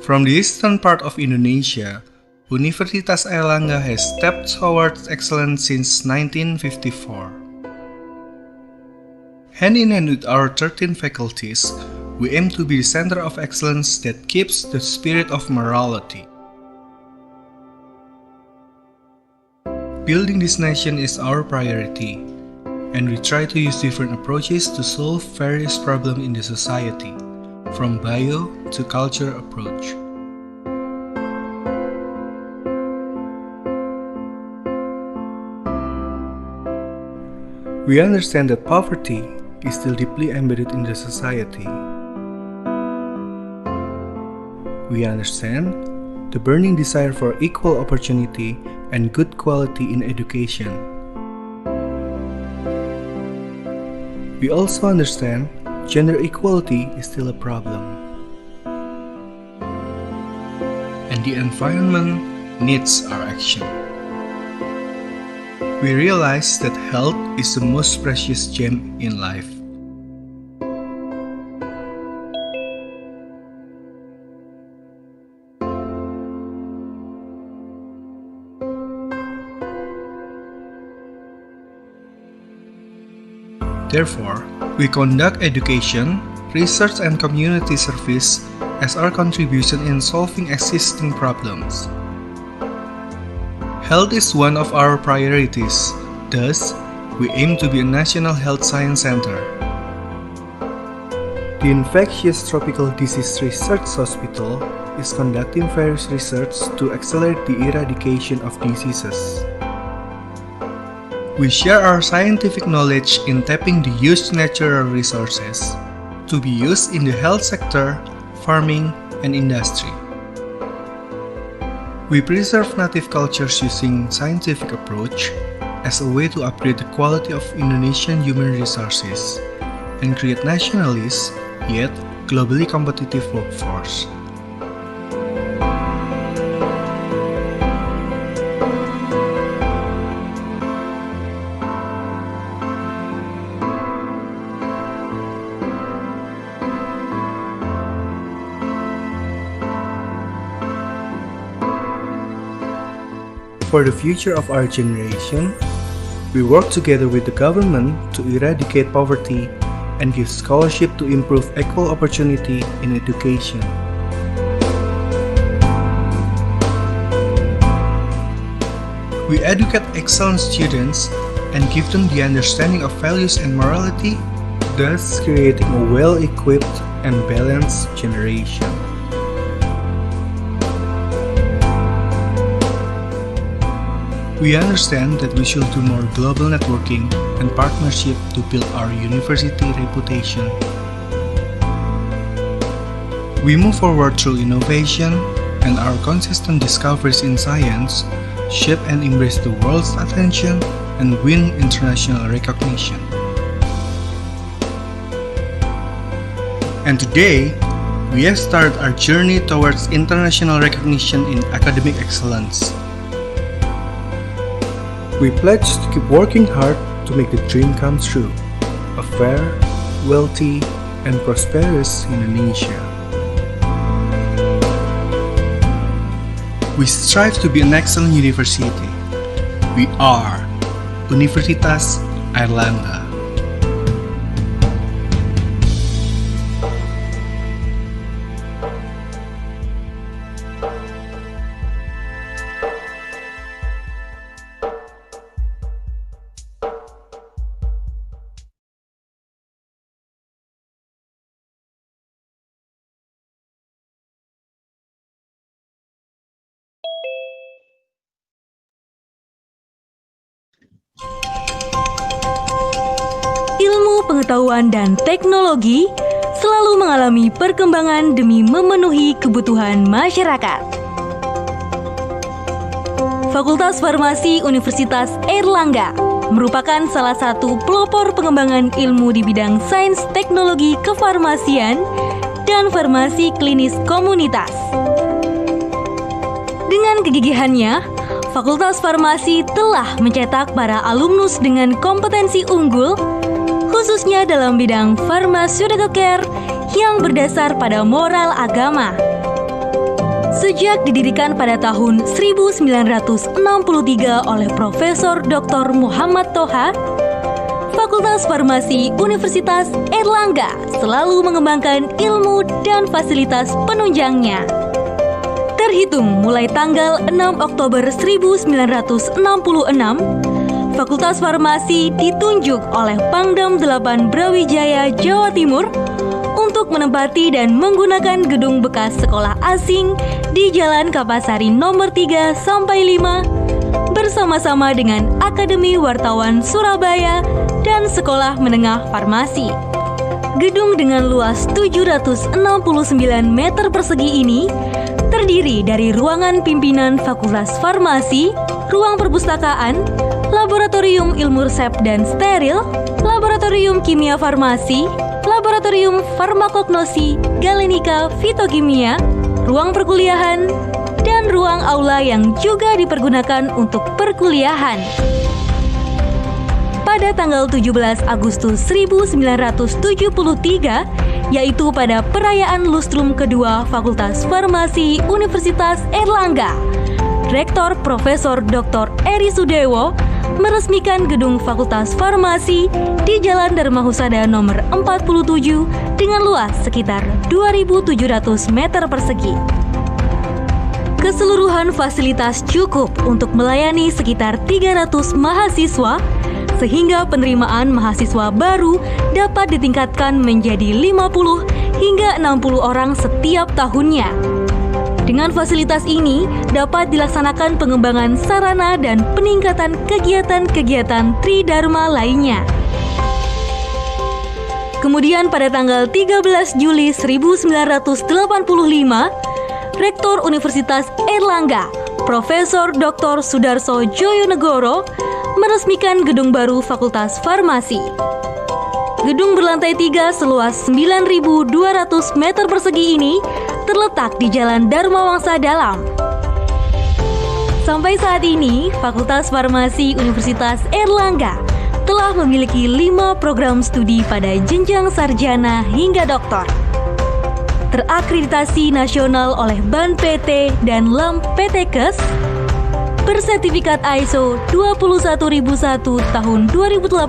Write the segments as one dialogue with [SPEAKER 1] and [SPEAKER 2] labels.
[SPEAKER 1] From the eastern part of Indonesia, Universitas Airlangga has stepped towards excellence since 1954. Hand in hand with our 13 faculties, we aim to be the center of excellence that keeps the spirit of morality. Building this nation is our priority, and we try to use different approaches to solve various problems in the society, from bio to culture approach. We understand that poverty is still deeply embedded in the society. We understand the burning desire for equal opportunity and good quality in education. We also understand gender equality is still a problem. And the environment needs our action. We realize that health is the most precious gem in life. Therefore, we conduct education, research and community service as our contribution in solving existing problems. Health is one of our priorities, thus, we aim to be a national health science center. The Infectious Tropical Disease Research Hospital is conducting various research to accelerate the eradication of diseases. We share our scientific knowledge in tapping the huge natural resources to be used in the health sector, farming, and industry. We preserve native cultures using scientific approach as a way to upgrade the quality of Indonesian human resources and create nationalist yet globally competitive workforce. For the future of our generation, we work together with the government to eradicate poverty and give scholarship to improve equal opportunity in education. We educate excellent students and give them the understanding of values and morality, thus creating a well-equipped and balanced generation. We understand that we should do more global networking and partnership to build our university reputation. We move forward through innovation, and our consistent discoveries in science shape and embrace the world's attention and win international recognition. And today, we have started our journey towards international recognition in academic excellence. We pledge to keep working hard to make the dream come true, a fair, wealthy, and prosperous Indonesia. We strive to be an excellent university. We are Universitas Airlangga.
[SPEAKER 2] Ilmu pengetahuan dan teknologi selalu mengalami perkembangan demi memenuhi kebutuhan masyarakat. Fakultas Farmasi Universitas Airlangga merupakan salah satu pelopor pengembangan ilmu di bidang sains teknologi kefarmasian dan farmasi klinis komunitas. Dengan kegigihannya, Fakultas Farmasi telah mencetak para alumnus dengan kompetensi unggul, khususnya dalam bidang pharmaceutical care yang berdasar pada moral agama. Sejak didirikan pada tahun 1963 oleh Profesor Dr. Muhammad Toha, Fakultas Farmasi Universitas Airlangga selalu mengembangkan ilmu dan fasilitas penunjangnya. Terhitung mulai tanggal 6 Oktober 1966, Fakultas Farmasi ditunjuk oleh Pangdam 8 Brawijaya, Jawa Timur untuk menempati dan menggunakan gedung bekas sekolah asing di Jalan Kapasari nomor 3 sampai 5 bersama-sama dengan Akademi Wartawan Surabaya dan Sekolah Menengah Farmasi. Gedung dengan luas 769 meter persegi ini terdiri dari ruangan pimpinan Fakultas Farmasi, ruang perpustakaan, laboratorium ilmu resep dan steril, laboratorium kimia farmasi, laboratorium farmakognosi, galenika, fitokimia, ruang perkuliahan, dan ruang aula yang juga dipergunakan untuk perkuliahan. Pada tanggal 17 Agustus 1973, yaitu pada perayaan lustrum kedua Fakultas Farmasi Universitas Airlangga, Rektor Profesor Dr. Eri Sudewo meresmikan gedung Fakultas Farmasi di Jalan Dharma Husada nomor 47 dengan luas sekitar 2.700 meter persegi. Keseluruhan fasilitas cukup untuk melayani sekitar 300 mahasiswa, sehingga penerimaan mahasiswa baru dapat ditingkatkan menjadi 50 hingga 60 orang setiap tahunnya. Dengan fasilitas ini dapat dilaksanakan pengembangan sarana dan peningkatan kegiatan-kegiatan Tridharma lainnya. Kemudian pada tanggal 13 Juli 1985, Rektor Universitas Airlangga, Profesor Dr. Sudarso Joyonegoro meresmikan gedung baru Fakultas Farmasi. Gedung berlantai 3 seluas 9.200 meter persegi ini terletak di Jalan Dharma Wangsa Dalam. Sampai saat ini, Fakultas Farmasi Universitas Airlangga telah memiliki 5 program studi pada jenjang sarjana hingga doktor. Terakreditasi nasional oleh BAN PT dan LAM PT Kes, bersertifikat ISO 21001 tahun 2018,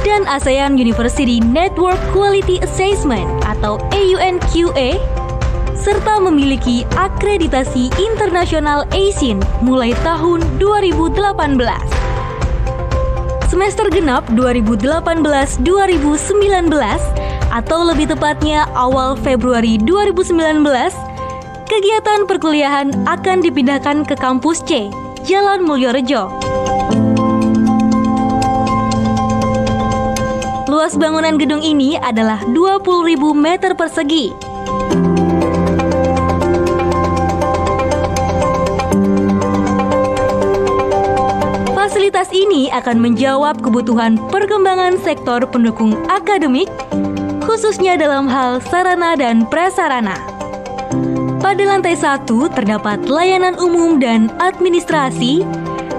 [SPEAKER 2] dan ASEAN University Network Quality Assessment atau AUNQA, serta memiliki akreditasi internasional ASIN mulai tahun 2018. Semester genap 2018-2019 atau lebih tepatnya awal Februari 2019, kegiatan perkuliahan akan dipindahkan ke kampus C, Jalan Mulyorejo. Luas bangunan gedung ini adalah 20.000 meter persegi. Fasilitas ini akan menjawab kebutuhan perkembangan sektor pendukung akademik, khususnya dalam hal sarana dan prasarana. Pada lantai 1 terdapat layanan umum dan administrasi,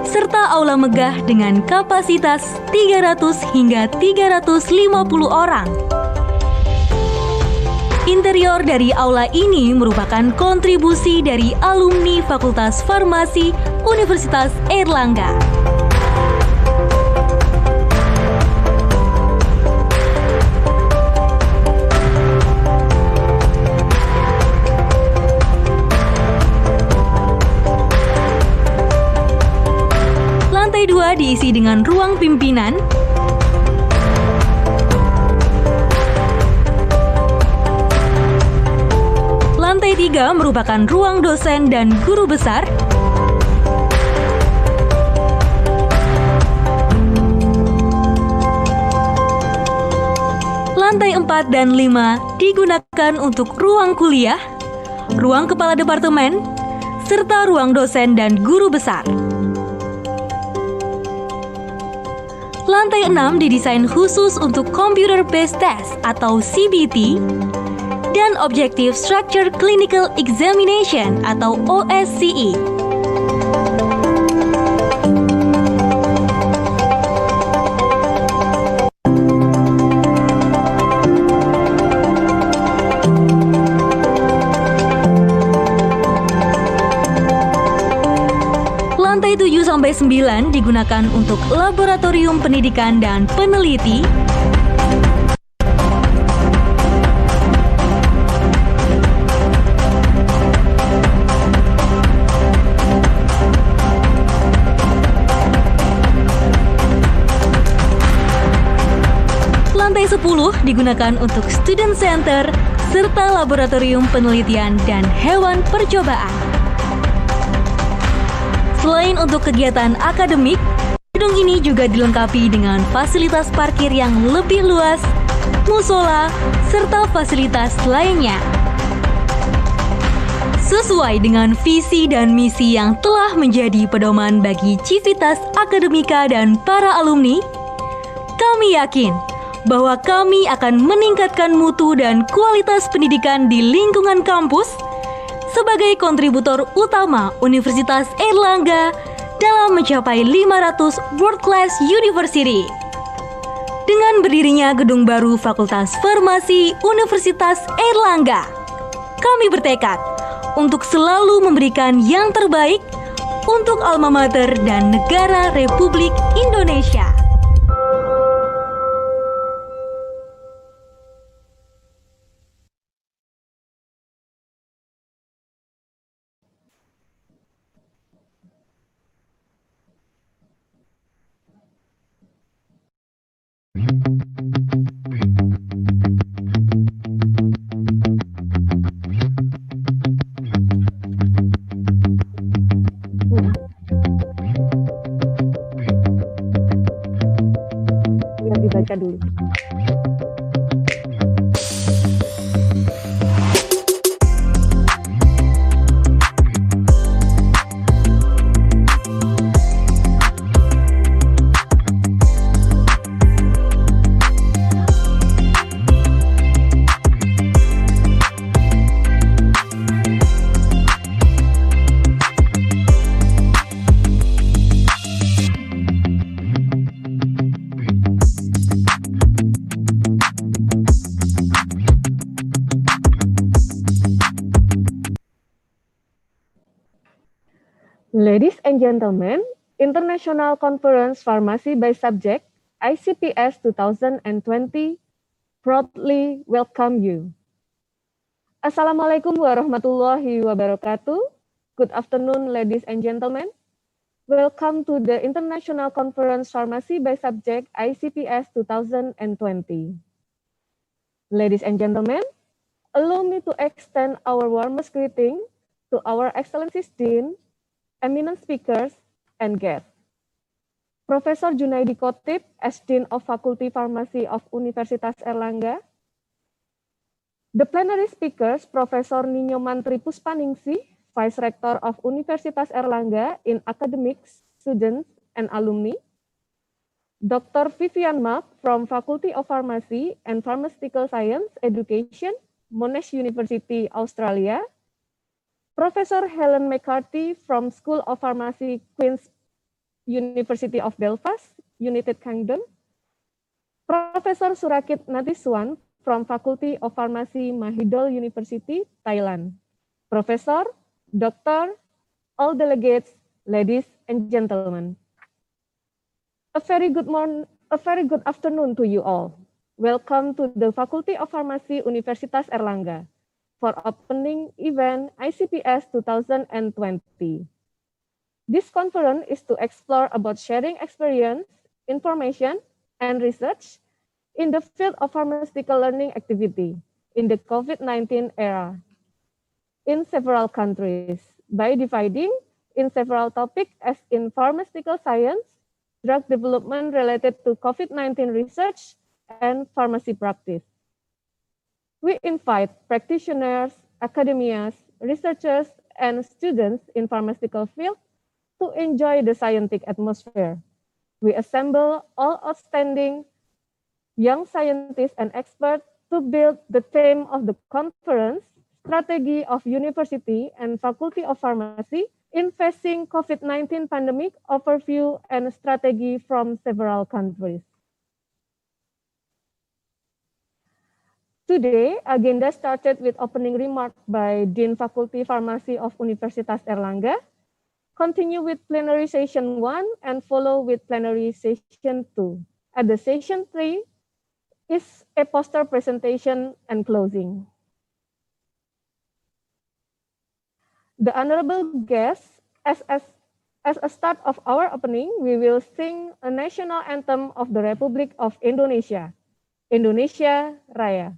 [SPEAKER 2] serta aula megah dengan kapasitas 300 hingga 350 orang. Interior dari aula ini merupakan kontribusi dari alumni Fakultas Farmasi Universitas Airlangga. Lantai 2 diisi dengan ruang pimpinan, lantai 3 merupakan ruang dosen dan guru besar, lantai 4 dan 5 digunakan untuk ruang kuliah, ruang kepala departemen, serta ruang dosen dan guru besar. Lantai 6 didesain khusus untuk Computer Based Test atau CBT dan Objective Structure Clinical Examination atau OSCE. 9 digunakan untuk laboratorium pendidikan dan peneliti. Lantai 10 digunakan untuk student center serta laboratorium penelitian dan hewan percobaan. Selain untuk kegiatan akademik, gedung ini juga dilengkapi dengan fasilitas parkir yang lebih luas, musola, serta fasilitas lainnya. Sesuai dengan visi dan misi yang telah menjadi pedoman bagi Civitas Akademika dan para alumni, kami yakin bahwa kami akan meningkatkan mutu dan kualitas pendidikan di lingkungan kampus sebagai kontributor utama Universitas Airlangga dalam mencapai 500 World Class University. Dengan berdirinya gedung baru Fakultas Farmasi Universitas Airlangga, kami bertekad untuk selalu memberikan yang terbaik untuk alma mater dan negara Republik Indonesia.
[SPEAKER 3] Biar dibaca dulu. Ladies and gentlemen, International Conference Pharmacy by Subject, ICPS 2020, proudly welcome you. Assalamualaikum warahmatullahi wabarakatuh. Good afternoon, ladies and gentlemen. Welcome to the International Conference Pharmacy by Subject, ICPS 2020. Ladies and gentlemen, allow me to extend our warmest greeting to our Excellencies Dean, eminent speakers, and guests. Professor Junaidi Khotib, as Dean of Faculty Pharmacy of Universitas Airlangga. The plenary speakers, Professor Ninyo Mantri Puspaningsih, Vice Rector of Universitas Airlangga in Academics, Students, and Alumni. Dr. Vivian Mak from Faculty of Pharmacy and Pharmaceutical Science Education, Monash University, Australia. Professor Helen McCarthy from School of Pharmacy, Queen's University of Belfast, United Kingdom. Professor Surakit Natiswan from Faculty of Pharmacy, Mahidol University, Thailand. Professor, Doctor, all delegates, ladies and gentlemen. A very good afternoon to you all. Welcome to the Faculty of Pharmacy, Universitas Airlangga for opening event ICPS 2020. This conference is to explore about sharing experience, information, and research in the field of pharmaceutical learning activity in the COVID-19 era in several countries by dividing in several topics as in pharmaceutical science, drug development related to COVID-19 research, and pharmacy practice. We invite practitioners, academias, researchers, and students in pharmaceutical field to enjoy the scientific atmosphere. We assemble all outstanding young scientists and experts to build the theme of the conference, Strategy of University and Faculty of Pharmacy in Facing COVID-19 Pandemic Overview and Strategy from several countries. Today, agenda started with opening remark by Dean Faculty Pharmacy of Universitas Airlangga, continue with plenary session 1 and follow with plenary session 2. At the session 3 is a poster presentation and closing. The honorable guests, as a start of our opening, we will sing a national anthem of the Republic of Indonesia, Indonesia Raya.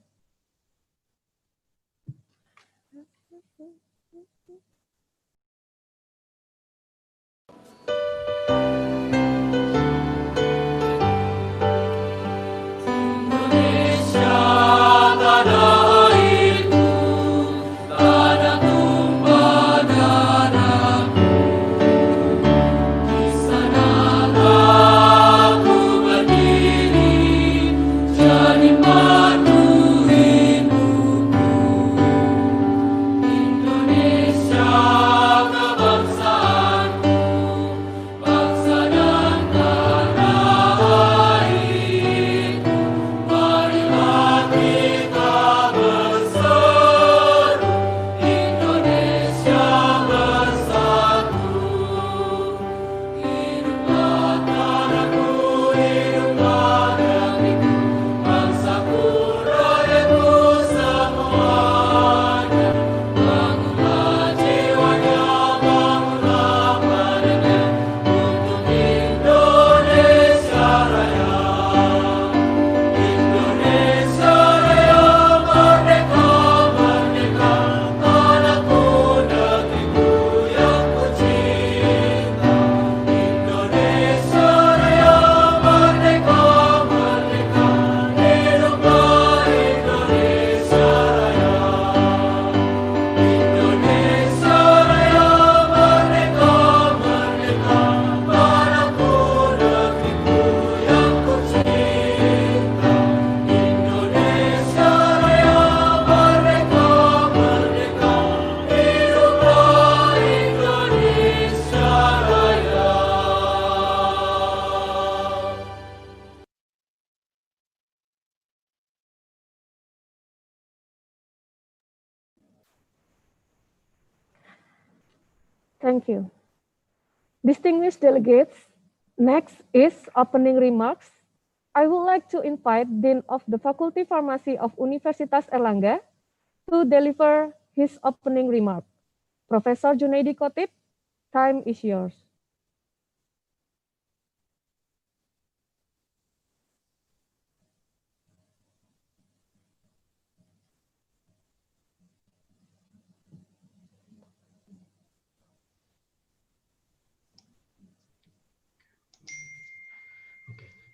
[SPEAKER 3] Thank you. Distinguished delegates, next is opening remarks. I would like to invite Dean of the Faculty Pharmacy of Universitas Airlangga to deliver his opening remark. Professor Junaidi Khotib, time is yours.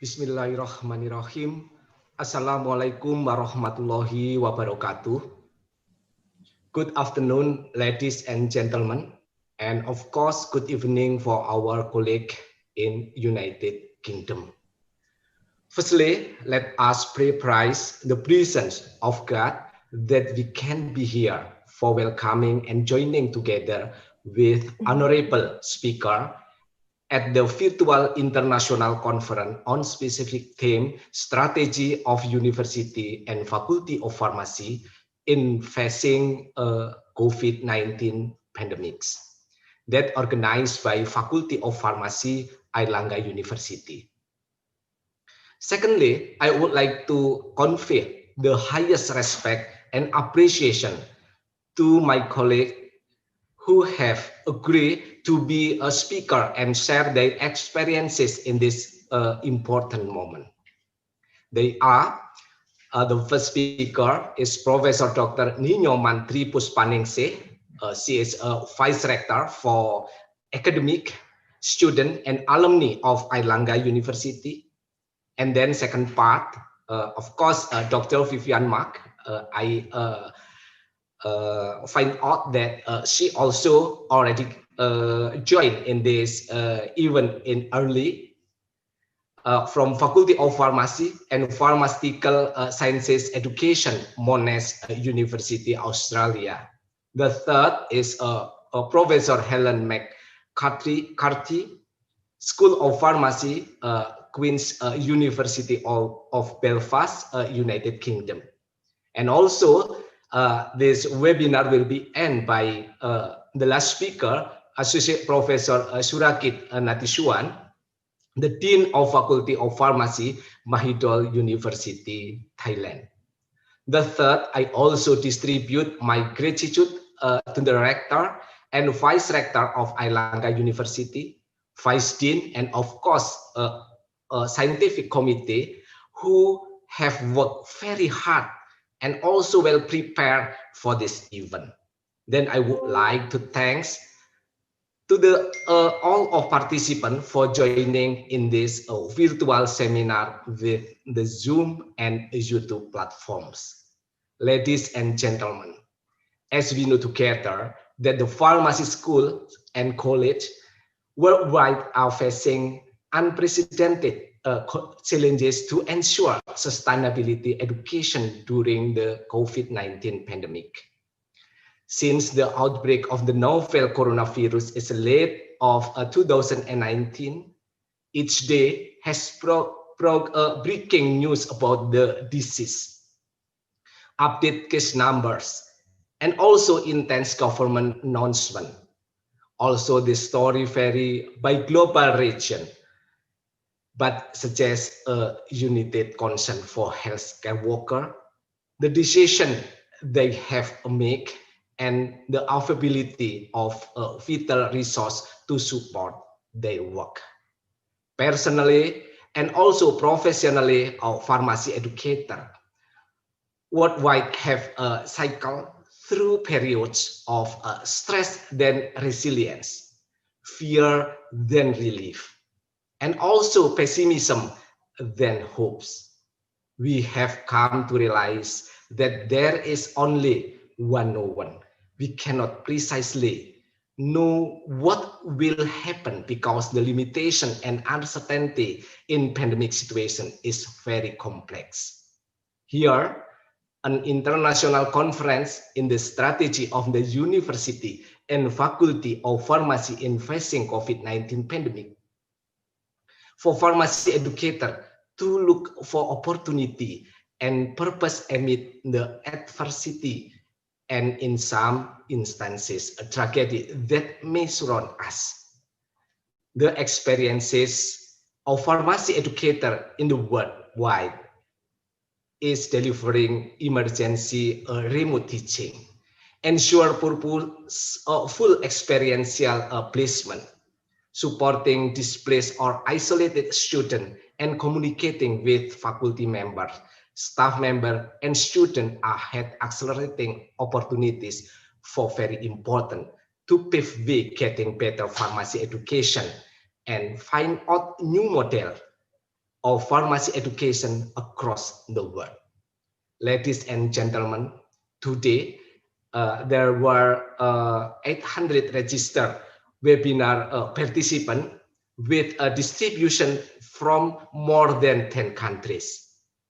[SPEAKER 4] Bismillahirrahmanirrahim. Assalamualaikum warahmatullahi wabarakatuh. Good afternoon, ladies and gentlemen, and of course, good evening for our colleague in United Kingdom. Firstly, let us praise the presence of God that we can be here for welcoming and joining together with honorable speaker at the virtual international conference on specific theme, Strategy of University and Faculty of Pharmacy in Facing COVID-19 Pandemics, that organized by Faculty of Pharmacy, Airlangga University. Secondly, I would like to convey the highest respect and appreciation to my colleague who have agreed to be a speaker and share their experiences in this important moment. They are, the first speaker is Professor Dr. Nino Mantri Puspaningsih. She is a Vice Rector for Academic, Student and Alumni of Airlangga University. And then second part, of course, Dr. Vivian Mark. I find out that she also already joined in this event in early from Faculty of Pharmacy and Pharmaceutical Sciences Education, Monash University, Australia. The third is Professor Helen McCarthy, School of Pharmacy, Queen's University of Belfast, United Kingdom. And also, this webinar will be ended by the last speaker, Associate Professor Surakit Natishuan, the Dean of Faculty of Pharmacy, Mahidol University, Thailand. The third, I also distribute my gratitude to the Rector and Vice Rector of Airlangga University, Vice Dean, and of course, a scientific committee who have worked very hard and also well prepared for this event. Then I would like to thank to the all of participants for joining in this virtual seminar with the Zoom and YouTube platforms. Ladies and gentlemen, as we know together that the pharmacy school and college worldwide are facing unprecedented challenges to ensure sustainability education during the COVID-19 pandemic. Since the outbreak of the novel coronavirus is late of 2019, each day has breaking news about the disease, update case numbers, and also intense government announcement. Also, the story vary by global region, but suggests a united concern for healthcare worker, the decision they have to make, and the availability of a vital resource to support their work. Personally, and also professionally, our pharmacy educator worldwide have cycled through periods of stress then resilience, fear then relief, and also pessimism then hopes. We have come to realize that there is only one known. We cannot precisely know what will happen because the limitation and uncertainty in pandemic situation is very complex. Here, an international conference in the strategy of the university and faculty of pharmacy in facing COVID-19 pandemic for pharmacy educator to look for opportunity and purpose amid the adversity and in some instances a tragedy that may surround us. The experiences of pharmacy educator in the worldwide is delivering emergency remote teaching, ensure purpose full experiential placement, supporting displaced or isolated students and communicating with faculty members, staff members, and students ahead accelerating opportunities for very important to pave way getting better pharmacy education and find out new model of pharmacy education across the world. Ladies and gentlemen, today there were 800 registered webinar participants with a distribution from more than 10 countries.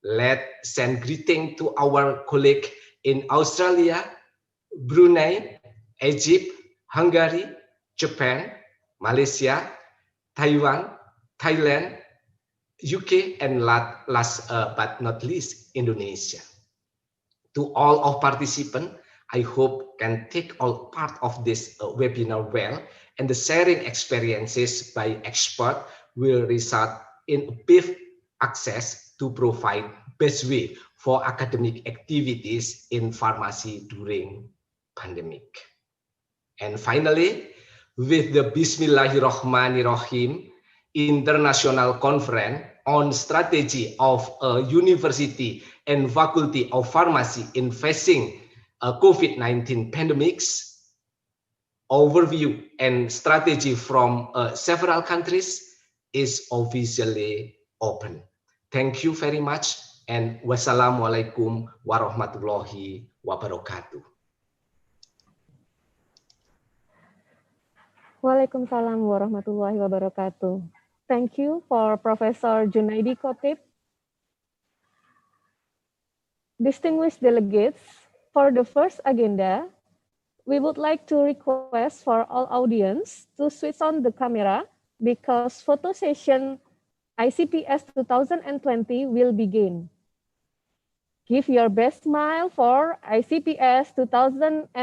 [SPEAKER 4] Let's send greeting to our colleague in Australia, Brunei, Egypt, Hungary, Japan, Malaysia, Taiwan, Thailand, UK, and last but not least, Indonesia. To all of participants, I hope can take all part of this webinar well, and the sharing experiences by expert will result in brief access to provide best way for academic activities in pharmacy during pandemic. And finally, with the Bismillahirrahmanirrahim International Conference on Strategy of University and Faculty of Pharmacy in Facing COVID-19 Pandemics, overview and strategy from several countries is officially open. Thank you very much, and wassalamualaikum warahmatullahi wabarakatuh.
[SPEAKER 3] Waalaikumsalam warahmatullahi wabarakatuh. Thank you for Professor Junaidi Khotib. Distinguished delegates, for the first agenda, we would like to request for all audience to switch on the camera because photo session ICPS 2020 will begin. Give your best smile for ICPS 2020.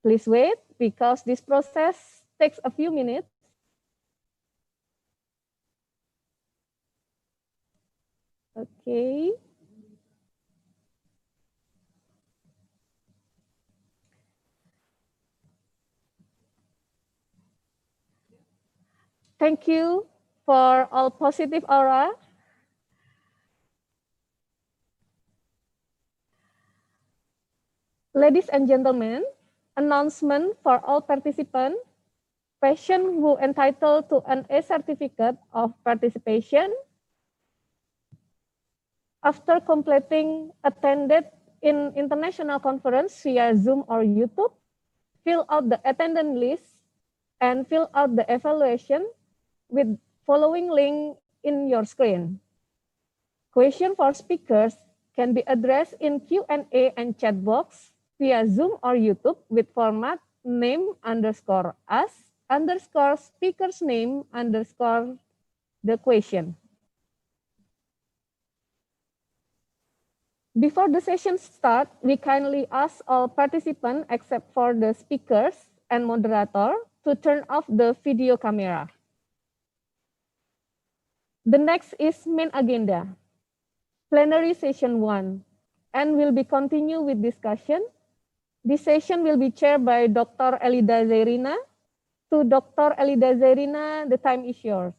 [SPEAKER 3] Please wait because this process takes a few minutes. Okay. Thank you for all positive aura. Ladies and gentlemen, announcement for all participants. Patient who entitled to an A certificate of participation after completing attended in international conference via Zoom or YouTube, fill out the attendance list and fill out the evaluation with following link in your screen. Question for speakers can be addressed in Q&A and chat box via Zoom or YouTube with format name underscore us underscore speaker's name underscore the question. Before the session start, we kindly ask all participants except for the speakers and moderator to turn off the video camera. The next is main agenda, plenary session 1, and will be continued with discussion. This session will be chaired by Dr. Elida Zairina. To Dr. Elida Zairina, the time is yours.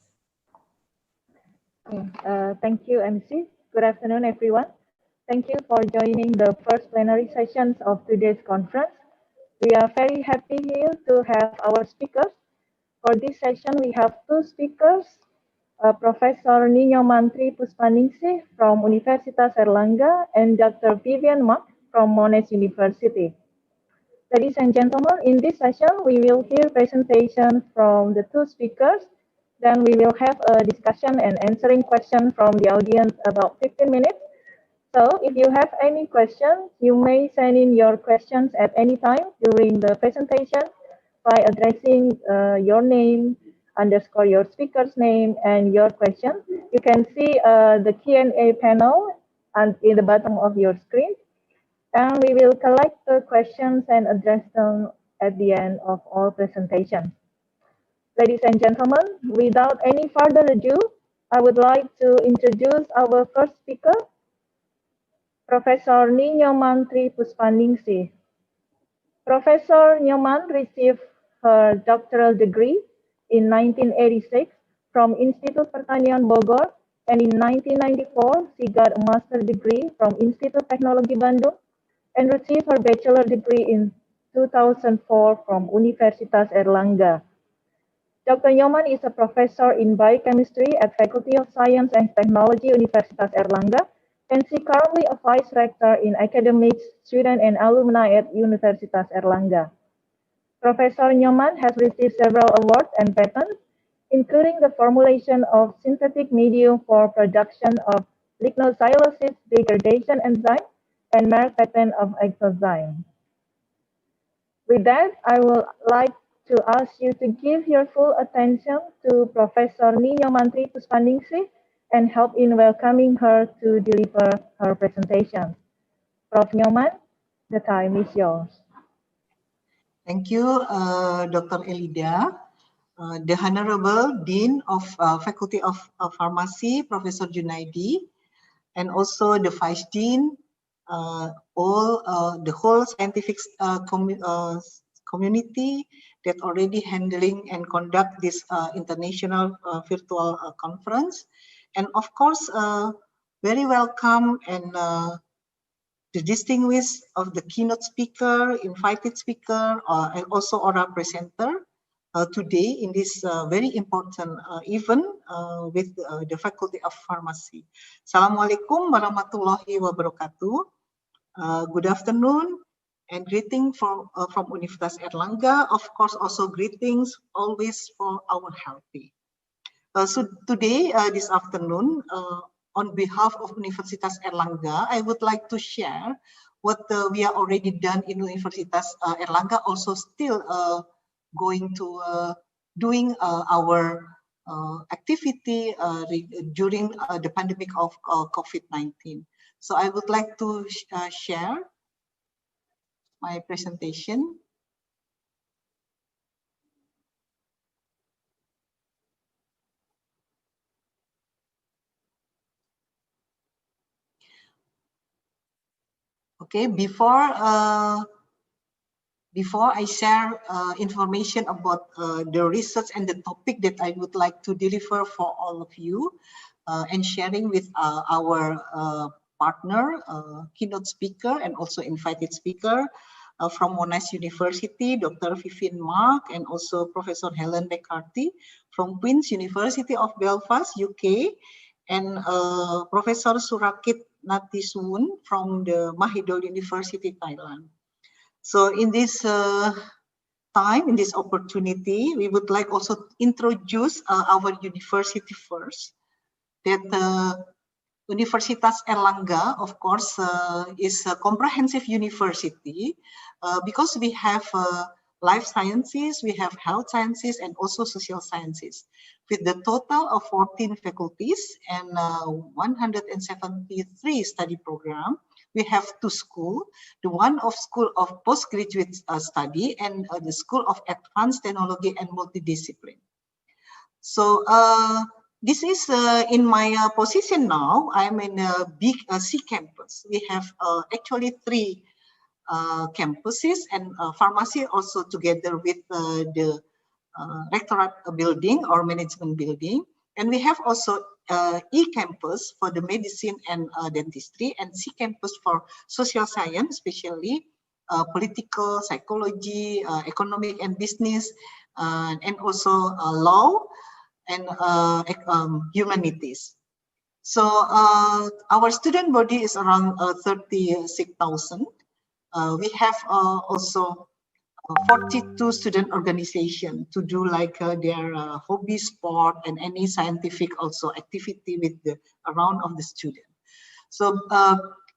[SPEAKER 5] Thank you, MC. Good afternoon, everyone. Thank you for joining the first plenary sessions of today's conference. We are very happy here to have our speakers. For this session, we have two speakers, Professor Nino Mantri Puspaningsih from Universitas Erlangga and Dr. Vivian Mak from Monash University. Ladies and gentlemen, in this session, we will hear presentation from the two speakers. Then we will have a discussion and answering question from the audience about 15 minutes. So if you have any questions, you may send in your questions at any time during the presentation by addressing your name, underscore your speaker's name, and your question. You can see the Q&A panel and in the bottom of your screen. And we will collect the questions and address them at the end of all presentations. Ladies and gentlemen, without any further ado, I would like to introduce our first speaker, Professor Nino Mantri Puspaningsih. Professor Nyoman received her doctoral degree in 1986 from Institut Pertanian Bogor, and in 1994 she got a master's degree from Institut Teknologi Bandung and received her bachelor degree in 2004 from Universitas Erlangga. Dr. Nyoman is a professor in biochemistry at Faculty of Science and Technology Universitas Erlangga, and she currently a vice rector in academics, student and alumni at Universitas Erlangga. Professor Nyoman has received several awards and patents, including the formulation of synthetic medium for production of lignocellulose degradation enzyme and Merck patent of exozyme. With that, I would like to ask you to give your full attention to Professor Nino Mantri Puspaningsih and help in welcoming her to deliver her presentation. Prof. Nyoman, the time is yours.
[SPEAKER 6] Thank you, Dr. Elida. The Honorable Dean of Faculty of Pharmacy, Professor Junaidi, and also the Vice Dean, the whole scientific community that already handling and conduct this international virtual conference. And of course, very welcome and the distinguished of the keynote speaker, invited speaker, and also oral presenter today in this very important event with the Faculty of Pharmacy. Assalamualaikum warahmatullahi wabarakatuh. Good afternoon and greeting from Universitas Erlangga. Of course, also greetings always for our healthy. So today, this afternoon, on behalf of Universitas Erlangga, I would like to share what we are already done in Universitas Erlangga, also still going to doing our activity during the pandemic of COVID-19. So I would like to share my presentation. Okay, before I share information about the research and the topic that I would like to deliver for all of you, and sharing with our partner, keynote speaker, and also invited speaker from Monash University, Dr. Vivian Mark, and also Professor Helen McCarthy from Queen's University of Belfast, UK, and Professor Surakit Natisuwun from the Mahidol University, Thailand. So in this time, in this opportunity, we would like also to introduce our university first. That Universitas Erlangga, of course, is a comprehensive university because we have life sciences, we have health sciences, and also social sciences, with the total of 14 faculties and 173 study program. We have two schools, the one of School of Postgraduate Study and the School of Advanced Technology and Multidiscipline. So this is in my position now. I'm in a big C campus. We have actually 3 campuses, and pharmacy also together with the rectorate building or management building. And we have also E-campus for the medicine and dentistry, and C-campus for social science, especially political, psychology, economic and business, and also law and humanities. So our student body is around 36,000. We have also 42 student organization to do like their hobby sport and any scientific also activity with the around of the student. So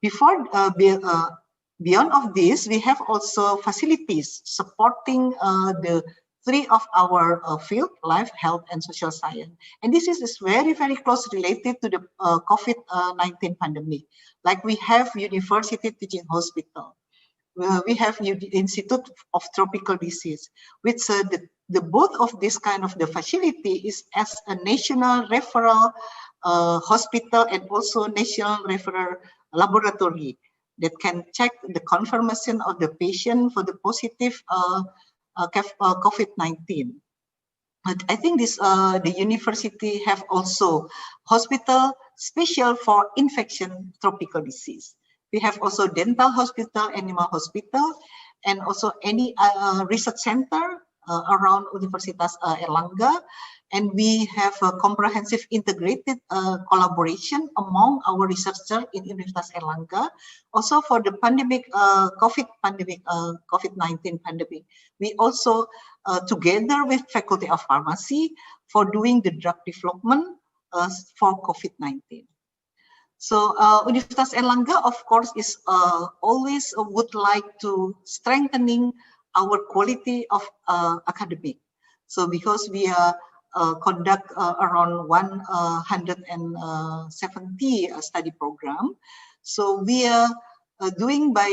[SPEAKER 6] before beyond of this, we have also facilities supporting the 3 of our field, life, health, and social science. And this is very, very close related to the COVID-19 pandemic. Like we have University Teaching Hospital. We have Institute of Tropical Disease, which the both of this kind of the facility is as a national referral hospital and also national referral laboratory that can check the confirmation of the patient for the positive COVID-19. I think this the university have also hospital special for infection tropical disease. We have also dental hospital, animal hospital, and also any research center around Universitas Erlangga. And we have a comprehensive integrated collaboration among our researchers in Universitas Erlangga. Also for the pandemic, COVID-19 pandemic, we also together with Faculty of Pharmacy for doing the drug development for COVID-19. So Universitas Erlangga, of course, is always would like to strengthening our quality of academic. So because we conduct around 170 study program, so we are doing by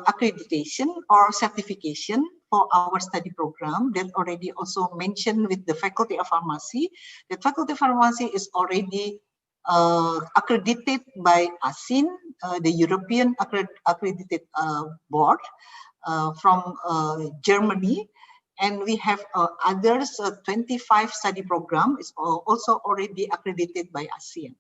[SPEAKER 6] accreditation or certification for our study program that already also mentioned with the Faculty of Pharmacy. The Faculty of Pharmacy is already accredited by ASIN, the European accredited board from Germany, and we have others 25 study program is also already accredited by ASEAN.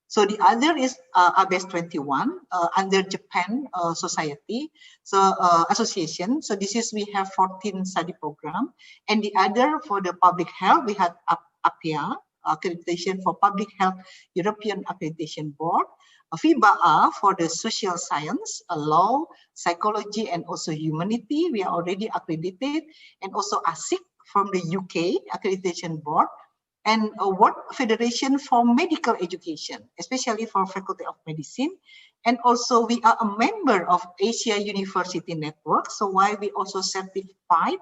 [SPEAKER 6] So the other is ABS 21 under Japan Society, so association. So this is we have 14 study program, and the other for the public health we have APIA, accreditation for public health, European accreditation board, FIBA for the social science, law, psychology, and also humanity. We are already accredited, and also ASIC from the UK accreditation board, and a World Federation for Medical Education, especially for Faculty of Medicine. And also we are a member of Asia University Network. So why we also certified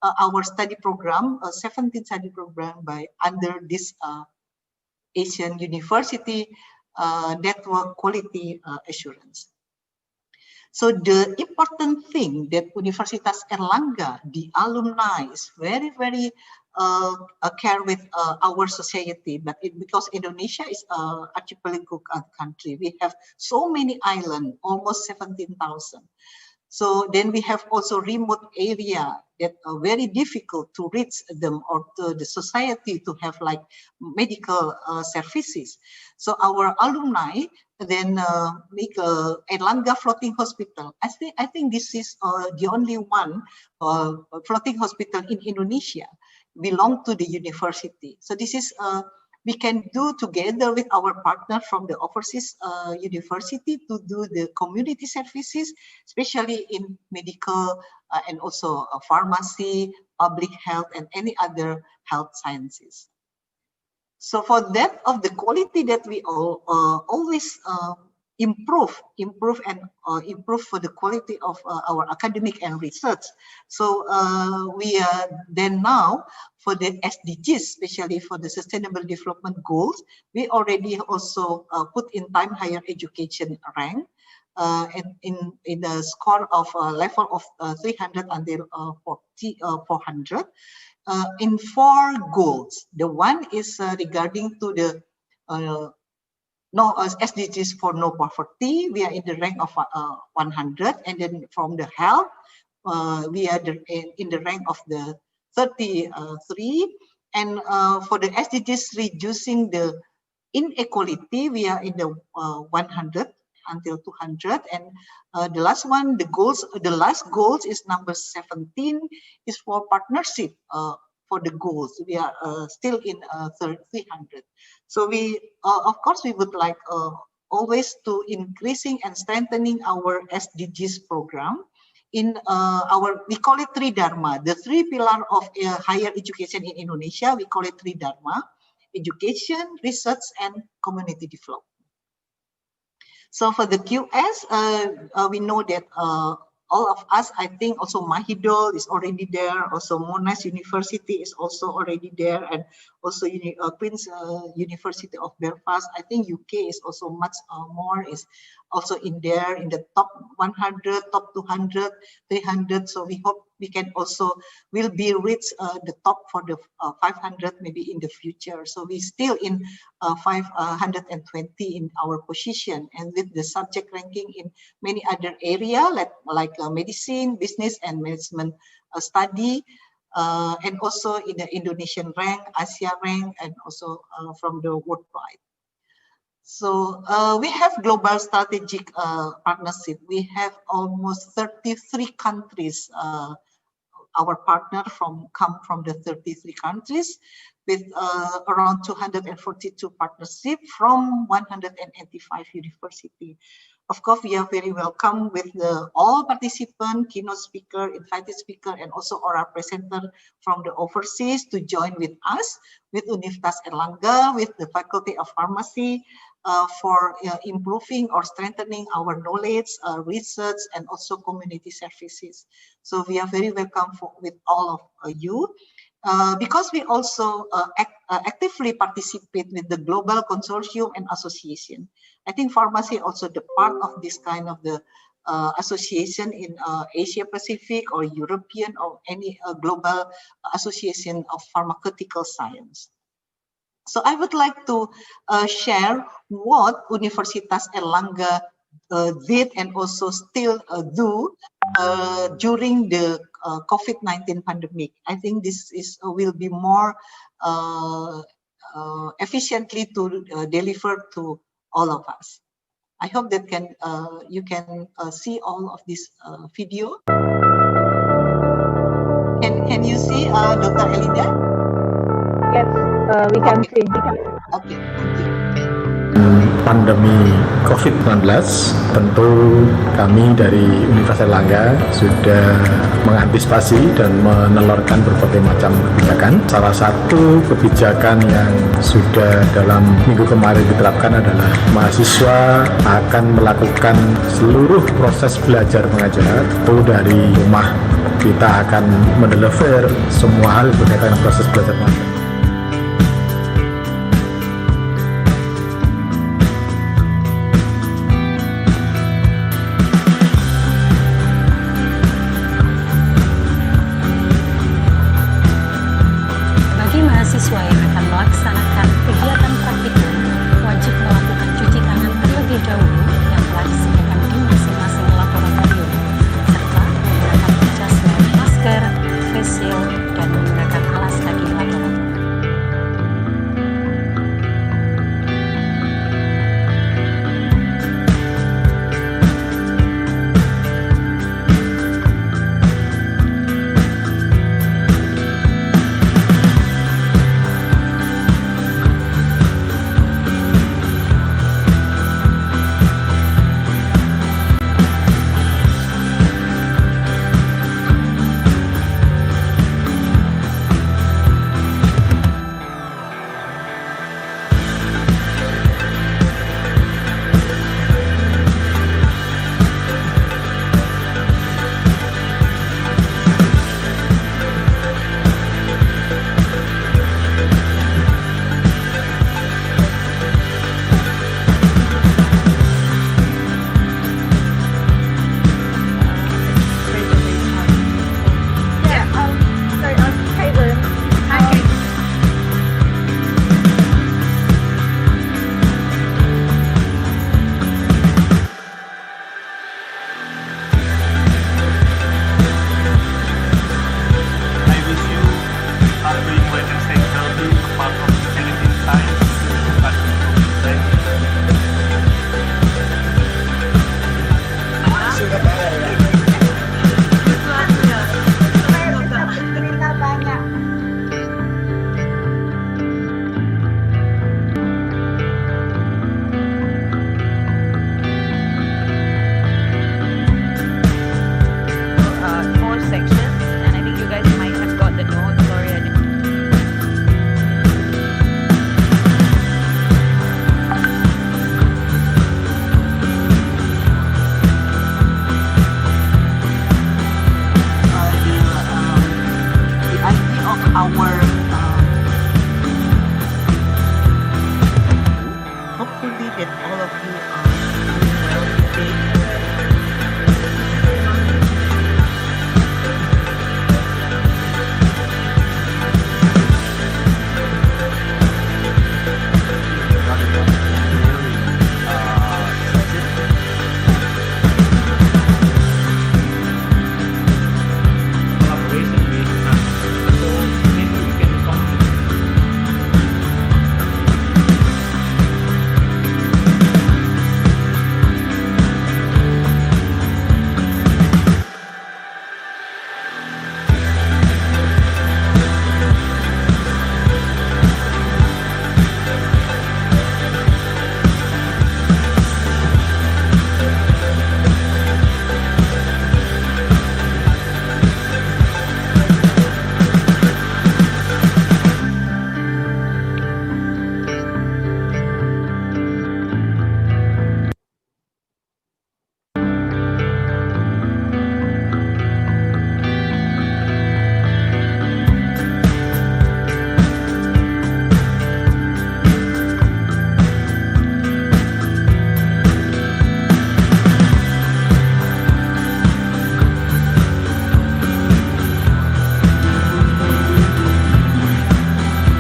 [SPEAKER 6] our study program, 17 study program by under this Asian University Network Quality Assurance. So the important thing that Universitas Erlangga, the alumni, is very, very care with our society, but because Indonesia is an archipelago country, we have so many islands, almost 17,000. So then we have also remote area that are very difficult to reach them or to the society to have like medical services. So our alumni then make a Erlangga floating hospital. I think this is the only one floating hospital in Indonesia belong to the university. So this is we can do together with our partner from the overseas university to do the community services, especially in medical and also pharmacy, public health, and any other health sciences. So for that of the quality that we always improve for the quality of our academic and research. So we are then now for the SDGs, especially for the Sustainable Development Goals, we already also put in time higher education rank in the score of level of 300 until 400 in 4 goals. The one is regarding to the SDGs for no poverty. We are in the rank of 100, and then from the health, we are in the rank of the 33, and for the SDGs reducing the inequality, we are in the 100 until 200, and the last one, the last goals is number 17, is for partnership. For the goals, we are still in 300. So we, of course, we would like always to increasing and strengthening our SDGs program in we call it Tri Dharma, the 3 pillars of higher education in Indonesia. We call it Tri Dharma: education, research, and community development. So for the QS, we know that all of us, I think also Mahidol is already there, also Monash University is also already there, and also Queen's University of Belfast. I think UK is also much more, is also in there in the top 100, top 200, 300. So we hope we can also will be reach the top for the 500 maybe in the future. So we still in 520 in our position, and with the subject ranking in many other area like medicine, business, and management study, and also in the Indonesian rank, Asia rank, and also from the worldwide. So we have global strategic partnership. We have almost 33 countries. Our partner come from the 33 countries with around 242 partnership from 185 universities. Of course, we are very welcome with all participants, keynote speaker, invited speaker, and also oral presenter from the overseas to join with us, with Universitas Erlangga, with the Faculty of Pharmacy, for improving or strengthening our knowledge, research, and also community services. So we are very welcome with all of you. Because we also actively participate with the global consortium and association. I think pharmacy also the part of this kind of the association in Asia Pacific or European or any global association of pharmaceutical science. So I would like to share what Universitas Erlangga did and also still do during the COVID-19 pandemic. I think this will be more efficiently to deliver to all of us. I hope that you can see all of this video. Can you see Dr. Elinda?
[SPEAKER 5] Yes, we can see.
[SPEAKER 6] Okay, thank you.
[SPEAKER 7] Pandemi COVID-19, tentu kami dari Universitas Erlangga sudah mengantisipasi dan menelurkan berbagai macam kebijakan. Salah satu kebijakan yang sudah dalam minggu kemarin diterapkan adalah mahasiswa akan melakukan seluruh proses belajar mengajar itu dari rumah. Kita akan mendeliver semua hal berkaitan dengan proses belajar mengajar.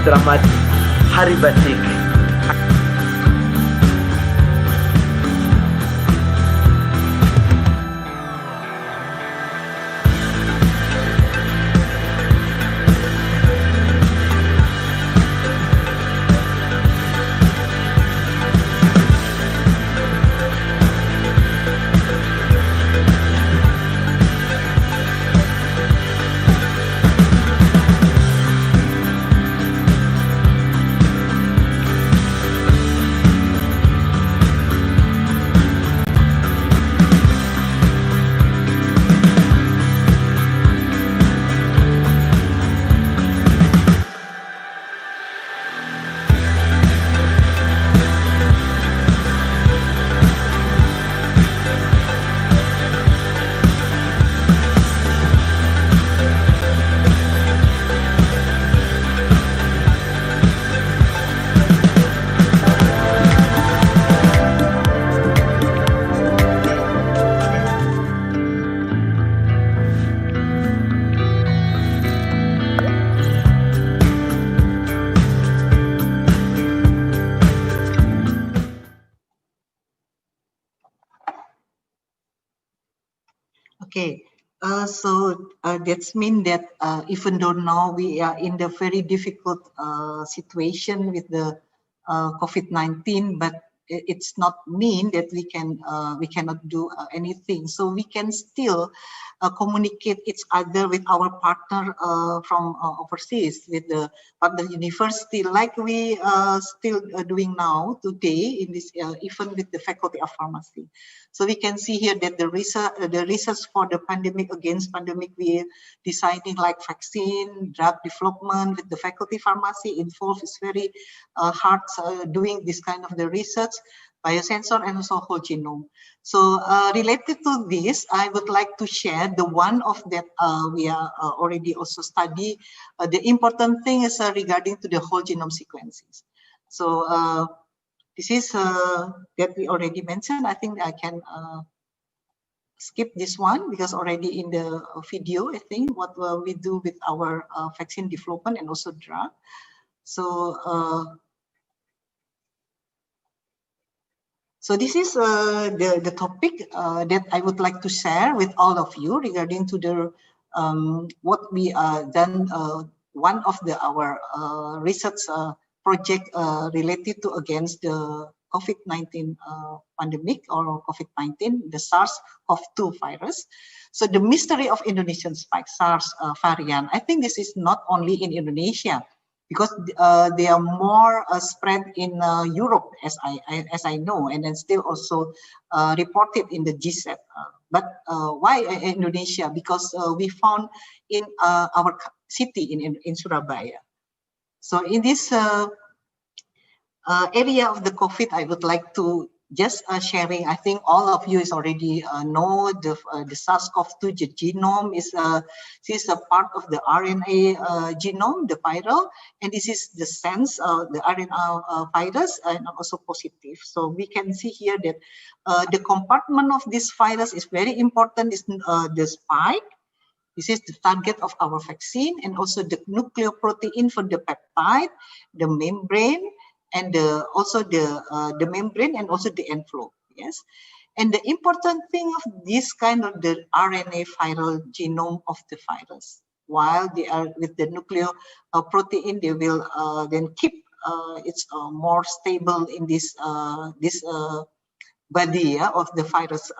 [SPEAKER 8] Selamat Hari Batik.
[SPEAKER 6] Okay, that's mean that even though now we are in the very difficult situation with the COVID-19, but it's not mean that we cannot do anything. So we can still communicate each other with our partner from overseas, with the partner university, like we still doing now today in this even with the Faculty of Pharmacy. So we can see here that the research for the pandemic, against pandemic, we designing like vaccine, drug development with the Faculty Pharmacy involved is very hard doing this kind of the research, biosensor and also whole genome. So related to this, I would like to share the one of that we are already also study. The important thing is regarding to the whole genome sequences. So this is that we already mentioned. I think I can skip this one because already in the video, I think what we do with our vaccine development and also drug. So so this is the topic that I would like to share with all of you regarding to the what we done. One of our research project related to against the COVID-19 pandemic or COVID-19, the SARS-CoV-2 virus. So the mystery of Indonesian spike SARS variant. I think this is not only in Indonesia, because they are more spread in Europe, as I know, and then still also reported in the G7. But why Indonesia? Because we found in our city in Surabaya. So in this area of the COVID, I would like to just sharing. I think all of you is already know the SARS-CoV-2 genome is this is a part of the RNA genome, the viral, and this is the sense of the RNA virus and also positive. So we can see here that the compartment of this virus is very important. Is the spike. This is the target of our vaccine, and also the nucleoprotein for the peptide, the membrane, and also the membrane and also the envelope. Yes, and the important thing of this kind of the RNA viral genome of the virus, while they are with the nucleoprotein, they will then keep it's more stable in this body of the virus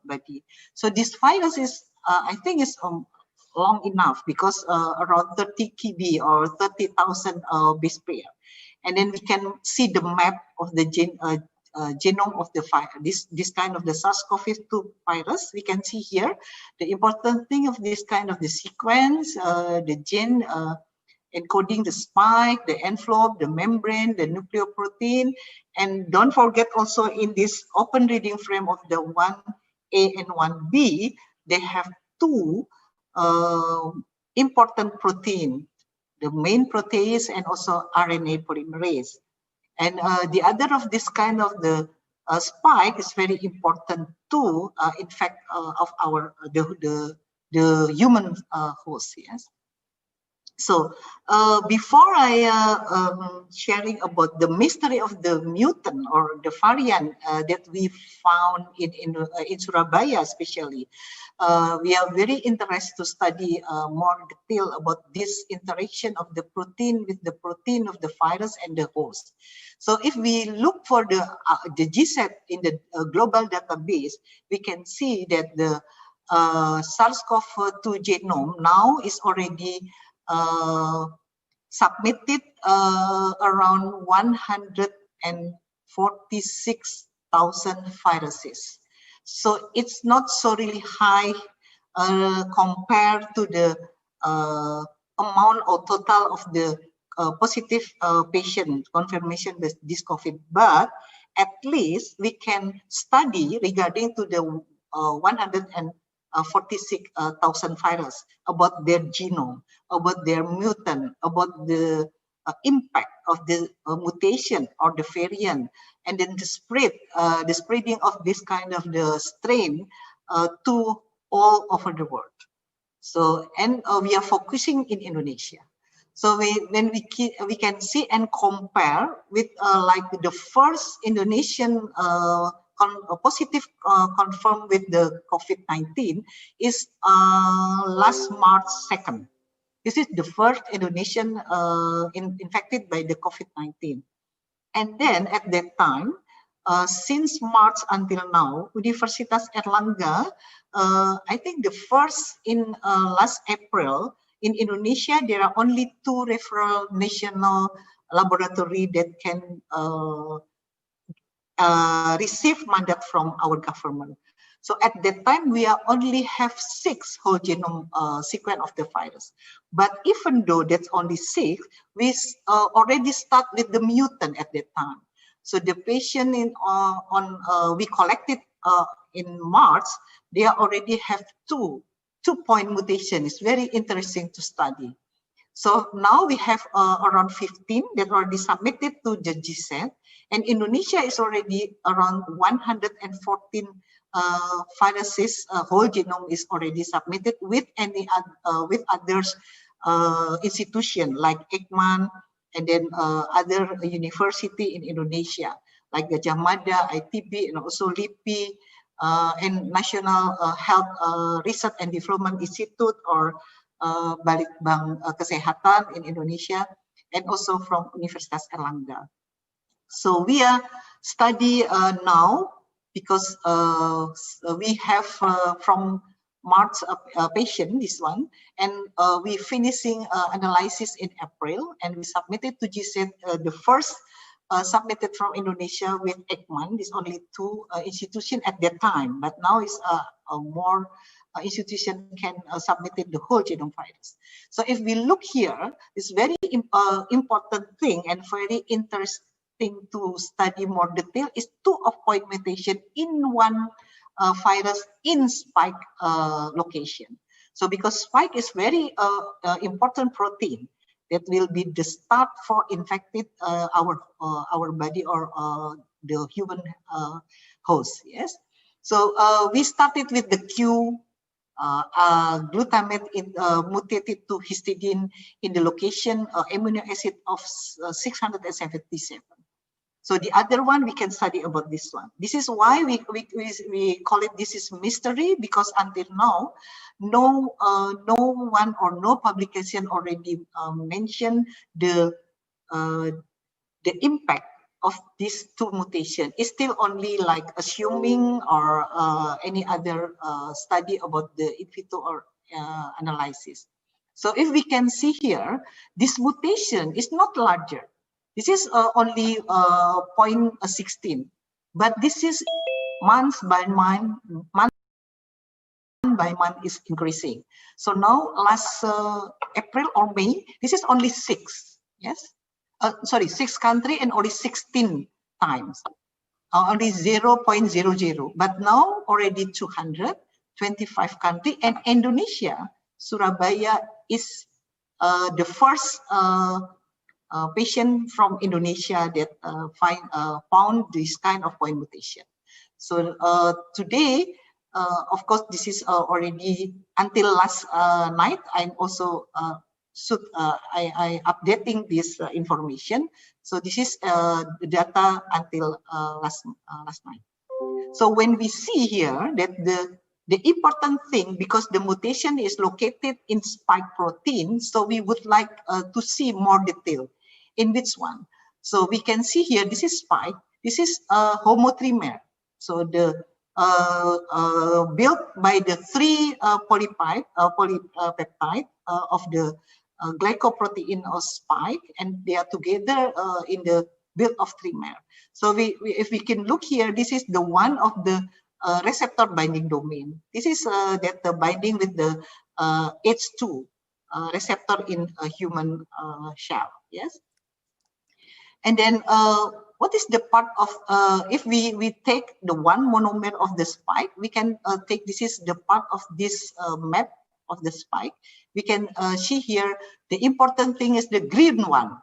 [SPEAKER 6] body. So this virus is I think is long enough because around 30 kb or 30,000 base pair. And then we can see the map of the genome of the virus, this kind of the SARS-CoV-2 virus. We can see here the important thing of this kind of the sequence, the gene encoding the spike, the envelope, the membrane, the nucleoprotein. And don't forget also in this open reading frame of the 1A and 1B, they have two important protein, the main protease and also RNA polymerase. And the other of this kind of the spike is very important too, in fact, of our the human host. Yes. So before I sharing about the mystery of the mutant or the variant that we found in Surabaya, especially, we are very interested to study more detail about this interaction of the protein with the protein of the virus and the host. So if we look for the GSET in the global database, we can see that the SARS-CoV-2 genome now is already submitted around 146,000 viruses. So it's not so really high compared to the amount or total of the positive patient confirmation with this COVID, but at least we can study regarding to the 146,000 virus about their genome, about their mutant, about the impact of the mutation or the variant, and then the spreading of this kind of the strain to all over the world. So, and we are focusing in Indonesia. So when we can see and compare with like the first Indonesian positive confirmed with the COVID-19 is last March 2nd. This is the first Indonesian infected by the COVID-19. And then at that time, since March until now, Universitas Erlangga, I think the first in last April, in Indonesia, there are only 2 referral national laboratory that can receive mandate from our government. So at that time, we are only have 6 whole genome sequence of the virus. But even though that's only 6, we already start with the mutant at that time. So the patient we collected in March, they already have 2-point mutation. It's very interesting to study. So now we have around 15 that already submitted to the GSET, and Indonesia is already around 114 viruses. Whole genome is already submitted with any with others institution like Ekman and then other university in Indonesia like Gajah Mada, ITB, and also LIPI and National Health Research and Development Institute or Balitbank Kesehatan in Indonesia, and also from Universitas Erlangga. So we are study now because we have from March patient, this one, and we finishing analysis in April, and we submitted to GSET the first submitted from Indonesia with Ekman. There's only 2 institutions at that time, but now it's more institution can submit the whole genome virus. So if we look here, it's very important thing and very interesting to study more detail is 2 point mutation in one virus in spike location. So because spike is very important protein that will be the start for infected our body or the human host. Yes. So we started with the Q glutamate mutated to histidine in the location amino acid of 677. So the other one we can study about this one. This is why we call it this is mystery, because until now no one or no publication already mentioned the impact of these 2 mutations. Is still only like assuming or any other study about the in vitro or analysis. So if we can see here, this mutation is not larger. This is only 0.16, but this is month by month is increasing. So now last April or May, this is only 6. Yes. Sorry, 6 country and only 16 times, only 0.00. But now already 225 country, and Indonesia, Surabaya is the first patient from Indonesia that found this kind of point mutation. So today, of course, this is already until last night. I'm also I updating this information. So this is the data until last night. So when we see here that the important thing, because the mutation is located in spike protein, so we would like to see more detail in which one. So we can see here, this is spike, this is homotrimer. So the built by the three polypeptide of the glycoprotein or spike, and they are together in the build of trimer. So if we can look here, this is the one of the receptor binding domain. This is that the binding with the H2 receptor in a human shell. Yes. And then what is the part of, if we take the one monomer of the spike, we can take, this is the part of this map of the spike. We can see here, the important thing is the green one.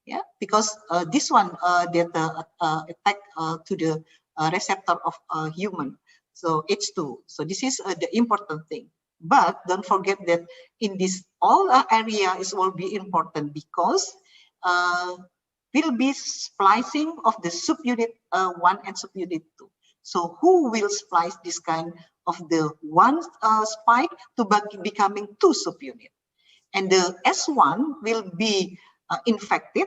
[SPEAKER 6] Yeah, because this one that attack to the receptor of human, so H2. So this is the important thing. But don't forget that in this all area is will be important, because will be splicing of the subunit 1 and subunit 2. So who will splice this kind of the one spike to becoming 2 subunit? And the S1 will be infected,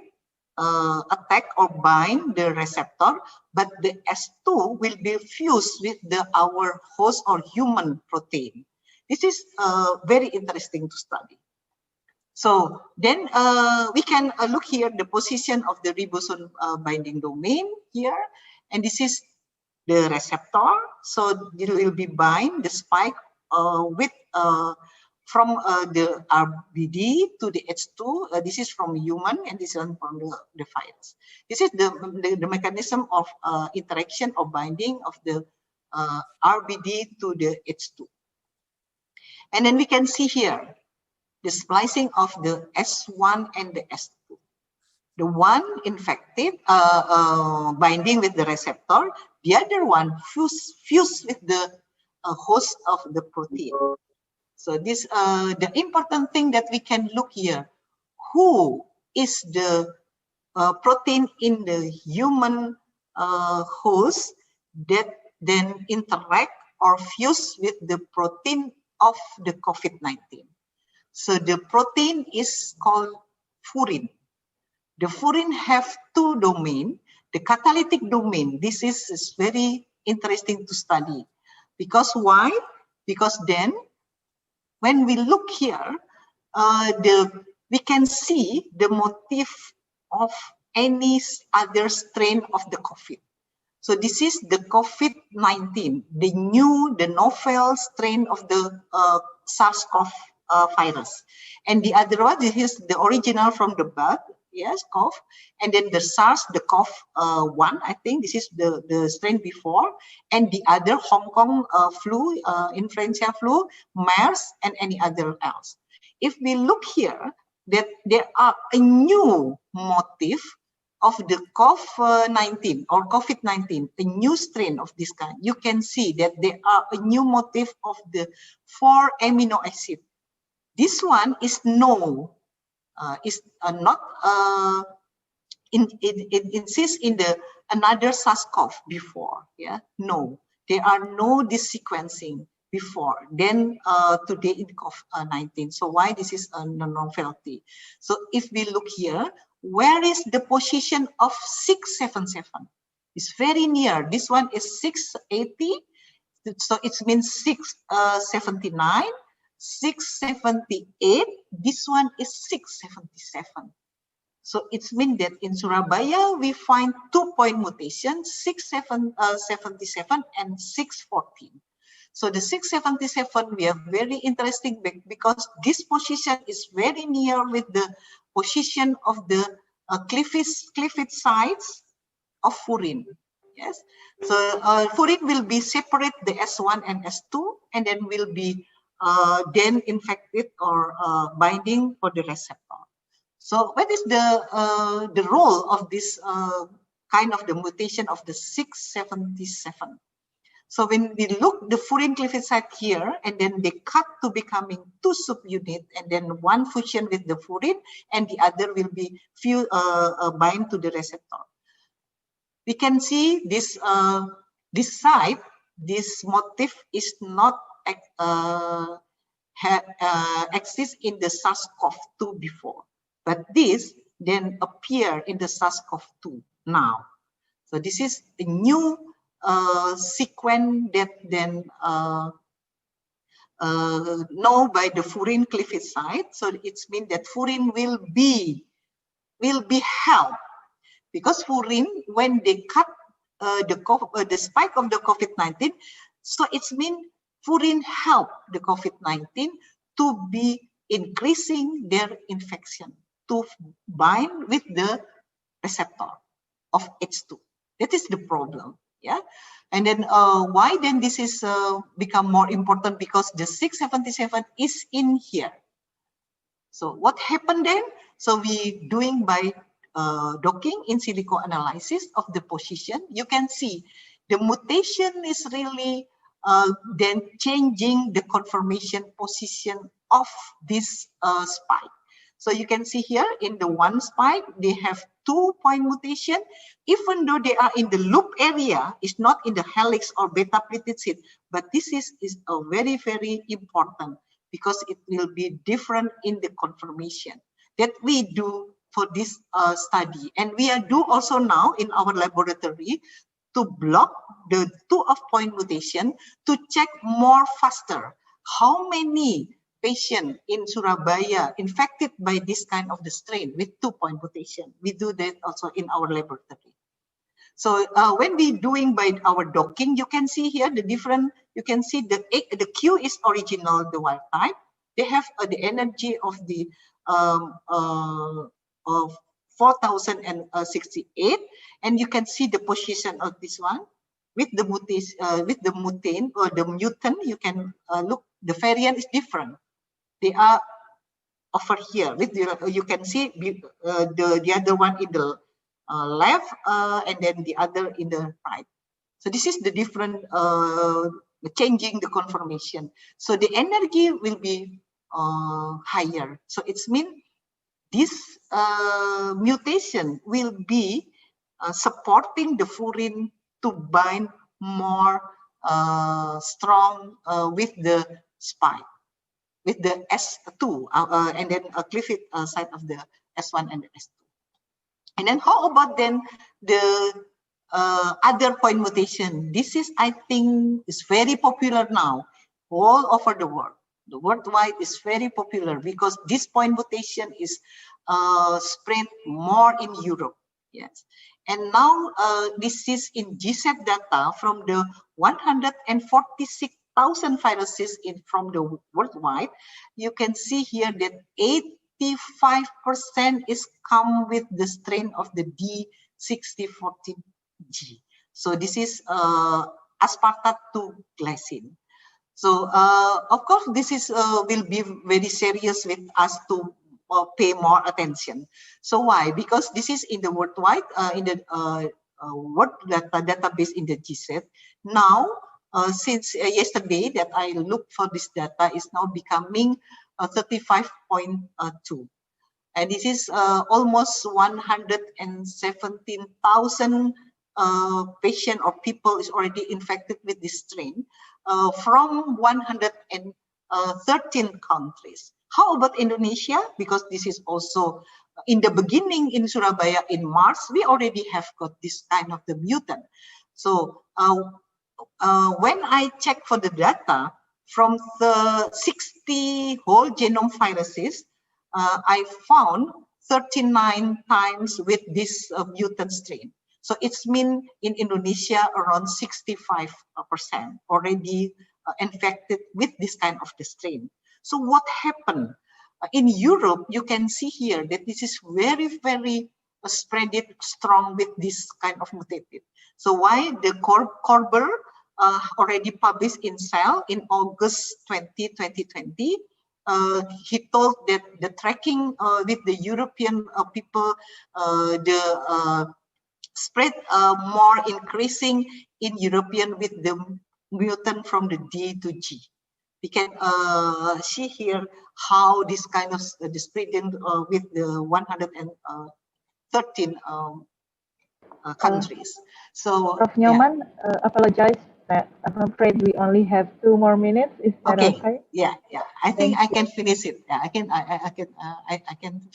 [SPEAKER 6] attack or bind the receptor, but the S2 will be fused with our host or human protein. This is very interesting to study. So then we can look here the position of the ribosome binding domain here, and this is the receptor. So it will be bind the spike with from the RBD to the H2. This is from human, and this one from the virus. This is the mechanism of interaction or binding of the RBD to the H2. And then we can see here the splicing of the S1 and the S2. The one infected, binding with the receptor, the other one fused with the host of the protein. So this, the important thing that we can look here, who is the protein in the human host that then interact or fuse with the protein of the COVID-19. So the protein is called furin. The furin have two domain. The catalytic domain, this is very interesting to study. Because why? Because then when we look here, we can see the motif of any other strain of the COVID. So this is the COVID-19, the novel strain of the SARS-CoV virus. And the other one, this is the original from the bud, yes, CoV. And then the SARS, the CoV-1, I think this is the strain before. And the other Hong Kong flu, influenza flu, MERS, and any other else. If we look here, that there are a new motif of the COVID-19 or COVID-19, a new strain of this kind. You can see that there are a new motif of the 4 amino acid. This one is no, is not it insists in the another SARS-CoV before. Yeah, no, there are no this sequencing before. Then today in COVID-19. So why this is a novelty? So if we look here, where is the position of 677? It's very near. This one is 680. So it means 679, 678. This one is 677. So it means that in Surabaya, we find 2-point mutation, 677 and 614. So the 677, we are very interesting because this position is very near with the position of the cleavage sites of furin. Yes, so furin will be separate the S1 and S2, and then will be then infected or binding for the receptor. So what is the role of this kind of the mutation of the 677? So when we look the furin cleavage site here, and then they cut to becoming 2 subunit, and then one fusion with the furin, and the other will be bind to the receptor. We can see this this site, this motif is not exist in the SARS-CoV-2 before, but this then appear in the SARS-CoV-2 now. So this is a new sequence that then know by the furin cleavage site. So it means that furin will be helped, because furin, when they cut the spike of the COVID-19, so it means furin help the COVID-19 to be increasing their infection, to bind with the receptor of H2. That is the problem, yeah. And then why then this is become more important, because the 677 is in here. So what happened then? So we doing by docking in silico analysis of the position. You can see the mutation is really then changing the conformation position of this spike. So you can see here in the one spike, they have 2-point mutation, even though they are in the loop area, it's not in the helix or beta pleated sheet. But this is a very, very important, because it will be different in the conformation that we do for this study. And we are do also now in our laboratory to block the 2-point mutation to check more faster how many patients in Surabaya infected by this kind of the strain with 2-point mutation. We do that also in our laboratory. So when we doing by our docking, you can see here the different, you can see the Q is original, the wild type. They have the energy of the of 4068, and you can see the position of this one with the mutation or the mutant. You can look, the variant is different. They are over here with the, you can see the other one in the left and then the other in the right. So this is the different changing the conformation. So the energy will be higher. So it's mean this mutation will be supporting the furin to bind more strong with the spike, with the S2 and then a cleavage side of the S1 and the S2. And then how about then the other point mutation? This is, I think, is very popular now all over the world. The worldwide is very popular because this point mutation is spread more in Europe. Yes, and now this is in GSET data from the 146,000 viruses from the worldwide. You can see here that 85% is come with the strain of the D6014G. So this is aspartate 2 glycine. So of course, this is will be very serious with us to pay more attention. So why? Because this is in the worldwide in the world database in the GSET. Now, since yesterday that I looked for this data is now becoming 35.2, and this is almost 117,000 patient or people is already infected with this strain from 113 countries. How about Indonesia? Because this is also in the beginning in Surabaya in March, we already have got this kind of the mutant. So when I check for the data from the 60 whole genome viruses, I found 39 times with this mutant strain. So it's mean in Indonesia around 65% already infected with this kind of the strain. So what happened? In Europe, you can see here that this is very, very spread it strong with this kind of mutated. So why the Korber already published in Cell in August 2020, he told that the tracking with the European people, the spread more increasing in European with the mutant from the D to G. We can see here how this kind of spreading with the 113 countries. So,
[SPEAKER 5] Prof. Nyoman, apologize that I'm afraid we only have 2 more minutes. Is that okay?
[SPEAKER 6] Yeah. I think I can finish it. Yeah, I can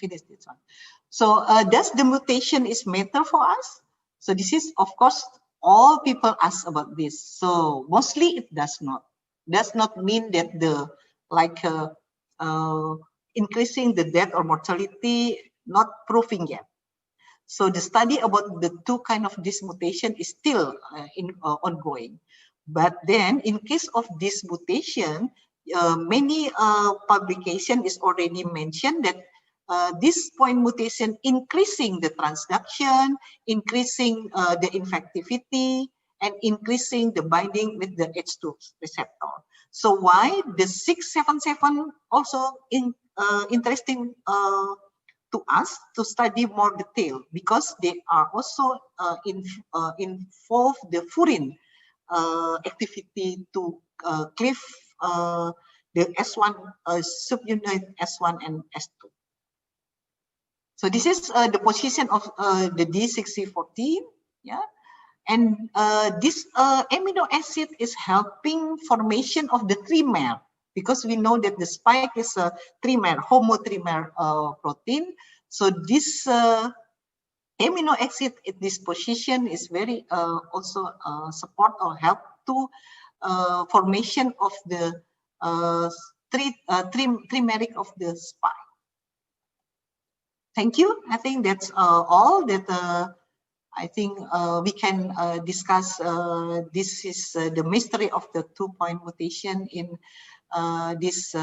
[SPEAKER 6] finish this one. So, does the mutation is matter for us? So this is, of course, all people ask about this. So mostly it does not. Does not mean that the increasing the death or mortality not proving yet. So the study about the two kind of this mutation is still ongoing. But then in case of this mutation, many publication is already mentioned that this point mutation increasing the transduction, increasing the infectivity, and increasing the binding with the H2 receptor. So why the 677 also interesting to us to study more detail, because they are also involve the furin activity to cleave the S1 subunit S1 and S2. So this is the position of the D6C14, yeah, and this amino acid is helping formation of the trimer, because we know that the spike is a trimer, homotrimer protein. So this amino acid at this position is very also support or help to formation of the trimeric of the spike. Thank you. I think that's all that I think we can discuss. This is the mystery of the 2-point mutation in this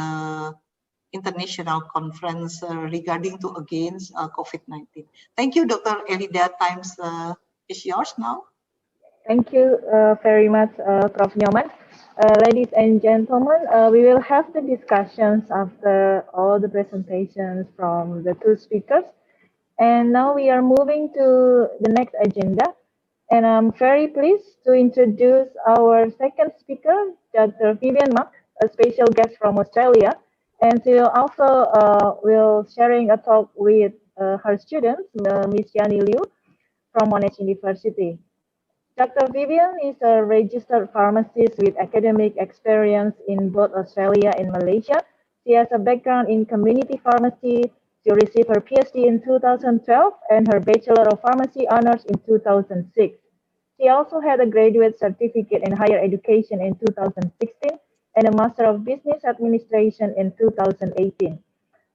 [SPEAKER 6] international conference regarding to against COVID-19. Thank you, Dr. Elida. Times is yours now.
[SPEAKER 5] Thank you very much, Prof. Nyoman. Ladies and gentlemen, we will have the discussions after all the presentations from the 2 speakers. And now we are moving to the next agenda. And I'm very pleased to introduce our second speaker, Dr. Vivian Mak, a special guest from Australia. And she will also will sharing a talk with her students, Ms. Yani Liu from Monash University. Dr. Vivian is a registered pharmacist with academic experience in both Australia and Malaysia. She has a background in community pharmacy. She received her PhD in 2012 and her Bachelor of Pharmacy honors in 2006. She also had a graduate certificate in higher education in 2016 and a Master of Business Administration in 2018.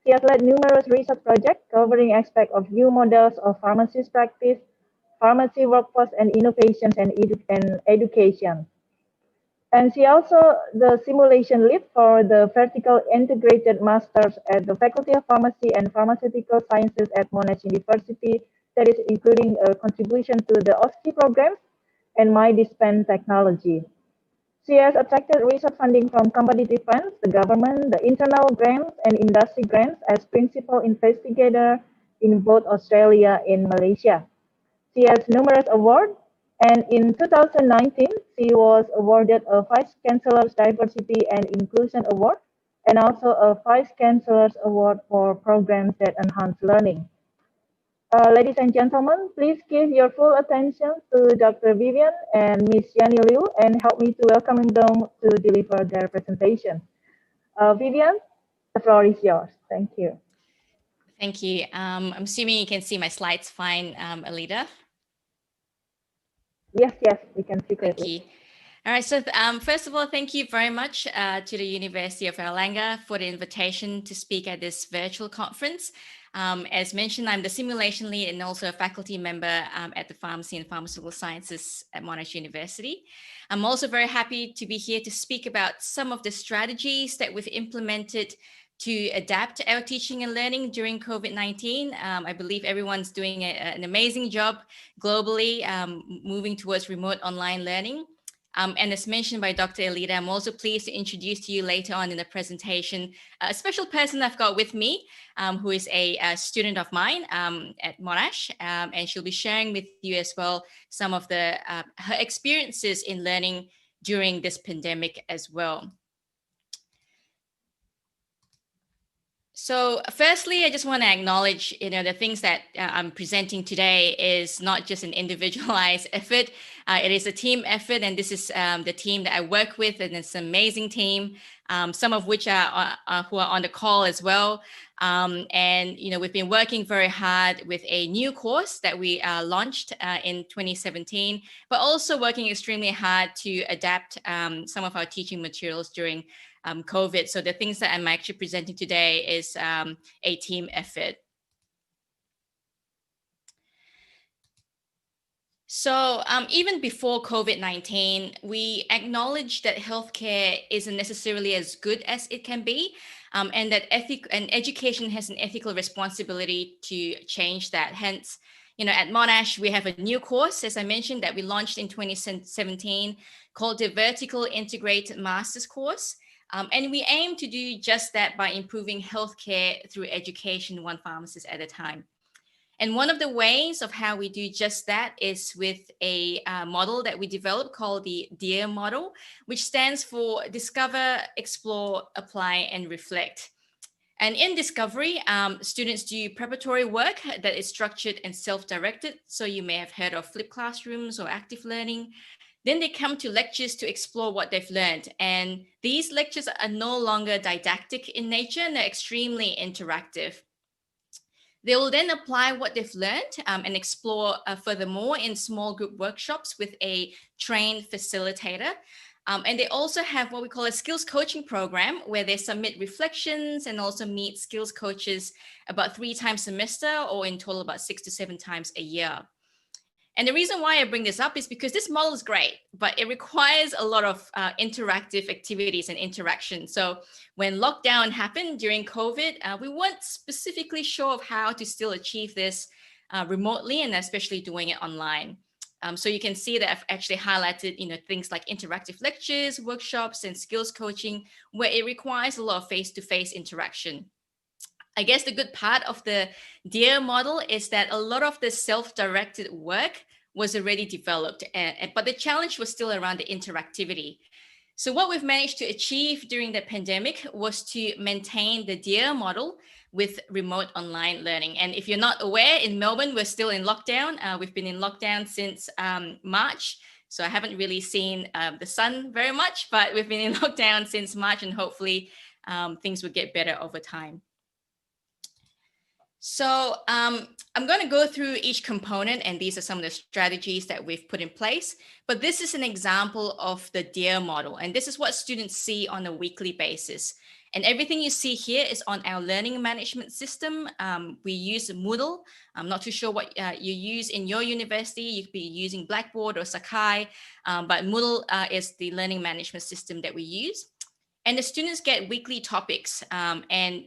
[SPEAKER 5] She has led numerous research projects covering aspects of new models of pharmacist practice, pharmacy workforce and innovations and education. And she also the simulation lead for the vertical integrated masters at the Faculty of Pharmacy and Pharmaceutical Sciences at Monash University, that is including a contribution to the OSCE program and My Dispense Technology. She has attracted research funding from competitive funds, the government, the internal grants, and industry grants as principal investigator in both Australia and Malaysia. She has numerous awards, and in 2019, she was awarded a Vice Chancellor's Diversity and Inclusion Award, and also a Vice Chancellor's Award for programs that enhance learning. Ladies and gentlemen, please give your full attention to Dr. Vivian and Ms. Yani Liu, and help me to welcome them to deliver their presentation. Vivian, the floor is yours. Thank you.
[SPEAKER 9] Thank you. I'm assuming you can see my slides fine, Alida.
[SPEAKER 5] Yes, we can see clearly.
[SPEAKER 9] Thank you. All right, so first of all, thank you very much to the University of Erlangen for the invitation to speak at this virtual conference. As mentioned, I'm the simulation lead and also a faculty member at the Pharmacy and Pharmaceutical Sciences at Monash University. I'm also very happy to be here to speak about some of the strategies that we've implemented to adapt our teaching and learning during COVID-19. I believe everyone's doing an amazing job globally, moving towards remote online learning. And as mentioned by Dr. Elida, I'm also pleased to introduce to you later on in the presentation a special person I've got with me, who is a student of mine at Monash, and she'll be sharing with you as well some of her experiences in learning during this pandemic as well. So firstly, I just want to acknowledge, the things that I'm presenting today is not just an individualized effort. It is a team effort, and this is the team that I work with, and it's an amazing team, some of which are who are on the call as well. And we've been working very hard with a new course that we launched in 2017, but also working extremely hard to adapt some of our teaching materials during COVID. So the things that I'm actually presenting today is a team effort. So even before COVID-19, we acknowledged that healthcare isn't necessarily as good as it can be, and that education has an ethical responsibility to change that. Hence, at Monash, we have a new course, as I mentioned, that we launched in 2017 called the Vertical Integrated Master's Course. And we aim to do just that by improving healthcare through education, one pharmacist at a time. And one of the ways of how we do just that is with a model that we developed called the DEAR model, which stands for Discover, Explore, Apply, and Reflect. And in Discovery, students do preparatory work that is structured and self-directed. So you may have heard of flipped classrooms or active learning. Then they come to lectures to explore what they've learned. And these lectures are no longer didactic in nature, and they're extremely interactive. They will then apply what they've learned and explore furthermore in small group workshops with a trained facilitator. And they also have what we call a skills coaching program, where they submit reflections and also meet skills coaches about 3 times a semester, or in total about 6 to 7 times a year. And the reason why I bring this up is because this model is great, but it requires a lot of interactive activities and interaction. So when lockdown happened during COVID, we weren't specifically sure of how to still achieve this remotely, and especially doing it online. So you can see that I've actually highlighted, things like interactive lectures, workshops, and skills coaching, where it requires a lot of face-to-face interaction. I guess the good part of the DEAR model is that a lot of the self-directed work was already developed, but the challenge was still around the interactivity. So what we've managed to achieve during the pandemic was to maintain the DEAR model with remote online learning. And if you're not aware, in Melbourne, we're still in lockdown. We've been in lockdown since March. So I haven't really seen the sun very much, but we've been in lockdown since March, and hopefully things will get better over time. So I'm going to go through each component, and these are some of the strategies that we've put in place. But this is an example of the DEAR model, and this is what students see on a weekly basis. And everything you see here is on our learning management system. We use Moodle. I'm not too sure what you use in your university. You could be using Blackboard or Sakai, but Moodle is the learning management system that we use. And the students get weekly topics, and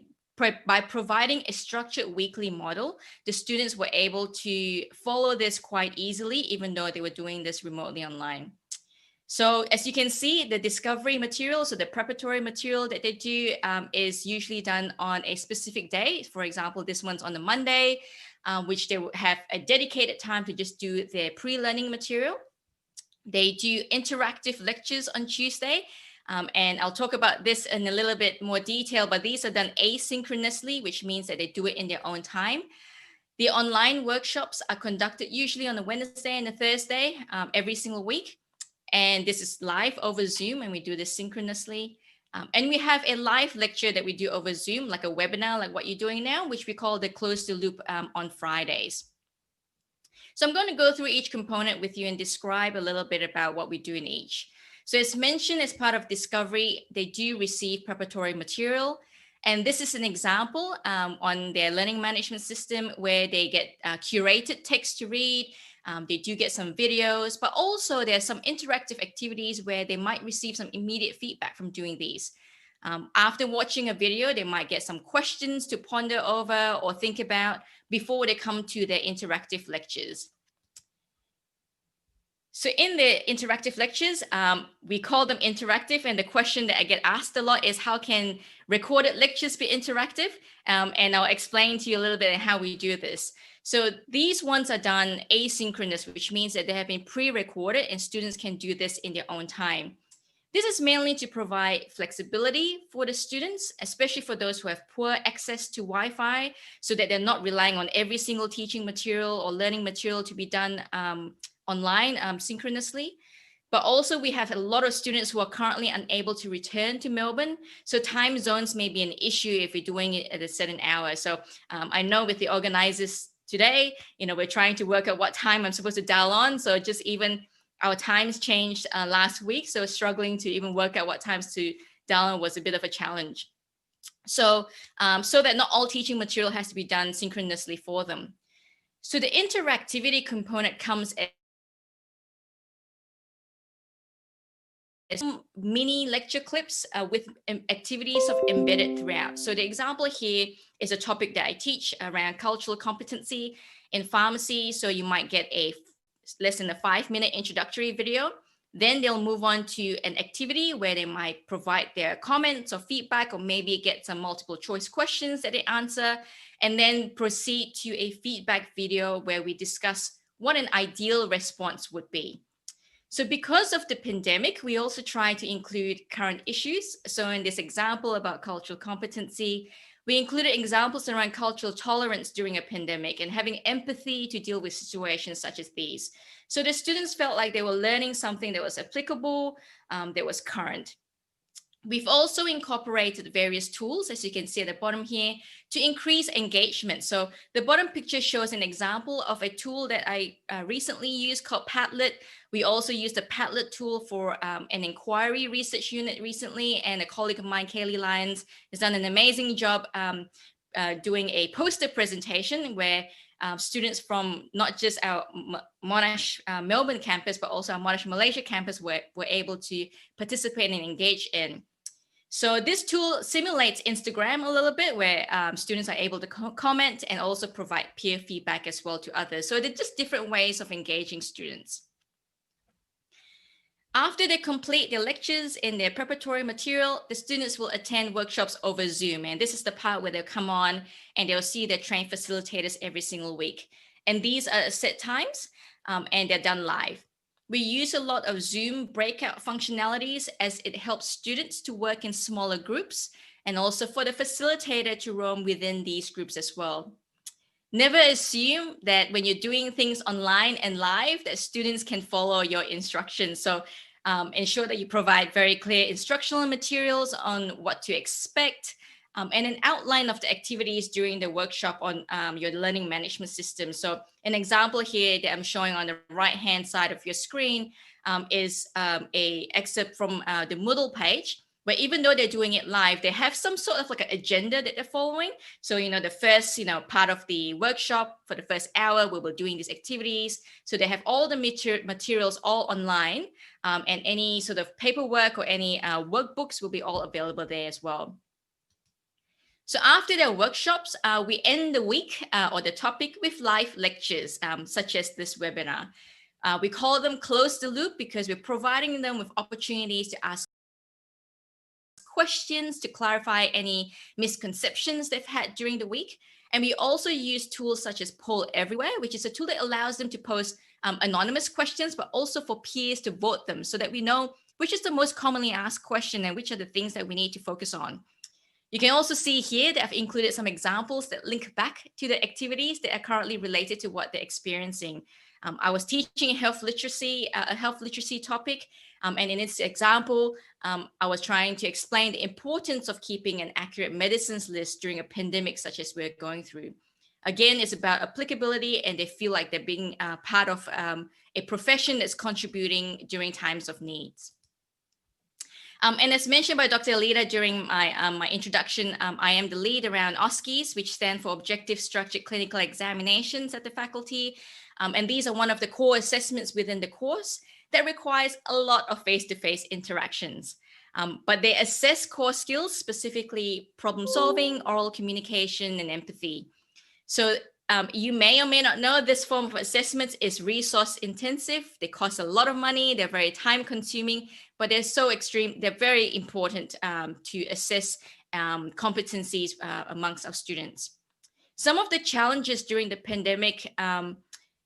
[SPEAKER 9] by providing a structured weekly model, the students were able to follow this quite easily, even though they were doing this remotely online. So as you can see, the discovery material, so the preparatory material that they do is usually done on a specific day. For example, this one's on the Monday, which they will have a dedicated time to just do their pre-learning material. They do interactive lectures on Tuesday. And I'll talk about this in a little bit more detail, but these are done asynchronously, which means that they do it in their own time. The online workshops are conducted usually on a Wednesday and a Thursday every single week. And this is live over Zoom, and we do this synchronously. And we have a live lecture that we do over Zoom, like a webinar, like what you're doing now, which we call the Close the Loop on Fridays. So I'm going to go through each component with you and describe a little bit about what we do in each. So as mentioned, as part of Discovery, they do receive preparatory material. And this is an example on their learning management system where they get curated text to read. They do get some videos, but also there's some interactive activities where they might receive some immediate feedback from doing these. After watching a video, they might get some questions to ponder over or think about before they come to their interactive lectures. So in the interactive lectures, we call them interactive, and the question that I get asked a lot is how can recorded lectures be interactive? And I'll explain to you a little bit how we do this. So these ones are done asynchronous, which means that they have been pre-recorded and students can do this in their own time. This is mainly to provide flexibility for the students, especially for those who have poor access to Wi-Fi, so that they're not relying on every single teaching material or learning material to be done online synchronously. But also we have a lot of students who are currently unable to return to Melbourne. So time zones may be an issue if you're doing it at a certain hour. So I know with the organizers today, we're trying to work out what time I'm supposed to dial on. So just even our times changed last week. So struggling to even work out what times to dial on was a bit of a challenge. So, so that not all teaching material has to be done synchronously for them. So the interactivity component comes mini lecture clips with activities of embedded throughout. So the example here is a topic that I teach around cultural competency in pharmacy. So you might get a less than a 5-minute introductory video. Then they'll move on to an activity where they might provide their comments or feedback, or maybe get some multiple choice questions that they answer, and then proceed to a feedback video where we discuss what an ideal response would be. So because of the pandemic, we also try to include current issues. So in this example about cultural competency, we included examples around cultural tolerance during a pandemic and having empathy to deal with situations such as these. So the students felt like they were learning something that was applicable, that was current. We've also incorporated various tools, as you can see at the bottom here, to increase engagement. So the bottom picture shows an example of a tool that I recently used called Padlet. We also used the Padlet tool for an inquiry research unit recently, and a colleague of mine, Kaylee Lyons, has done an amazing job doing a poster presentation where students from not just our Monash Melbourne campus, but also our Monash Malaysia campus were able to participate and engage in. So this tool simulates Instagram a little bit, where students are able to comment and also provide peer feedback as well to others. So they're just different ways of engaging students. After they complete their lectures in their preparatory material, the students will attend workshops over Zoom. And this is the part where they'll come on and they'll see their trained facilitators every single week. And these are set times and they're done live. We use a lot of Zoom breakout functionalities as it helps students to work in smaller groups, and also for the facilitator to roam within these groups as well. Never assume that when you're doing things online and live that students can follow your instructions. So ensure that you provide very clear instructional materials on what to expect, and an outline of the activities during the workshop on your learning management system. So an example here that I'm showing on the right-hand side of your screen is a excerpt from the Moodle page, where even though they're doing it live, they have some sort of like an agenda that they're following. So, the first, part of the workshop for the first hour, we were doing these activities. So they have all the materials all online, and any sort of paperwork or any workbooks will be all available there as well. So after their workshops, we end the week or the topic with live lectures, such as this webinar. We call them Close the Loop because we're providing them with opportunities to ask questions, to clarify any misconceptions they've had during the week. And we also use tools such as Poll Everywhere, which is a tool that allows them to post anonymous questions, but also for peers to vote them so that we know which is the most commonly asked question and which are the things that we need to focus on. You can also see here that I've included some examples that link back to the activities that are currently related to what they're experiencing. I was teaching a health literacy topic, and in this example, I was trying to explain the importance of keeping an accurate medicines list during a pandemic such as we're going through. Again, it's about applicability, and they feel like they're being part of a profession that's contributing during times of needs. And as mentioned by Dr. Alida during my introduction, I am the lead around OSCEs, which stand for Objective Structured Clinical Examinations at the faculty. And these are one of the core assessments within the course that requires a lot of face-to-face interactions. But they assess core skills, specifically problem solving, oral communication, and empathy. So you may or may not know this form of assessments is resource intensive. They cost a lot of money. They're very time consuming, but they're so extreme. They're very important to assess competencies amongst our students. Some of the challenges during the pandemic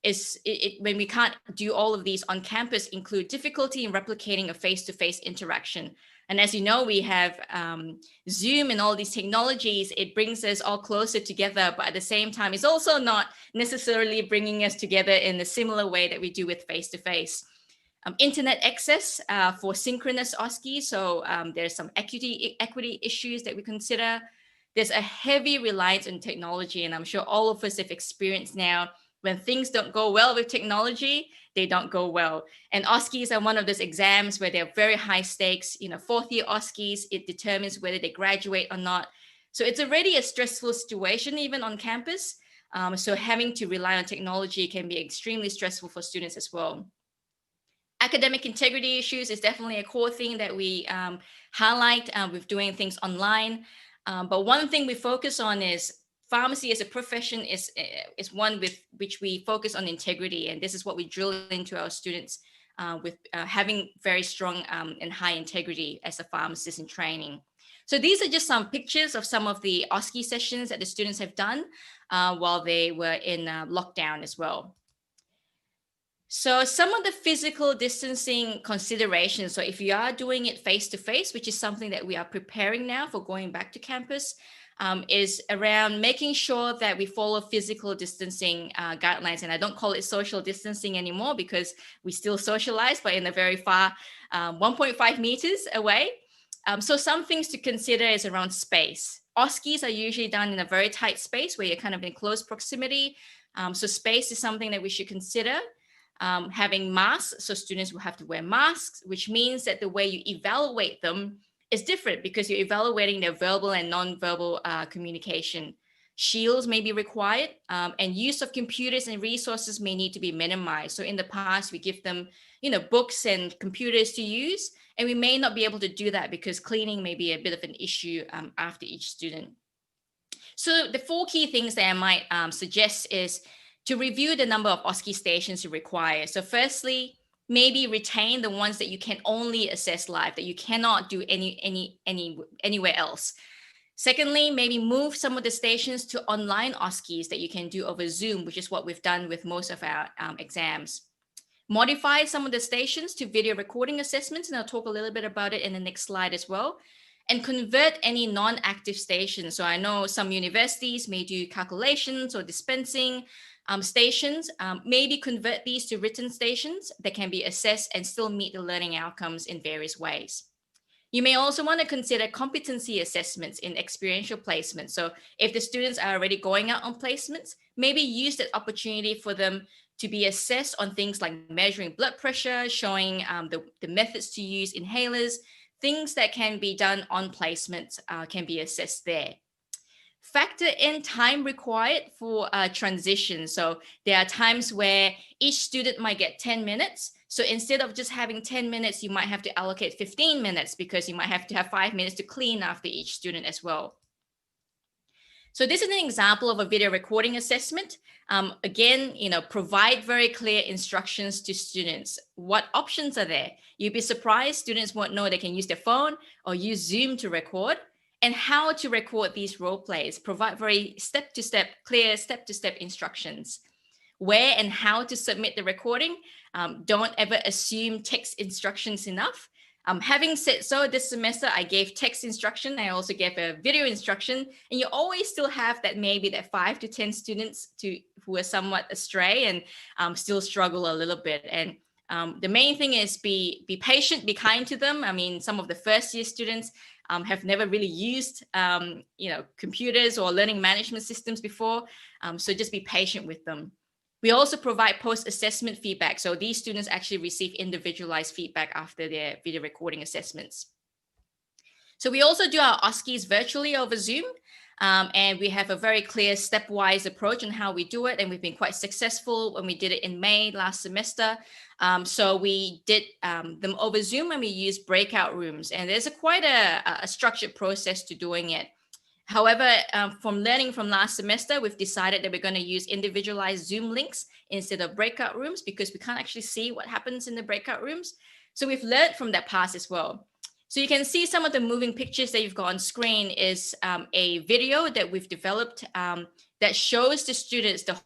[SPEAKER 9] when we can't do all of these on campus, include difficulty in replicating a face-to-face interaction. And as you know, we have Zoom and all these technologies. It brings us all closer together, but at the same time, it's also not necessarily bringing us together in a similar way that we do with face-to-face. Internet access for synchronous OSCE. So there's some equity issues that we consider. There's a heavy reliance on technology, and I'm sure all of us have experienced now when things don't go well with technology, they don't go well. And OSCEs are one of those exams where they're very high stakes. Fourth year OSCEs, it determines whether they graduate or not. So it's already a stressful situation even on campus. So having to rely on technology can be extremely stressful for students as well. Academic integrity issues is definitely a core thing that we highlight with doing things online. But one thing we focus on is pharmacy as a profession is one with which we focus on integrity. And this is what we drill into our students with having very strong and high integrity as a pharmacist in training. So these are just some pictures of some of the OSCE sessions that the students have done while they were in lockdown as well. So some of the physical distancing considerations. So if you are doing it face-to-face, which is something that we are preparing now for going back to campus, is around making sure that we follow physical distancing guidelines. And I don't call it social distancing anymore because we still socialize, but in a very far 1.5 meters away. So some things to consider is around space. OSCEs are usually done in a very tight space where you're kind of in close proximity. So space is something that we should consider. Having masks, so students will have to wear masks, which means that the way you evaluate them is different because you're evaluating their verbal and non-verbal communication. Shields may be required, and use of computers and resources may need to be minimized. So in the past, we give them, books and computers to use, and we may not be able to do that because cleaning may be a bit of an issue after each student. So the 4 key things that I might suggest is to review the number of OSCE stations you require. So firstly, maybe retain the ones that you can only assess live, that you cannot do anywhere else. Secondly, maybe move some of the stations to online OSCEs that you can do over Zoom, which is what we've done with most of our exams. Modify some of the stations to video recording assessments, and I'll talk a little bit about it in the next slide as well. And convert any non-active stations. So I know some universities may do calculations or dispensing stations, maybe convert these to written stations that can be assessed and still meet the learning outcomes in various ways. You may also want to consider competency assessments in experiential placement. So if the students are already going out on placements, maybe use that opportunity for them to be assessed on things like measuring blood pressure, showing the methods to use inhalers, things that can be done on placement can be assessed there. Factor in time required for transition. So there are times where each student might get 10 minutes. So instead of just having 10 minutes, you might have to allocate 15 minutes because you might have to have 5 minutes to clean after each student as well. So this is an example of a video recording assessment. Again, provide very clear instructions to students. What options are there? You'd be surprised students won't know they can use their phone or use Zoom to record. And how to record these role plays. Provide very clear step-to-step instructions. Where and how to submit the recording. Don't ever assume text instructions enough. Having said so, this semester I gave text instruction. I also gave a video instruction, and you always still have that maybe that 5 to 10 students who are somewhat astray and still struggle a little bit. And the main thing is be patient, be kind to them. I mean, some of the first year students have never really used, computers or learning management systems before. So just be patient with them. We also provide post-assessment feedback. So these students actually receive individualized feedback after their video recording assessments. So we also do our OSCEs virtually over Zoom. And we have a very clear stepwise approach on how we do it. And we've been quite successful when we did it in May last semester. So we did them over Zoom and we used breakout rooms. And there's quite a structured process to doing it. However, from learning from last semester, we've decided that we're going to use individualized Zoom links instead of breakout rooms because we can't actually see what happens in the breakout rooms. So we've learned from that past as well. So you can see some of the moving pictures that you've got on screen is a video that we've developed that shows the students the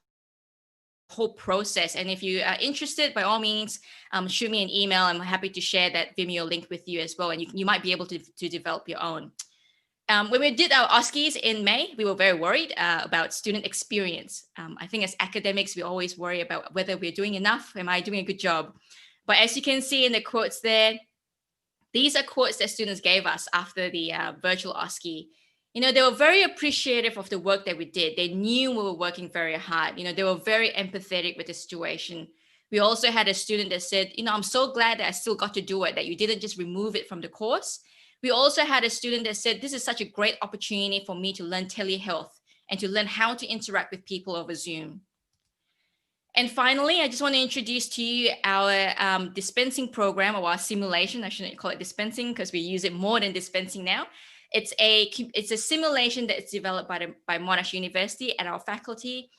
[SPEAKER 9] whole process. And if you are interested, by all means, shoot me an email. I'm happy to share that Vimeo link with you as well. And you might be able to develop your own. When we did our OSCEs in May, we were very worried about student experience. I think as academics, we always worry about whether we're doing enough. Am I doing a good job? But as you can see in the quotes there, these are quotes that students gave us after the virtual OSCE. They were very appreciative of the work that we did. They knew we were working very hard. They were very empathetic with the situation. We also had a student that said, I'm so glad that I still got to do it, that you didn't just remove it from the course. We also had a student that said, this is such a great opportunity for me to learn telehealth and to learn how to interact with people over Zoom. And finally, I just want to introduce to you our dispensing program, or our simulation. I shouldn't call it dispensing because we use it more than dispensing now. It's a simulation that's developed by Monash University and our faculty.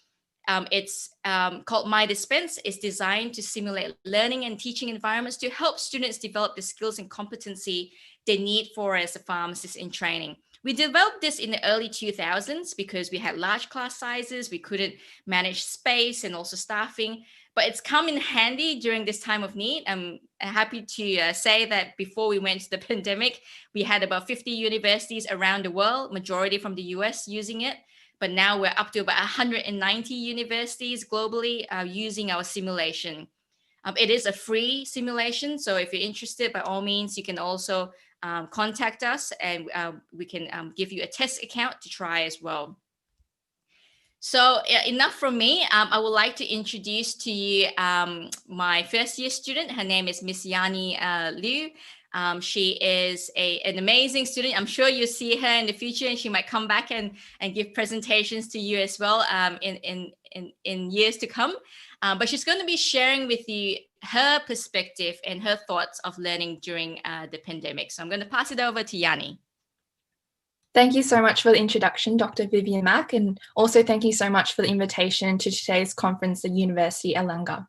[SPEAKER 9] It's called My Dispense. It's designed to simulate learning and teaching environments to help students develop the skills and competency they need for as a pharmacist in training. We developed this in the early 2000s because we had large class sizes. We couldn't manage space and also staffing, but it's come in handy during this time of need. I'm happy to say that before we went to the pandemic, we had about 50 universities around the world, majority from the US, using it. But now we're up to about 190 universities globally using our simulation. It is a free simulation, so if you're interested, by all means, you can also contact us, and we can give you a test account to try as well. So enough from me. I would like to introduce to you my first year student. Her name is Miss Yani Liu. She is an amazing student. I'm sure you'll see her in the future, and she might come back and give presentations to you as well in years to come. But she's going to be sharing with you her perspective and her thoughts of learning during the pandemic. So I'm going to pass it over to Yani.
[SPEAKER 10] Thank you so much for the introduction, Dr. Vivian Mack, and also thank you so much for the invitation to today's conference at University Erlangen.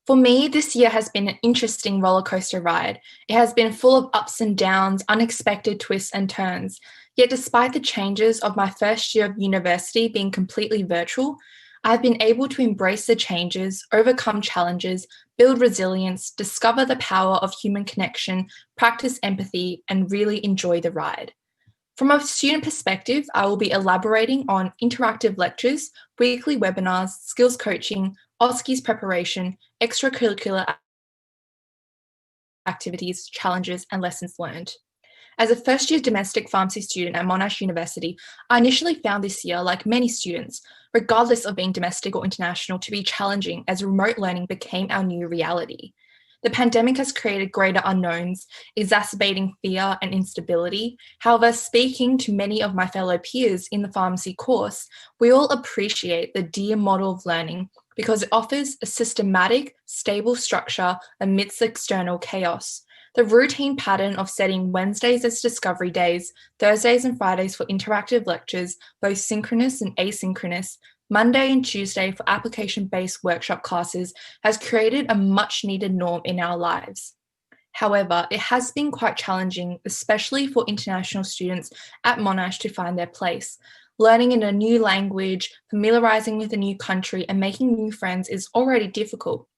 [SPEAKER 10] For me, this year has been an interesting roller coaster ride. It has been full of ups and downs, unexpected twists and turns. Yet despite the changes of my first year of university being completely virtual, I've been able to embrace the changes, overcome challenges, build resilience, discover the power of human connection, practice empathy, and really enjoy the ride. From a student perspective, I will be elaborating on interactive lectures, weekly webinars, skills coaching, OSCEs preparation, extracurricular activities, challenges, and lessons learned. As a first-year domestic pharmacy student at Monash University, I initially found this year, like many students, regardless of being domestic or international, to be challenging as remote learning became our new reality. The pandemic has created greater unknowns, exacerbating fear and instability. However, speaking to many of my fellow peers in the pharmacy course, we all appreciate the DEAR model of learning because it offers a systematic, stable structure amidst external chaos. The routine pattern of setting Wednesdays as discovery days, Thursdays and Fridays for interactive lectures, both synchronous and asynchronous, Monday and Tuesday for application-based workshop classes has created a much-needed norm in our lives. However, it has been quite challenging, especially for international students at Monash, to find their place. Learning in a new language, familiarising with a new country, and making new friends is already difficult.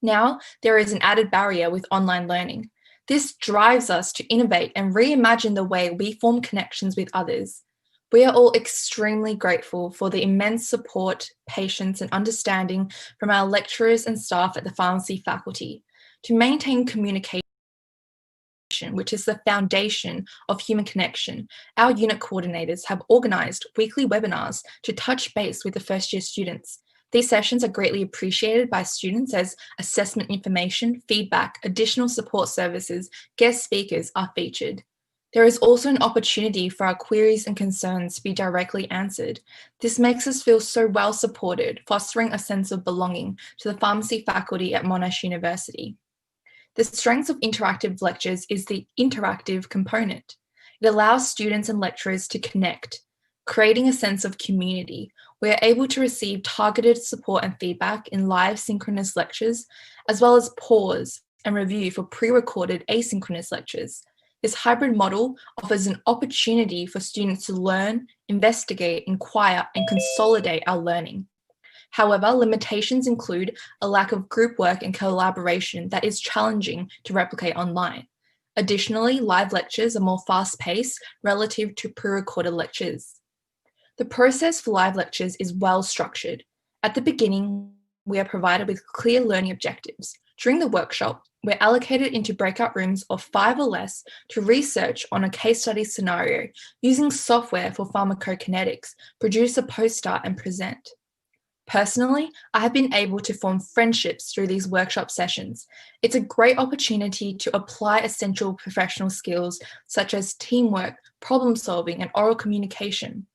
[SPEAKER 10] Now, there is an added barrier with online learning. This drives us to innovate and reimagine the way we form connections with others. We are all extremely grateful for the immense support, patience, and understanding from our lecturers and staff at the pharmacy faculty. To maintain communication, which is the foundation of human connection, our unit coordinators have organised weekly webinars to touch base with the first-year students. These sessions are greatly appreciated by students as assessment information, feedback, additional support services, guest speakers are featured. There is also an opportunity for our queries and concerns to be directly answered. This makes us feel so well supported, fostering a sense of belonging to the pharmacy faculty at Monash University. The strength of interactive lectures is the interactive component. It allows students and lecturers to connect, creating a sense of community. We are able to receive targeted support and feedback in live synchronous lectures, as well as pause and review for pre-recorded asynchronous lectures. This hybrid model offers an opportunity for students to learn, investigate, inquire, and consolidate our learning. However, limitations include a lack of group work and collaboration that is challenging to replicate online. Additionally, live lectures are more fast-paced relative to pre-recorded lectures. The process for live lectures is well structured. At the beginning, we are provided with clear learning objectives. During the workshop, we're allocated into breakout rooms of 5 or less to research on a case study scenario using software for pharmacokinetics, produce a poster and present. Personally, I have been able to form friendships through these workshop sessions. It's a great opportunity to apply essential professional skills such as teamwork, problem solving, and oral communication.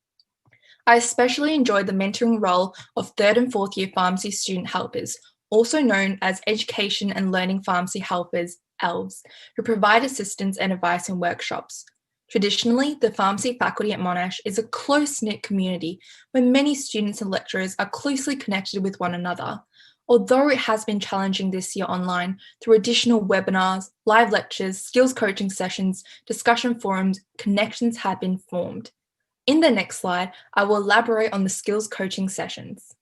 [SPEAKER 10] I especially enjoyed the mentoring role of 3rd and 4th year pharmacy student helpers, also known as Education and Learning Pharmacy Helpers, ELVs, who provide assistance and advice in workshops. Traditionally, the pharmacy faculty at Monash is a close-knit community where many students and lecturers are closely connected with one another. Although it has been challenging this year online through additional webinars, live lectures, skills coaching sessions, discussion forums, connections have been formed. In the next slide, I will elaborate on the skills coaching sessions.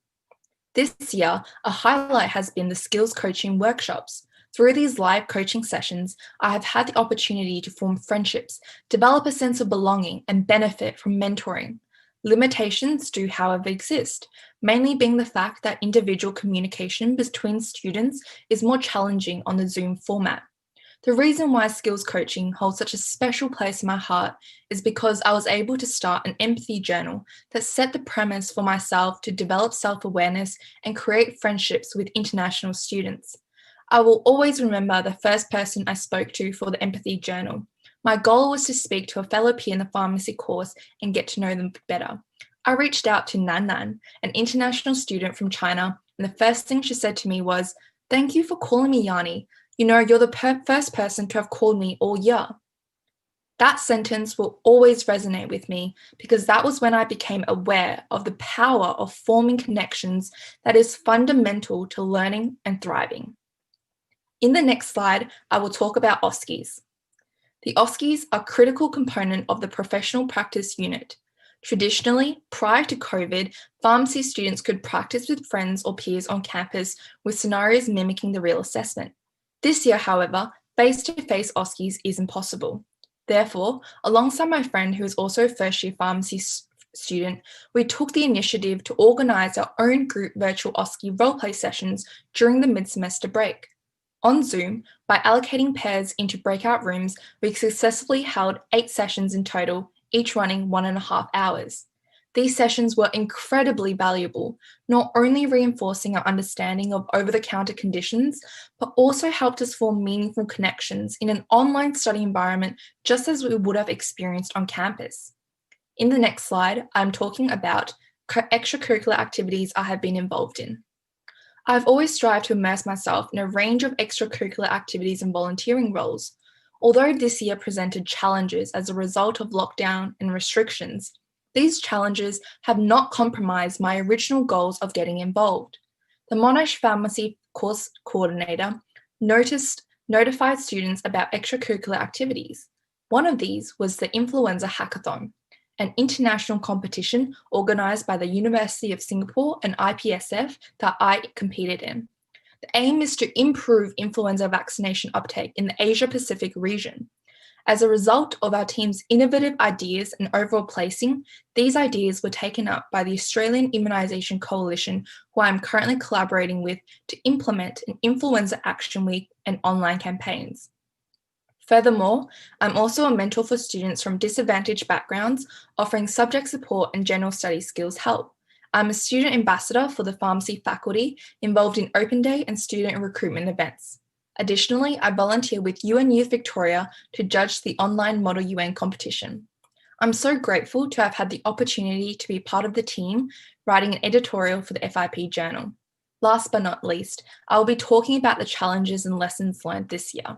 [SPEAKER 10] This year, a highlight has been the skills coaching workshops. Through these live coaching sessions, I have had the opportunity to form friendships, develop a sense of belonging, and benefit from mentoring. Limitations do, however, exist, mainly being the fact that individual communication between students is more challenging on the Zoom format. The reason why skills coaching holds such a special place in my heart is because I was able to start an empathy journal that set the premise for myself to develop self-awareness and create friendships with international students. I will always remember the first person I spoke to for the empathy journal. My goal was to speak to a fellow peer in the pharmacy course and get to know them better. I reached out to Nan Nan, an international student from China, and the first thing she said to me was, "Thank you for calling me Yanni. You know, you're the first person to have called me all year." That sentence will always resonate with me because that was when I became aware of the power of forming connections that is fundamental to learning and thriving. In the next slide, I will talk about OSCEs. The OSCEs are a critical component of the professional practice unit. Traditionally, prior to COVID, pharmacy students could practice with friends or peers on campus with scenarios mimicking the real assessment. This year, however, face-to-face OSCEs is impossible. Therefore, alongside my friend who is also a first-year pharmacy student, we took the initiative to organise our own group virtual OSCE roleplay sessions during the mid-semester break. On Zoom, by allocating pairs into breakout rooms, we successfully held 8 sessions in total, each running 1.5 hours. These sessions were incredibly valuable, not only reinforcing our understanding of over-the-counter conditions, but also helped us form meaningful connections in an online study environment just as we would have experienced on campus. In the next slide, I'm talking about extracurricular activities I have been involved in. I've always strived to immerse myself in a range of extracurricular activities and volunteering roles. Although this year presented challenges as a result of lockdown and restrictions, these challenges have not compromised my original goals of getting involved. The Monash Pharmacy course coordinator notified students about extracurricular activities. One of these was the Influenza Hackathon, an international competition organised by the University of Singapore and IPSF that I competed in. The aim is to improve influenza vaccination uptake in the Asia-Pacific region. As a result of our team's innovative ideas and overall placing, these ideas were taken up by the Australian Immunisation Coalition, who I am currently collaborating with to implement an Influenza Action Week and online campaigns. Furthermore, I'm also a mentor for students from disadvantaged backgrounds, offering subject support and general study skills help. I'm a student ambassador for the pharmacy faculty involved in Open Day and student recruitment events. Additionally, I volunteer with UN Youth Victoria to judge the online Model UN competition. I'm so grateful to have had the opportunity to be part of the team writing an editorial for the FIP journal. Last but not least, I will be talking about the challenges and lessons learned this year.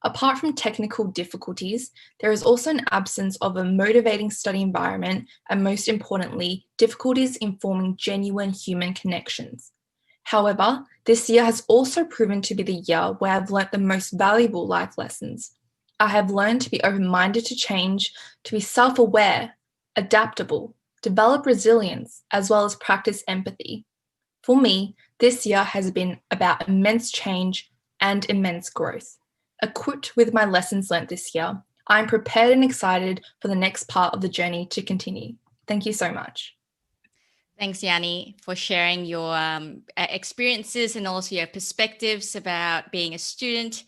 [SPEAKER 10] Apart from technical difficulties, there is also an absence of a motivating study environment and, most importantly, difficulties in forming genuine human connections. However, this year has also proven to be the year where I've learnt the most valuable life lessons. I have learned to be open-minded to change, to be self-aware, adaptable, develop resilience, as well as practice empathy. For me, this year has been about immense change and immense growth. Equipped with my lessons learnt this year, I am prepared and excited for the next part of the journey to continue. Thank you so much.
[SPEAKER 9] Thanks, Yanni, for sharing your experiences and also your perspectives about being a student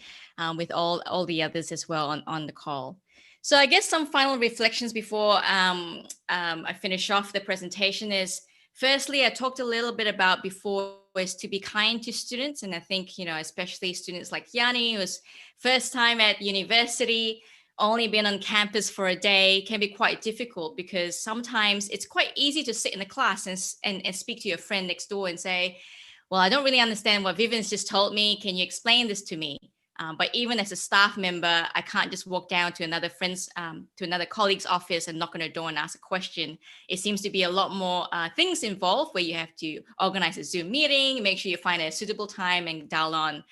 [SPEAKER 9] with all the others as well on the call. So I guess some final reflections before I finish off the presentation is, firstly, I talked a little bit about before is to be kind to students. And I think, especially students like Yanni, who's first time at university, only been on campus for a day, can be quite difficult because sometimes it's quite easy to sit in the class and speak to your friend next door and say, well, I don't really understand what Vivian's just told me. Can you explain this to me? But even as a staff member, I can't just walk down to another colleague's office and knock on a door and ask a question. It seems to be a lot more things involved where you have to organize a Zoom meeting, make sure you find a suitable time and dial on.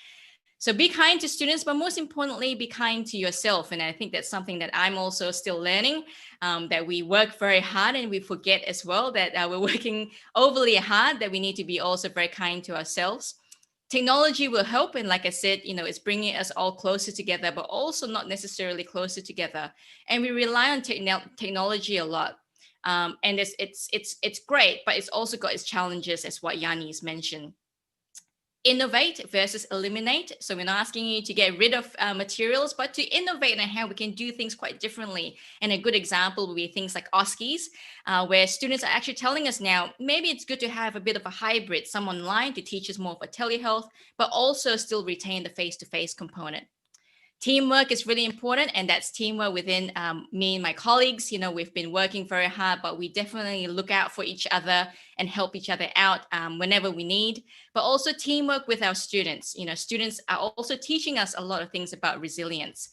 [SPEAKER 9] So be kind to students, but most importantly, be kind to yourself. And I think that's something that I'm also still learning, that we work very hard and we forget as well that we're working overly hard, that we need to be also very kind to ourselves. Technology will help. And like I said, it's bringing us all closer together, but also not necessarily closer together. And we rely on technology a lot. And it's great, but it's also got its challenges, as what Yanni's mentioned. Innovate versus eliminate. So we're not asking you to get rid of materials, but to innovate on how we can do things quite differently. And a good example would be things like OSCEs, where students are actually telling us now, maybe it's good to have a bit of a hybrid, some online to teach us more of a telehealth, but also still retain the face-to-face component. Teamwork is really important, and that's teamwork within me and my colleagues. We've been working very hard, but we definitely look out for each other and help each other out whenever we need. But also teamwork with our students. Students are also teaching us a lot of things about resilience.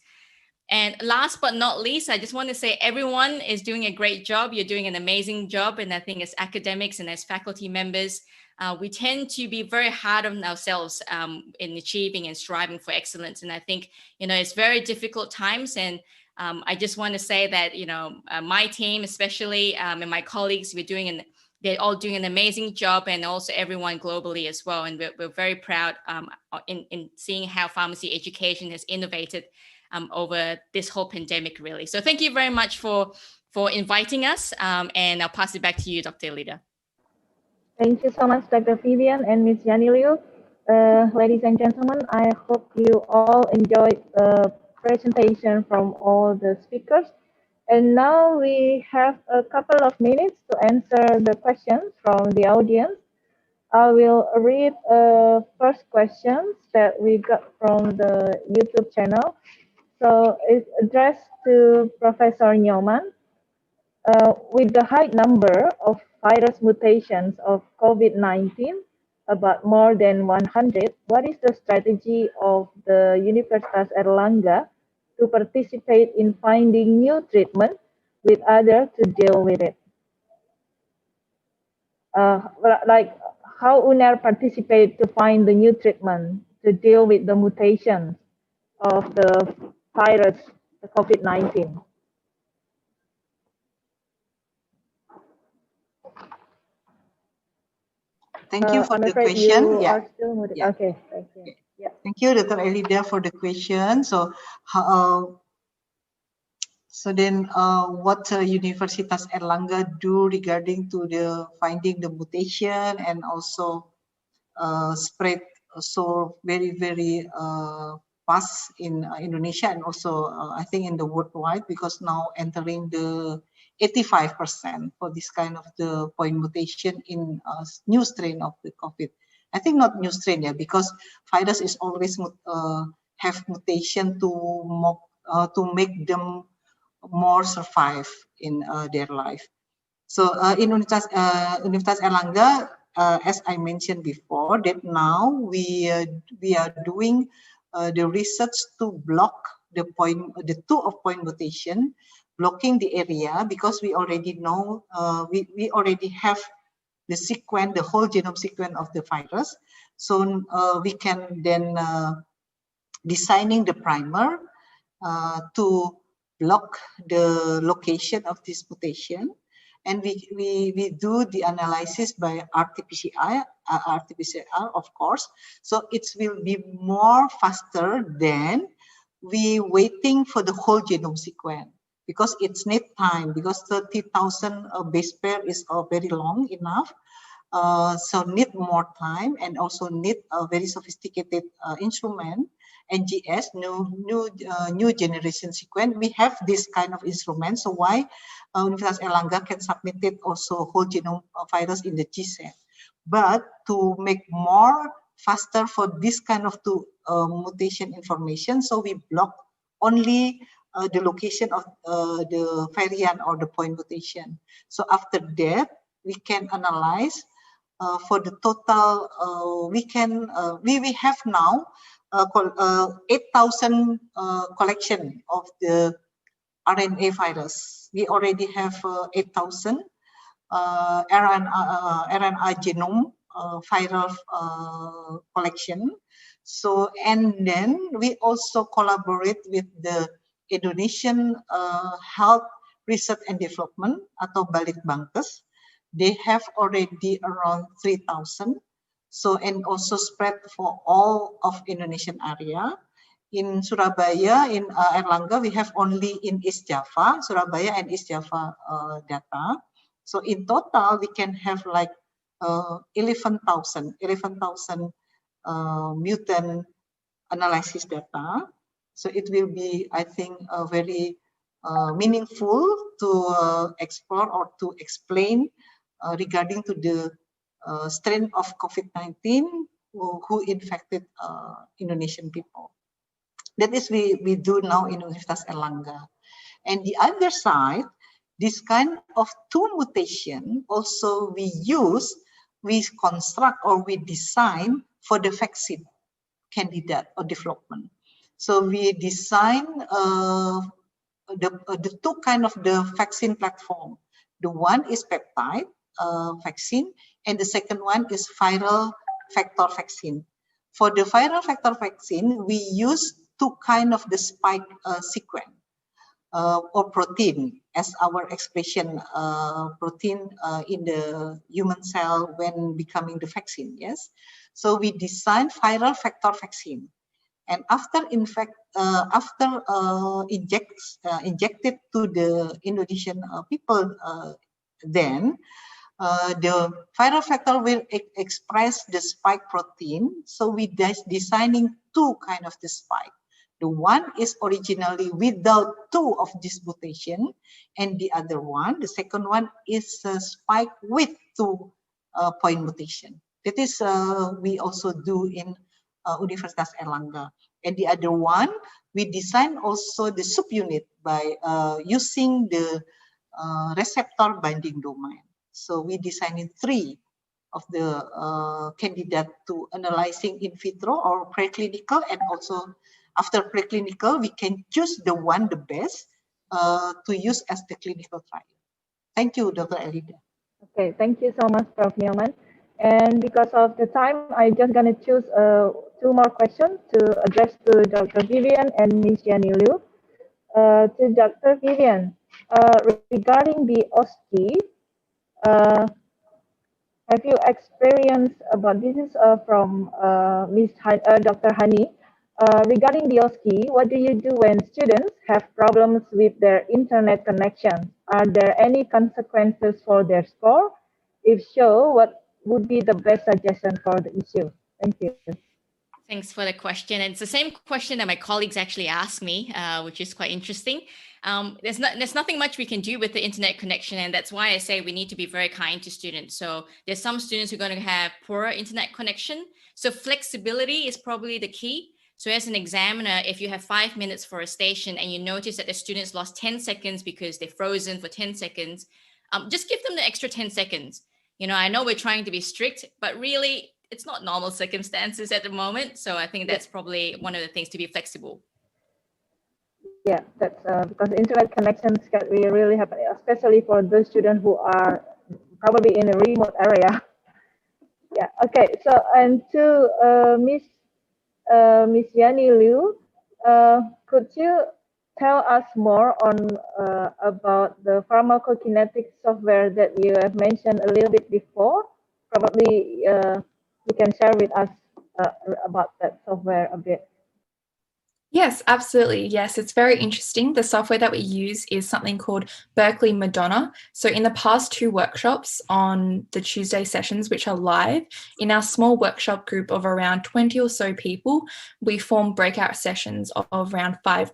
[SPEAKER 9] And last but not least, I just want to say everyone is doing a great job. You're doing an amazing job. And I think as academics and as faculty members, we tend to be very hard on ourselves in achieving and striving for excellence. And I think, it's very difficult times. And I just want to say that, my team, especially, and my colleagues, they're all doing an amazing job, and also everyone globally as well. And we're very proud in seeing how pharmacy education has innovated over this whole pandemic, really. So thank you very much for inviting us. And I'll pass it back to you, Dr. Elida.
[SPEAKER 5] Thank you so much, Dr. Vivian and Ms. Yani Liu. Ladies and gentlemen, I hope you all enjoyed the presentation from all the speakers. And now we have a couple of minutes to answer the questions from the audience. I will read first questions that we got from the YouTube channel. So it's addressed to Professor Nyoman. With the high number of virus mutations of COVID-19, about more than 100, what is the strategy of the Universitas Erlangga to participate in finding new treatment with others to deal with it? Like how UNER participate to find the new treatment to deal with the mutations of the virus, the COVID-19?
[SPEAKER 6] Thank you for the question.
[SPEAKER 5] Yeah. Okay, thank you.
[SPEAKER 6] Yeah. Thank you, Dr. Elida, for the question. So, what Universitas Erlangga do regarding to the finding the mutation and also spread so very fast in Indonesia and also I think in the worldwide, because now entering the 85% for this kind of the point mutation in new strain of the COVID. I think not new strain, yeah, because virus is always have mutation to make them more survive in their life. So in Universitas Erlangga, as I mentioned before, that now we are doing the research to block the two of point mutation, blocking the area, because we already know we already have the sequence, the whole genome sequence of the virus. So we can then designing the primer to block the location of this mutation. and we do the analysis by RT-PCR, of course. So it will be more faster than we waiting for the whole genome sequence, because it's need time, because 30,000 base pair is very long enough. So need more time, and also need a very sophisticated instrument. NGS, new generation sequence. We have this kind of instrument. So why Universitas Airlangga can submit it also whole genome virus in the GSET. But to make more faster for this kind of mutation information, so we block only the location of the variant or the point mutation. So after that, we can analyze for the total. We have now 8,000 collection of the RNA virus. We already have 8,000 RNA genome viral collection. So, and then we also collaborate with the Indonesian Health Research and Development atau Balitbangkes. They have already around 3,000. So, and also spread for all of Indonesian area. In Surabaya, in Airlangga, we have only in East Java, Surabaya and East Java data. So in total, we can have like 11,000 mutant analysis data. So it will be, I think, very meaningful to explore or to explain regarding to the strain of COVID-19 who infected Indonesian people. That is we do now in Universitas Airlangga. And the other side, this kind of two mutation also we construct or we design for the vaccine candidate or development. So we design the two kind of the vaccine platform. The one is peptide vaccine, and the second one is viral vector vaccine. For the viral vector vaccine, we use two kind of the spike sequence or protein as our expression protein in the human cell when becoming the vaccine. Yes, so we design viral vector vaccine, and after injected to the Indonesian people, then the viral vector will express the spike protein. So we designing two kind of the spike. The one is originally without two of this mutation, and the other one, the second one, is a spike with two point mutation. That is we also do in Universitas Airlangga. And the other one, we design also the subunit by using the receptor binding domain. So we designing three of the candidate to analyzing in vitro or preclinical, and also after preclinical, we can choose the one the best to use as the clinical trial. Thank you, Dr. Elida.
[SPEAKER 5] Okay, thank you so much, Prof. Nyoman. And because of the time, I'm just going to choose two more questions to address to Dr. Vivian and Ms. Yanni Liu. To Dr. Vivian, regarding the OSCE, have you experienced about this is from Dr. Hani? Regarding the OSCE, what do you do when students have problems with their internet connection? Are there any consequences for their score? If so, what would be the best suggestion for the issue? Thank you.
[SPEAKER 9] Thanks for the question. And it's the same question that my colleagues actually asked me, which is quite interesting. There's nothing much we can do with the internet connection, and that's why I say we need to be very kind to students. So there's some students who are going to have poorer internet connection. So flexibility is probably the key. So as an examiner, if you have 5 minutes for a station and you notice that the students lost 10 seconds because they're frozen for 10 seconds, just give them the extra 10 seconds. You know, I know we're trying to be strict, but really it's not normal circumstances at the moment. So I think that's probably one of the things, to be flexible.
[SPEAKER 5] Yeah, that's because internet connections can really happen, especially for those students who are probably in a remote area. Yeah, okay. So, and to Miss Yanni Liu, could you tell us more on about the pharmacokinetic software that you have mentioned a little bit before? Probably you can share with us about that software a bit.
[SPEAKER 10] Yes, absolutely. Yes, it's very interesting. The software that we use is something called Berkeley Madonna. So in the past 2 workshops on the Tuesday sessions, which are live, in our small workshop group of around 20 or so people, we form breakout sessions of around 5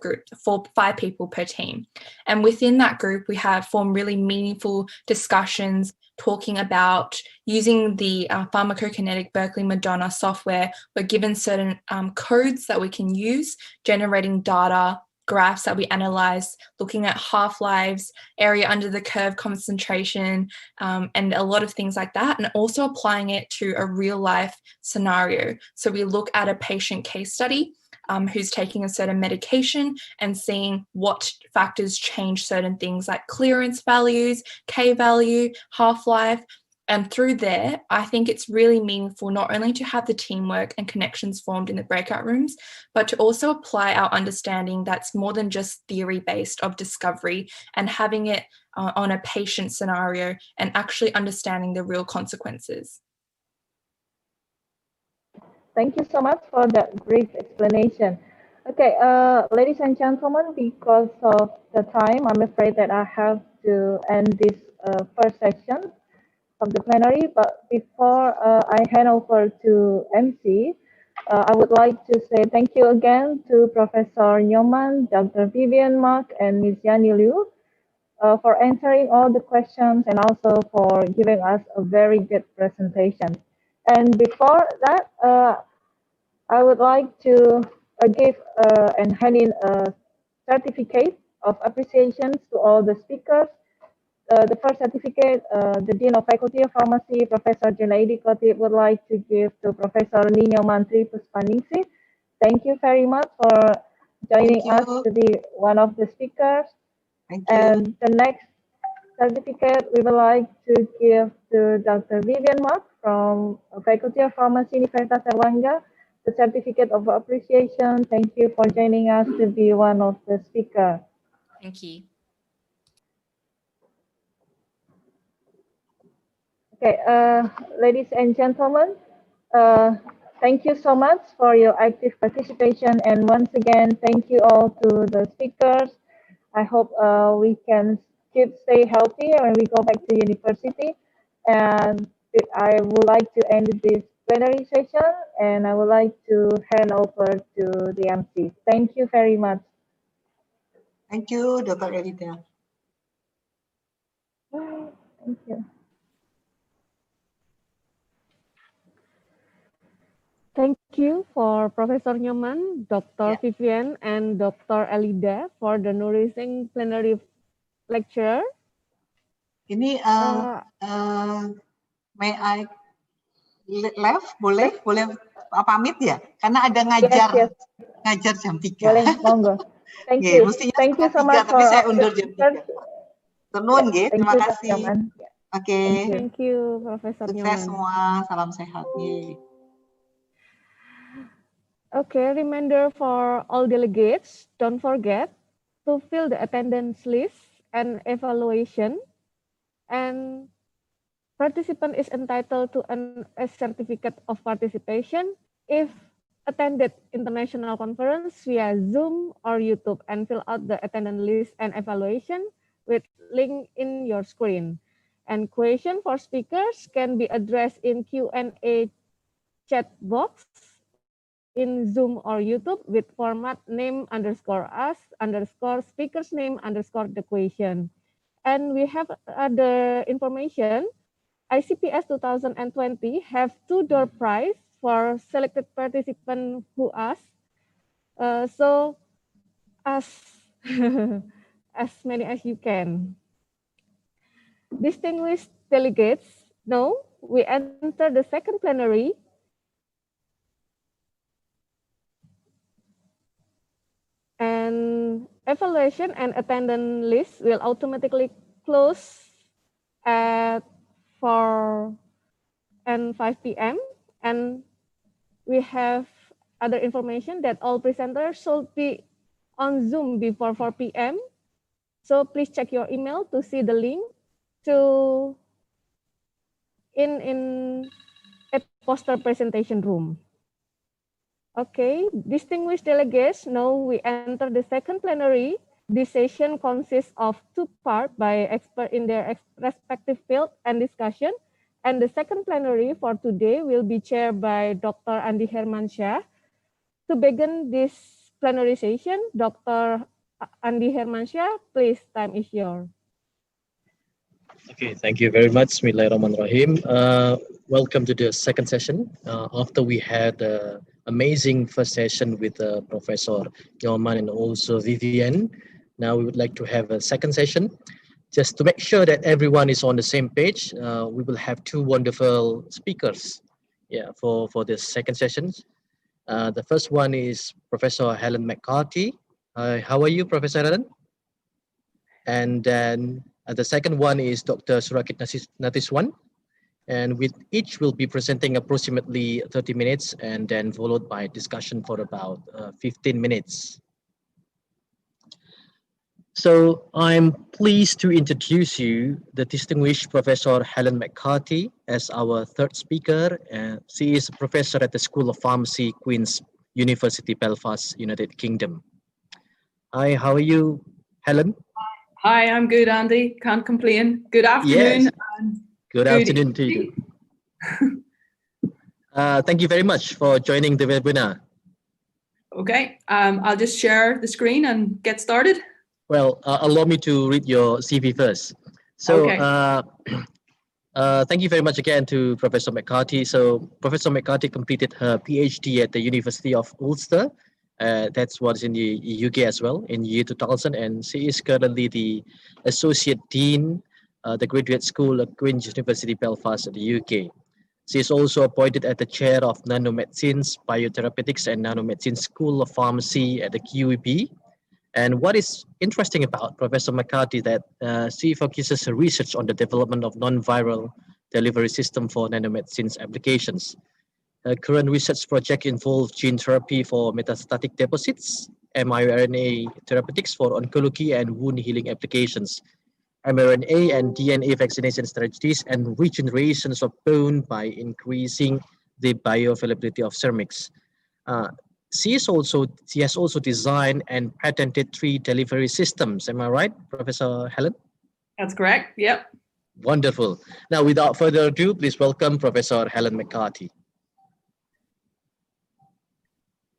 [SPEAKER 10] people per team. And within that group, we have formed really meaningful discussions talking about using the pharmacokinetic Berkeley Madonna software. We're given certain codes that we can use, generating data, graphs that we analyze, looking at half-lives, area under the curve concentration, and a lot of things like that, and also applying it to a real-life scenario. So we look at a patient case study who's taking a certain medication and seeing what factors change certain things like clearance values, K value, half-life. And through there, I think it's really meaningful not only to have the teamwork and connections formed in the breakout rooms, but to also apply our understanding that's more than just theory-based of discovery and having it on a patient scenario and actually understanding the real consequences.
[SPEAKER 5] Thank you so much for that brief explanation. Okay, ladies and gentlemen, because of the time, I'm afraid that I have to end this first session of the plenary. But before I hand over to MC, I would like to say thank you again to Professor Nyoman, Dr. Vivian Mark, and Ms. Yani Liu for answering all the questions and also for giving us a very good presentation. And before that, I would like to give and hand in a certificate of appreciation to all the speakers. The first certificate, the Dean of Faculty of Pharmacy, Professor Junaidi Khatib, would like to give to Professor Nino Mantri Puspaningsih. Thank you very much for joining us to be one of the speakers.
[SPEAKER 6] Thank you.
[SPEAKER 5] And the next certificate we would like to give to Dr. Vivian Mark from Faculty of Pharmacy, Universitas Erlangga, the certificate of appreciation. Thank you for joining us to be one of the speakers.
[SPEAKER 9] Thank you.
[SPEAKER 5] Okay, ladies and gentlemen, thank you so much for your active participation. And once again, thank you all to the speakers. I hope we can stay healthy when we go back to university. And I would like to end this plenary session, and I would like to hand over to the MC. Thank you very much.
[SPEAKER 6] Thank you, Dr. Elida.
[SPEAKER 5] Thank you.
[SPEAKER 3] Thank you for Professor Nyoman, Dr. Vivian, and Dr. Elida for the nourishing plenary lecture.
[SPEAKER 6] Ini may I left? Boleh pamit ya? Karena ada ngajar jam 3.
[SPEAKER 5] Boleh, monggo. Thank you. Thank you so much
[SPEAKER 6] tapi
[SPEAKER 5] for
[SPEAKER 6] saya undur jam 3. Tenun nggih, terima kasih. Oke.
[SPEAKER 3] Thank you, Professor Nyoman.
[SPEAKER 6] Sukses semua, salam sehat.
[SPEAKER 3] Okay, reminder for all delegates, don't forget to fill the attendance list and evaluation. And participant is entitled to a certificate of participation if attended international conference via Zoom or YouTube, and fill out the attendance list and evaluation with link in your screen. And question for speakers can be addressed in Q&A chat box in Zoom or YouTube with format name_us_speakers name_the question. And we have other information. ICPS 2020 have 2 door prize for selected participants who ask. So as as many as you can. Distinguished delegates, now we enter the second plenary. And evaluation and attendance list will automatically close at 4 and 5 p.m. And we have other information that all presenters should be on Zoom before 4 p.m. So please check your email to see the link to in a poster presentation room. Okay, distinguished delegates, now we enter the second plenary. This session consists of two parts by experts in their respective field and discussion. And the second plenary for today will be chaired by Dr. Andi Hermansyah. To begin this plenary session, Dr. Andi Hermansyah, please, time is yours.
[SPEAKER 11] Okay, thank you very much. Bismillahirrahmanirrahim. Welcome to the second session. After we had an amazing first session with Professor Nyoman and also Vivian, now we would like to have a second session. Just to make sure that everyone is on the same page, we will have two wonderful speakers for this second session. The first one is Professor Helen McCarthy. How are you, Professor Helen? And then the second one is Dr. Surakit Natiswan, and with each will be presenting approximately 30 minutes and then followed by discussion for about 15 minutes. So I'm pleased to introduce you the distinguished Professor Helen McCarthy as our third speaker. She is a professor at the School of Pharmacy, Queen's University, Belfast, United Kingdom. Hi, how are you, Helen?
[SPEAKER 12] Hi, I'm good, Andy. Can't complain. Good afternoon.
[SPEAKER 11] Yes. Good afternoon to you. Thank you very much for joining the webinar.
[SPEAKER 12] Okay, I'll just share the screen and get started.
[SPEAKER 11] Well, allow me to read your CV first. So,
[SPEAKER 12] okay.
[SPEAKER 11] Thank you very much again to Professor McCarthy. So, Professor McCarthy completed her PhD at the University of Ulster. That's what's in the UK as well in year 2000, and she is currently the Associate Dean, the Graduate School at Queen's University, Belfast, the UK. She is also appointed as the Chair of Nanomedicines, Biotherapeutics and Nanomedicine School of Pharmacy at the QEB. And what is interesting about Professor McCarthy that she focuses her research on the development of non-viral delivery system for nanomedicines applications. Her current research project involves gene therapy for metastatic deposits, mRNA therapeutics for oncology and wound healing applications, mRNA and DNA vaccination strategies, and regenerations of bone by increasing the bioavailability of ceramics. She has also designed and patented 3 delivery systems. Am I right, Professor Helen?
[SPEAKER 12] That's correct. Yep.
[SPEAKER 11] Wonderful. Now, without further ado, please welcome Professor Helen McCarthy.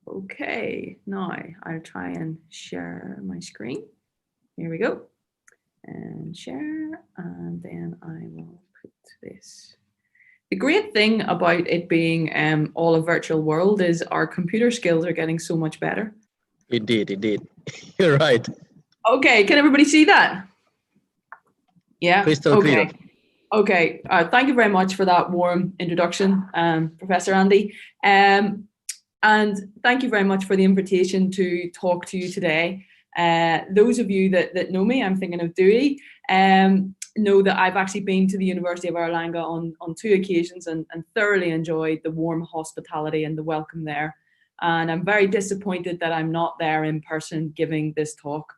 [SPEAKER 12] Okay, now I'll try and share my screen. Here we go. And share, and then I will put this. The great thing about it being all a virtual world is our computer skills are getting so much better.
[SPEAKER 11] Indeed, indeed. You're right.
[SPEAKER 12] Okay, can everybody see that? Yeah.
[SPEAKER 11] Crystal clear.
[SPEAKER 12] Okay. Thank you very much for that warm introduction, Professor Andy. And thank you very much for the invitation to talk to you today. Those of you that know me, I'm thinking of Dewey, know that I've actually been to the University of Erlangen on 2 occasions and thoroughly enjoyed the warm hospitality and the welcome there. And I'm very disappointed that I'm not there in person giving this talk.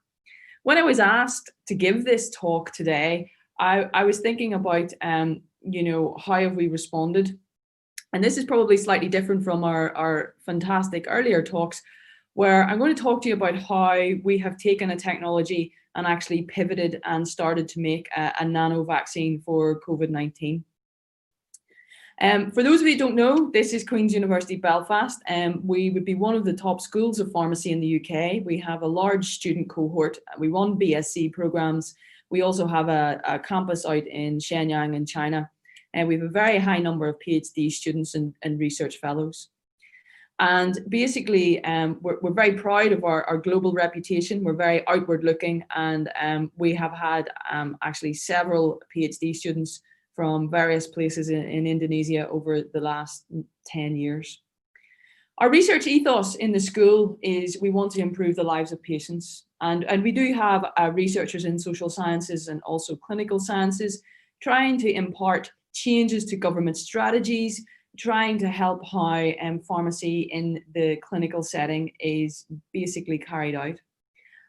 [SPEAKER 12] When I was asked to give this talk today, I was thinking about, how have we responded? And this is probably slightly different from our fantastic earlier talks, where I'm going to talk to you about how we have taken a technology and actually pivoted and started to make a nano vaccine for COVID-19. For those of you who don't know, this is Queen's University Belfast. We would be one of the top schools of pharmacy in the UK. We have a large student cohort. We run BSc programs. We also have a campus out in Shenyang in China. And we have a very high number of PhD students and research fellows. And basically, we're very proud of our global reputation. We're very outward looking, and we have had actually several PhD students from various places in Indonesia over the last 10 years. Our research ethos in the school is we want to improve the lives of patients. And we do have researchers in social sciences and also clinical sciences trying to impart changes to government strategies, trying to help how pharmacy in the clinical setting is basically carried out.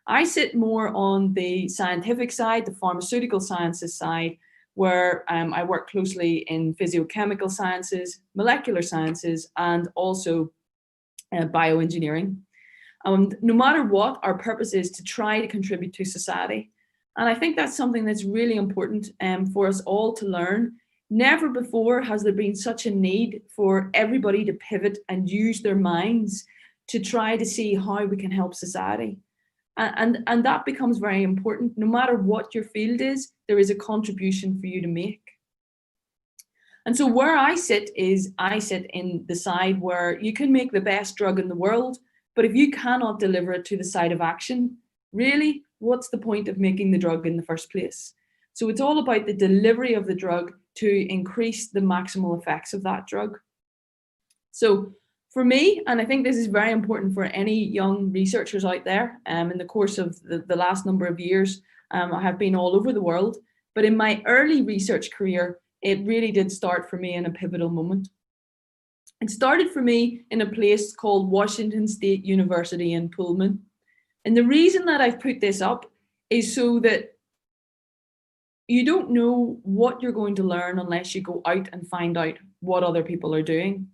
[SPEAKER 12] I sit more on the scientific side, the pharmaceutical sciences side, where I work closely in physiochemical sciences, molecular sciences, and also bioengineering. No matter what, our purpose is to try to contribute to society. And I think that's something that's really important for us all to learn. Never before has there been such a need for everybody to pivot and use their minds to try to see how we can help society. And that becomes very important. No matter what your field is, there is a contribution for you to make. And so where I sit in the side where you can make the best drug in the world, but if you cannot deliver it to the site of action, really, what's the point of making the drug in the first place? So it's all about the delivery of the drug to increase the maximal effects of that drug. So for me, and I think this is very important for any young researchers out there, in the course of the last number of years, I have been all over the world, but in my early research career, it really did start for me in a pivotal moment. It started for me in a place called Washington State University in Pullman. And the reason that I've put this up is so that you don't know what you're going to learn unless you go out and find out what other people are doing.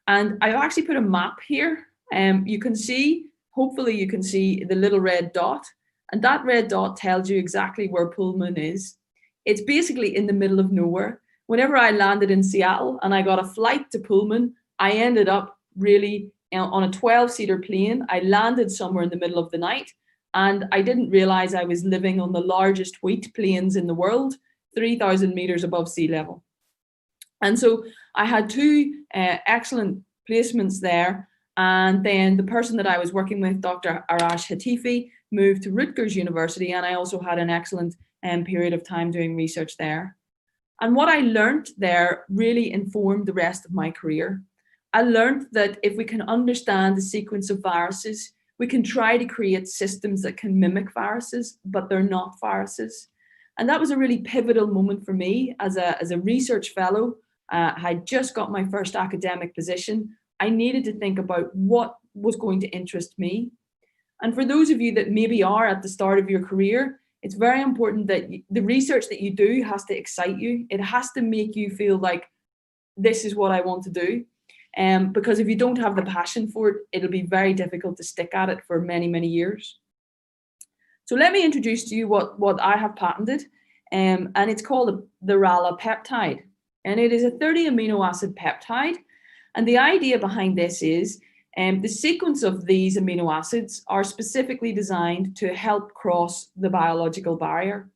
[SPEAKER 12] And I've actually put a map here. You can see, hopefully you can see the little red dot, and that red dot tells you exactly where Pullman is. It's basically in the middle of nowhere. Whenever I landed in Seattle and I got a flight to Pullman, I ended up really on a 12-seater plane. I landed somewhere in the middle of the night, and I didn't realize I was living on the largest wheat plains in the world, 3,000 meters above sea level. And so I had two excellent placements there. And then the person that I was working with, Dr. Arash Hatifi, moved to Rutgers University, and I also had an excellent period of time doing research there. And what I learned there really informed the rest of my career. I learned that if we can understand the sequence of viruses, we can try to create systems that can mimic viruses, but they're not viruses. And that was a really pivotal moment for me as a research fellow. I had just got my first academic position. I needed to think about what was going to interest me. And for those of you that maybe are at the start of your career, it's very important that the research that you do has to excite you. It has to make you feel like this is what I want to do. Because if you don't have the passion for it, it'll be very difficult to stick at it for many, many years. So let me introduce to you what I have patented, and it's called the RALA peptide. And it is a 30 amino acid peptide. And the idea behind this is the sequence of these amino acids are specifically designed to help cross the biological barrier.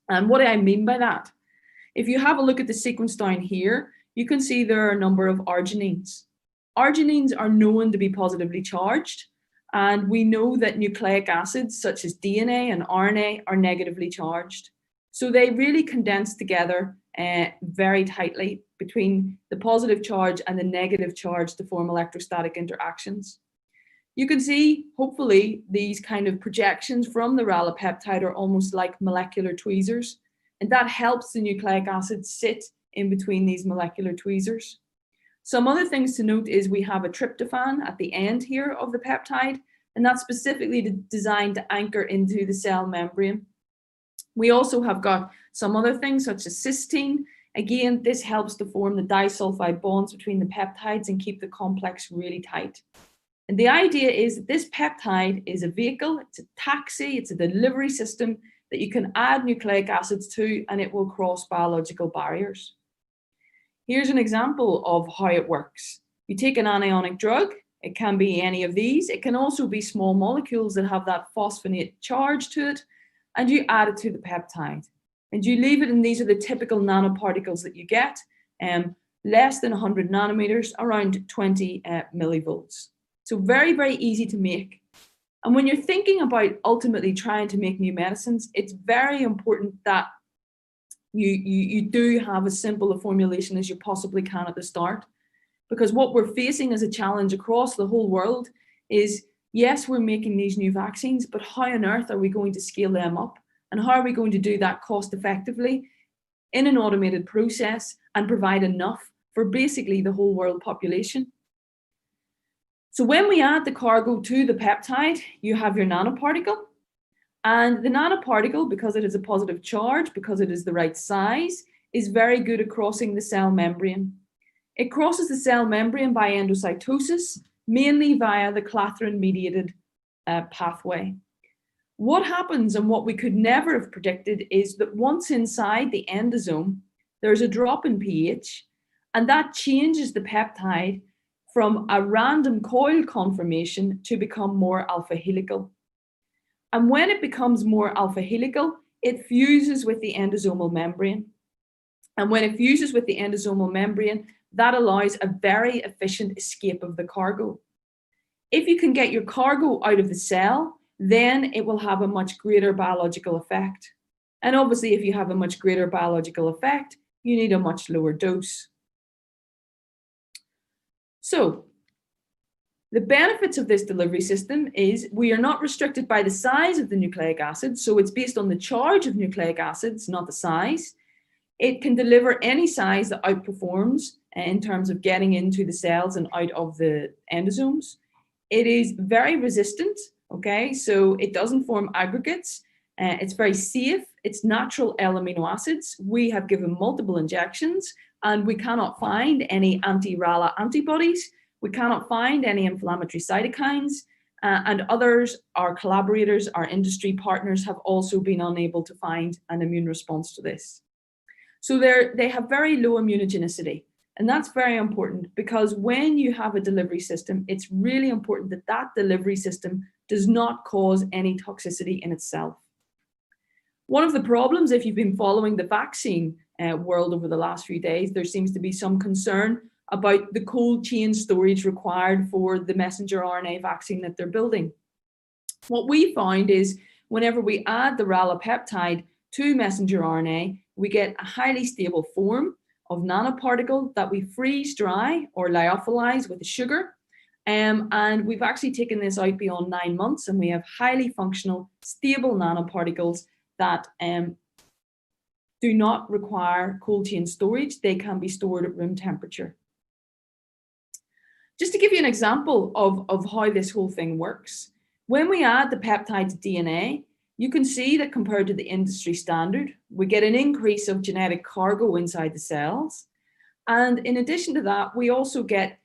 [SPEAKER 12] And what do I mean by that? If you have a look at the sequence down here, you can see there are a number of arginines. Arginines are known to be positively charged, and we know that nucleic acids such as DNA and RNA are negatively charged. So they really condense together very tightly between the positive charge and the negative charge to form electrostatic interactions. You can see, hopefully, these kind of projections from the RALA peptide are almost like molecular tweezers, and that helps the nucleic acids sit in between these molecular tweezers. Some other things to note is we have a tryptophan at the end here of the peptide, and that's specifically designed to anchor into the cell membrane. We also have got some other things such as cysteine. Again, this helps to form the disulfide bonds between the peptides and keep the complex really tight. And the idea is that this peptide is a vehicle, it's a taxi, it's a delivery system that you can add nucleic acids to, and it will cross biological barriers. Here's an example of how it works. You take an anionic drug, it can be any of these, it can also be small molecules that have that phosphonate charge to it, and you add it to the peptide. And you leave it, and these are the typical nanoparticles that you get, less than 100 nanometers, around 20 millivolts. So very, very easy to make. And when you're thinking about ultimately trying to make new medicines, it's very important that you do have as simple a formulation as you possibly can at the start. Because what we're facing as a challenge across the whole world is, yes, we're making these new vaccines, but how on earth are we going to scale them up? And how are we going to do that cost effectively in an automated process and provide enough for basically the whole world population? So when we add the cargo to the peptide, you have your nanoparticle. And the nanoparticle, because it has a positive charge, because it is the right size, is very good at crossing the cell membrane. It crosses the cell membrane by endocytosis, mainly via the clathrin-mediated pathway. What happens, and what we could never have predicted, is that once inside the endosome, there's a drop in pH, and that changes the peptide from a random coil conformation to become more alpha helical. And when it becomes more alpha helical, it fuses with the endosomal membrane. And when it fuses with the endosomal membrane, that allows a very efficient escape of the cargo. If you can get your cargo out of the cell, then it will have a much greater biological effect. And obviously, if you have a much greater biological effect, you need a much lower dose. So, the benefits of this delivery system is we are not restricted by the size of the nucleic acid, so it's based on the charge of nucleic acids, not the size. It can deliver any size that outperforms in terms of getting into the cells and out of the endosomes. It is very resistant, okay, so it doesn't form aggregates. It's very safe. It's natural L-amino acids. We have given multiple injections and we cannot find any anti-RALA antibodies. We cannot find any inflammatory cytokines, and others, our collaborators, our industry partners, have also been unable to find an immune response to this. So they have very low immunogenicity, and that's very important because when you have a delivery system, it's really important that that delivery system does not cause any toxicity in itself. One of the problems, if you've been following the vaccine world over the last few days, there seems to be some concern about the cold chain storage required for the messenger RNA vaccine that they're building. What we found is whenever we add the RALA peptide to messenger RNA, we get a highly stable form of nanoparticle that we freeze dry or lyophilize with a sugar. And we've actually taken this out beyond 9 months, and we have highly functional, stable nanoparticles that do not require cold chain storage. They can be stored at room temperature. Just to give you an example of how this whole thing works, when we add the peptide to DNA, you can see that compared to the industry standard, we get an increase of genetic cargo inside the cells. And in addition to that, we also get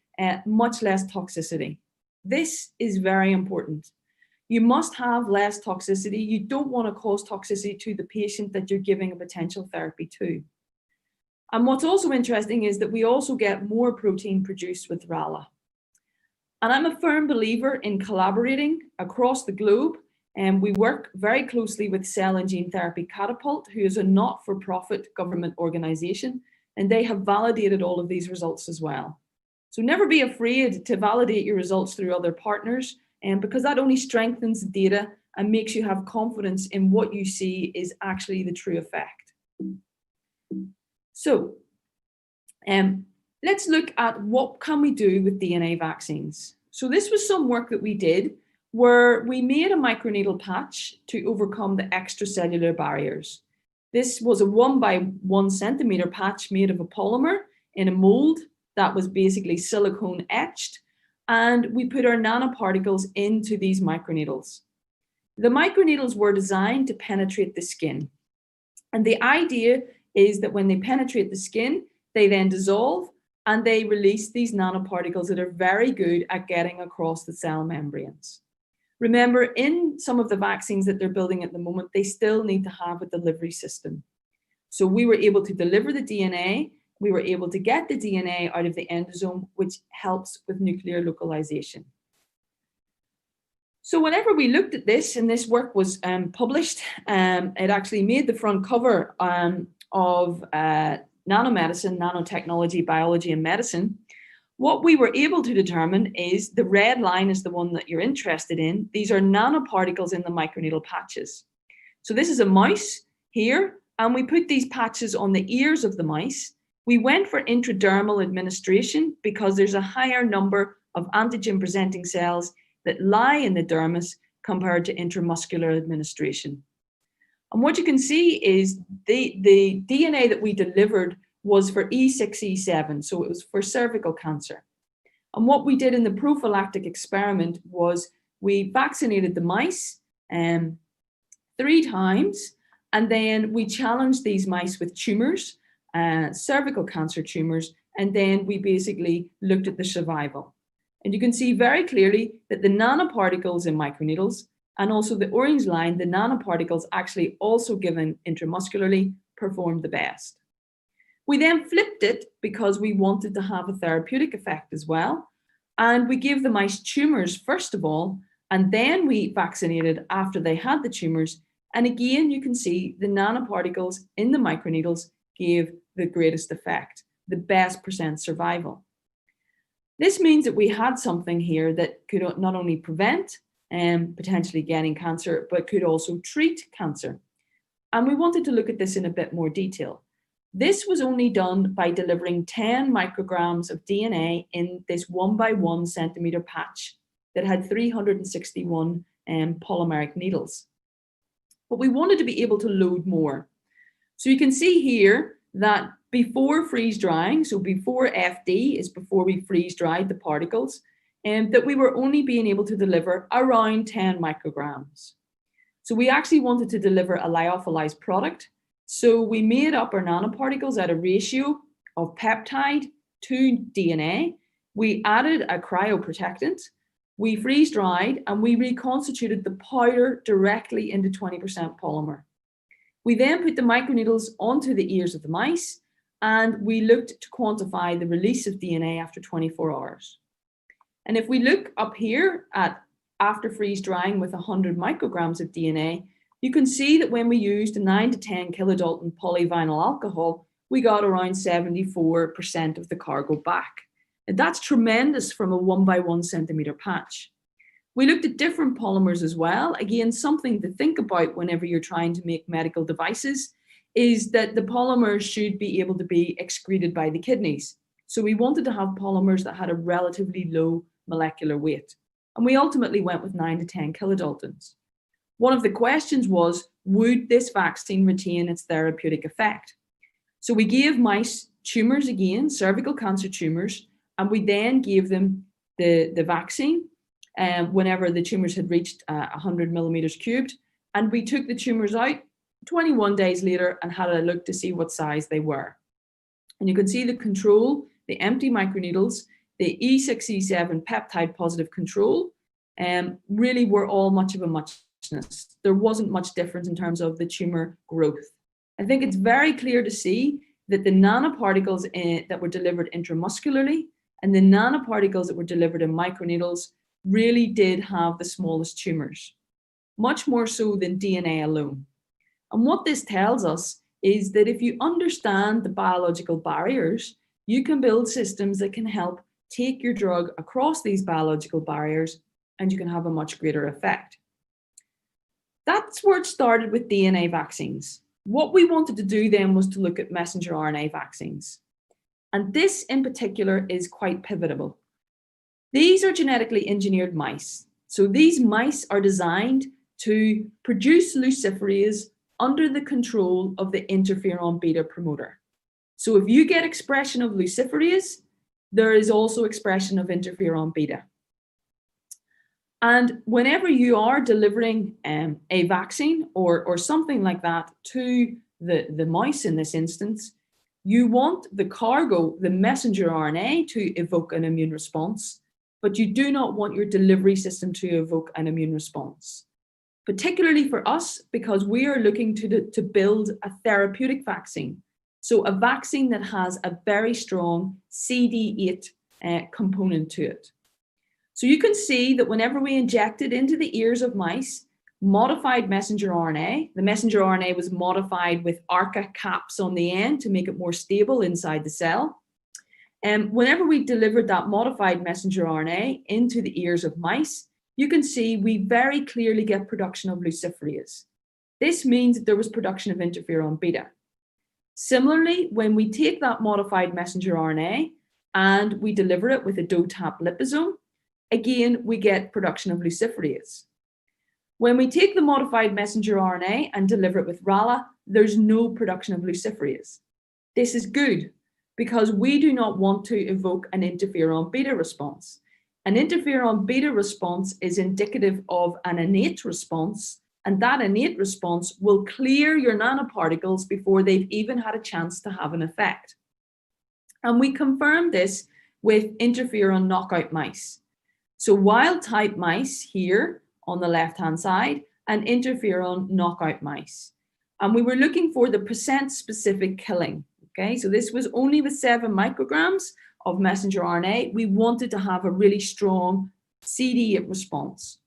[SPEAKER 12] much less toxicity. This is very important. You must have less toxicity. You don't want to cause toxicity to the patient that you're giving a potential therapy to. And what's also interesting is that we also get more protein produced with RALA. And I'm a firm believer in collaborating across the globe, and we work very closely with Cell and Gene Therapy Catapult, who is a not-for-profit government organization, and they have validated all of these results as well. So never be afraid to validate your results through other partners, because that only strengthens the data and makes you have confidence in what you see is actually the true effect. So, let's look at what can we do with DNA vaccines. So this was some work that we did where we made a microneedle patch to overcome the extracellular barriers. This was a 1 by 1 centimeter patch made of a polymer in a mold that was basically silicone etched, and we put our nanoparticles into these microneedles. The microneedles were designed to penetrate the skin. And the idea is that when they penetrate the skin, they then dissolve and they release these nanoparticles that are very good at getting across the cell membranes. Remember, in some of the vaccines that they're building at the moment, they still need to have a delivery system. So we were able to deliver the DNA, we were able to get the DNA out of the endosome, which helps with nuclear localization. So whenever we looked at this, and this work was published, it actually made the front cover of Nanomedicine, Nanotechnology, Biology and Medicine. What we were able to determine is the red line is the one that you're interested in. These are nanoparticles in the microneedle patches. So this is a mouse here, and we put these patches on the ears of the mice. We went for intradermal administration because there's a higher number of antigen-presenting cells that lie in the dermis compared to intramuscular administration. And what you can see is the DNA that we delivered was for E6, E7, so it was for cervical cancer. And what we did in the prophylactic experiment was we vaccinated the mice 3 times, and then we challenged these mice with tumors, cervical cancer tumors, and then we basically looked at the survival. And you can see very clearly that the nanoparticles in microneedles and also the orange line, the nanoparticles actually also given intramuscularly performed the best. We then flipped it because we wanted to have a therapeutic effect as well. And we gave the mice tumors first of all, and then we vaccinated after they had the tumors. And again, you can see the nanoparticles in the microneedles gave the greatest effect, the best % survival. This means that we had something here that could not only prevent potentially getting cancer, but could also treat cancer. And we wanted to look at this in a bit more detail. This was only done by delivering 10 micrograms of DNA in this 1 by 1 centimeter patch that had 361 polymeric needles. But we wanted to be able to load more. So you can see here that before freeze drying, so before FD is before we freeze dried the particles, that we were only being able to deliver around 10 micrograms. So we actually wanted to deliver a lyophilized product. So we made up our nanoparticles at a ratio of peptide to DNA. We added a cryoprotectant, we freeze dried, and we reconstituted the powder directly into 20% polymer. We then put the microneedles onto the ears of the mice, and we looked to quantify the release of DNA after 24 hours. And if we look up here at after freeze drying with 100 micrograms of DNA, you can see that when we used a 9 to 10 kilodalton polyvinyl alcohol, we got around 74% of the cargo back. And that's tremendous from a 1 by 1 centimeter patch. We looked at different polymers as well. Again, something to think about whenever you're trying to make medical devices is that the polymers should be able to be excreted by the kidneys. So we wanted to have polymers that had a relatively low molecular weight. And we ultimately went with 9 to 10 kilodaltons. One of the questions was, would this vaccine retain its therapeutic effect? So we gave mice tumors again, cervical cancer tumors, and we then gave them the vaccine whenever the tumors had reached 100 millimeters cubed. And we took the tumors out 21 days later and had a look to see what size they were. And you can see the control, the empty microneedles, the E6, E7 peptide positive control, really were all much of a muchness. There wasn't much difference in terms of the tumor growth. I think it's very clear to see that the nanoparticles that were delivered intramuscularly and the nanoparticles that were delivered in microneedles really did have the smallest tumors, much more so than DNA alone. And what this tells us is that if you understand the biological barriers, you can build systems that can help take your drug across these biological barriers, and you can have a much greater effect. That's where it started with DNA vaccines. What we wanted to do then was to look at messenger RNA vaccines. And this in particular is quite pivotal. These are genetically engineered mice. So these mice are designed to produce luciferase under the control of the interferon beta promoter. So if you get expression of luciferase, there is also expression of interferon beta. And whenever you are delivering a vaccine or something like that to the mouse in this instance, you want the cargo, the messenger RNA, to evoke an immune response, but you do not want your delivery system to evoke an immune response. Particularly for us, because we are looking to build a therapeutic vaccine. So a vaccine that has a very strong CD8 component to it. So you can see that whenever we injected into the ears of mice modified messenger RNA, the messenger RNA was modified with ARCA caps on the end to make it more stable inside the cell. And whenever we delivered that modified messenger RNA into the ears of mice, you can see we very clearly get production of luciferase. This means that there was production of interferon beta. Similarly, when we take that modified messenger RNA and we deliver it with a DOTAP liposome, again, we get production of luciferase. When we take the modified messenger RNA and deliver it with RALA, there's no production of luciferase. This is good because we do not want to evoke an interferon beta response. An interferon beta response is indicative of an innate response, and that innate response will clear your nanoparticles before they've even had a chance to have an effect. And we confirmed this with interferon knockout mice. So wild type mice here on the left-hand side and interferon knockout mice. And we were looking for the percent specific killing. Okay, so this was only with 7 micrograms of messenger RNA. We wanted to have a really strong CD8 response.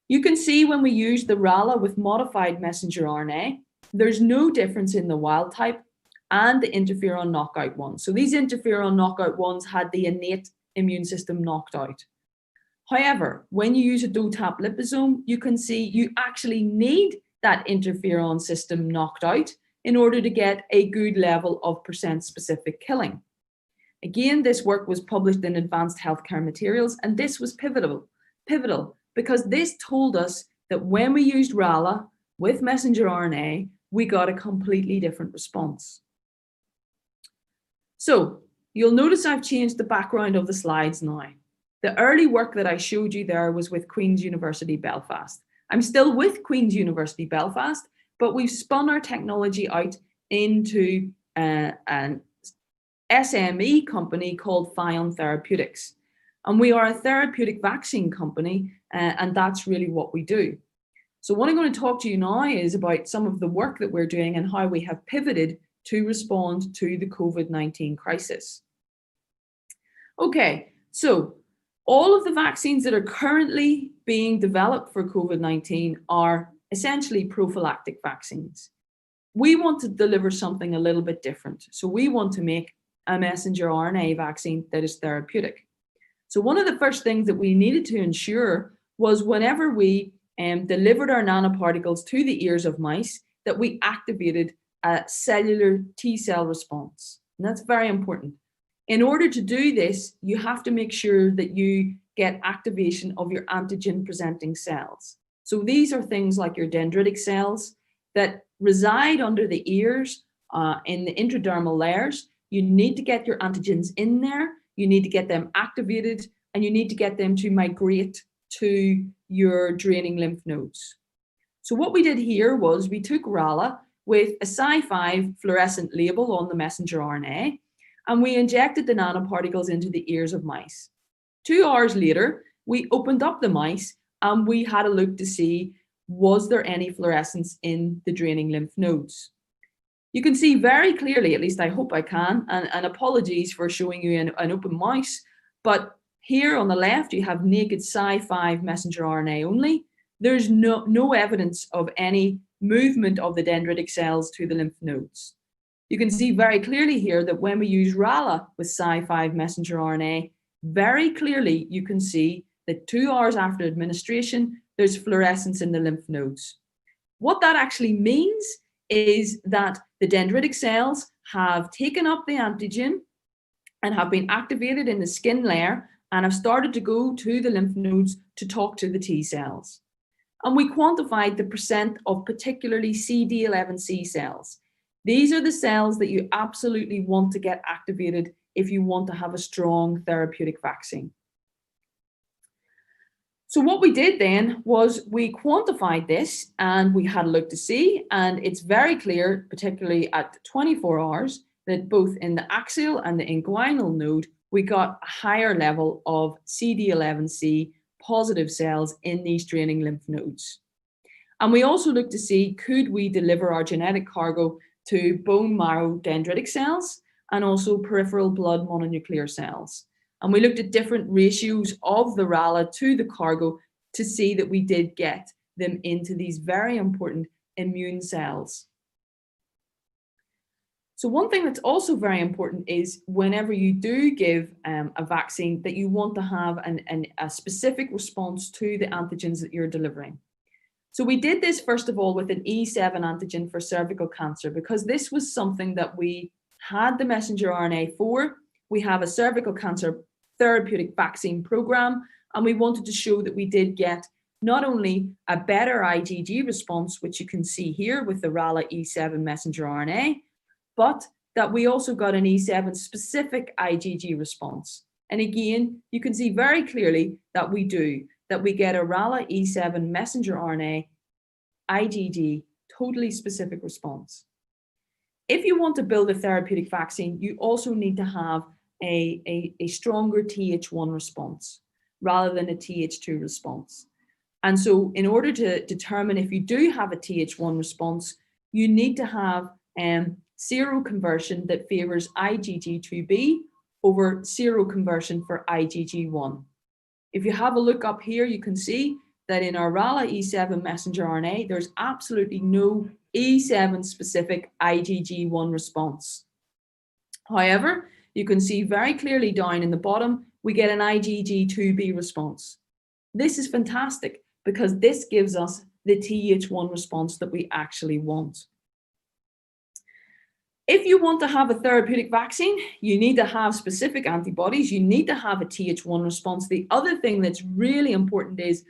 [SPEAKER 12] You can see when we used the RALA with modified messenger RNA, there's no difference in the wild type and the interferon knockout ones. So these interferon knockout ones had the innate immune system knocked out. However, when you use a DOTAP liposome, you can see you actually need that interferon system knocked out in order to get a good level of percent specific killing. Again, this work was published in Advanced Healthcare Materials, and this was pivotal because this told us that when we used RALA with messenger RNA, we got a completely different response. So you'll notice I've changed the background of the slides now. The early work that I showed you there was with Queen's University Belfast. I'm still with Queen's University Belfast, but we've spun our technology out into an SME company called Fion Therapeutics. And we are a therapeutic vaccine company, and that's really what we do. So what I'm going to talk to you now is about some of the work that we're doing and how we have pivoted to respond to the COVID-19 crisis. Okay, so all of the vaccines that are currently being developed for COVID-19 are essentially prophylactic vaccines. We want to deliver something a little bit different. So we want to make a messenger RNA vaccine that is therapeutic. So one of the first things that we needed to ensure was whenever we delivered our nanoparticles to the ears of mice, that we activated a cellular T cell response. And that's very important. In order to do this, you have to make sure that you get activation of your antigen presenting cells. So these are things like your dendritic cells that reside under the ears in the intradermal layers. You need to get your antigens in there, you need to get them activated, and you need to get them to migrate to your draining lymph nodes. So what we did here was we took RALA with a Cy5 fluorescent label on the messenger RNA, and we injected the nanoparticles into the ears of mice. 2 hours later, we opened up the mice and we had a look to see, was there any fluorescence in the draining lymph nodes? You can see very clearly, at least I hope I can, and apologies for showing you an open mouse, but here on the left, you have naked Cy5 messenger RNA only. There's no evidence of any movement of the dendritic cells to the lymph nodes. You can see very clearly here that when we use RALA with Cy5 messenger RNA, very clearly you can see that 2 hours after administration, there's fluorescence in the lymph nodes. What that actually means is that the dendritic cells have taken up the antigen and have been activated in the skin layer and have started to go to the lymph nodes to talk to the T cells. And we quantified the percent of particularly CD11C cells. These are the cells that you absolutely want to get activated if you want to have a strong therapeutic vaccine. So what we did then was we quantified this and we had a look to see, and it's very clear, particularly at 24 hours, that both in the axial and the inguinal node, we got a higher level of CD11C positive cells in these draining lymph nodes. And we also looked to see, could we deliver our genetic cargo to bone marrow dendritic cells and also peripheral blood mononuclear cells. And we looked at different ratios of the RALA to the cargo to see that we did get them into these very important immune cells. So one thing that's also very important is whenever you do give a vaccine, that you want to have a specific response to the antigens that you're delivering. So we did this first of all with an E7 antigen for cervical cancer, because this was something that we had the messenger RNA for. We have a cervical cancer therapeutic vaccine program, and we wanted to show that we did get not only a better IgG response, which you can see here with the RALA E7 messenger RNA, but that we also got an E7 specific IgG response. And again, you can see very clearly that we do, that we get a RALA E7 messenger RNA IgG totally specific response. If you want to build a therapeutic vaccine, you also need to have a stronger Th1 response rather than a Th2 response. And so in order to determine if you do have a Th1 response, you need to have seroconversion that favors IgG2b over seroconversion for IgG1. If you have a look up here, you can see that in our RALA E7 messenger RNA, there's absolutely no E7 specific IgG1 response. However, you can see very clearly down in the bottom, we get an IgG2b response. This is fantastic because this gives us the Th1 response that we actually want. If you want to have a therapeutic vaccine, you need to have specific antibodies. You need to have a Th1 response. The other thing that's really important is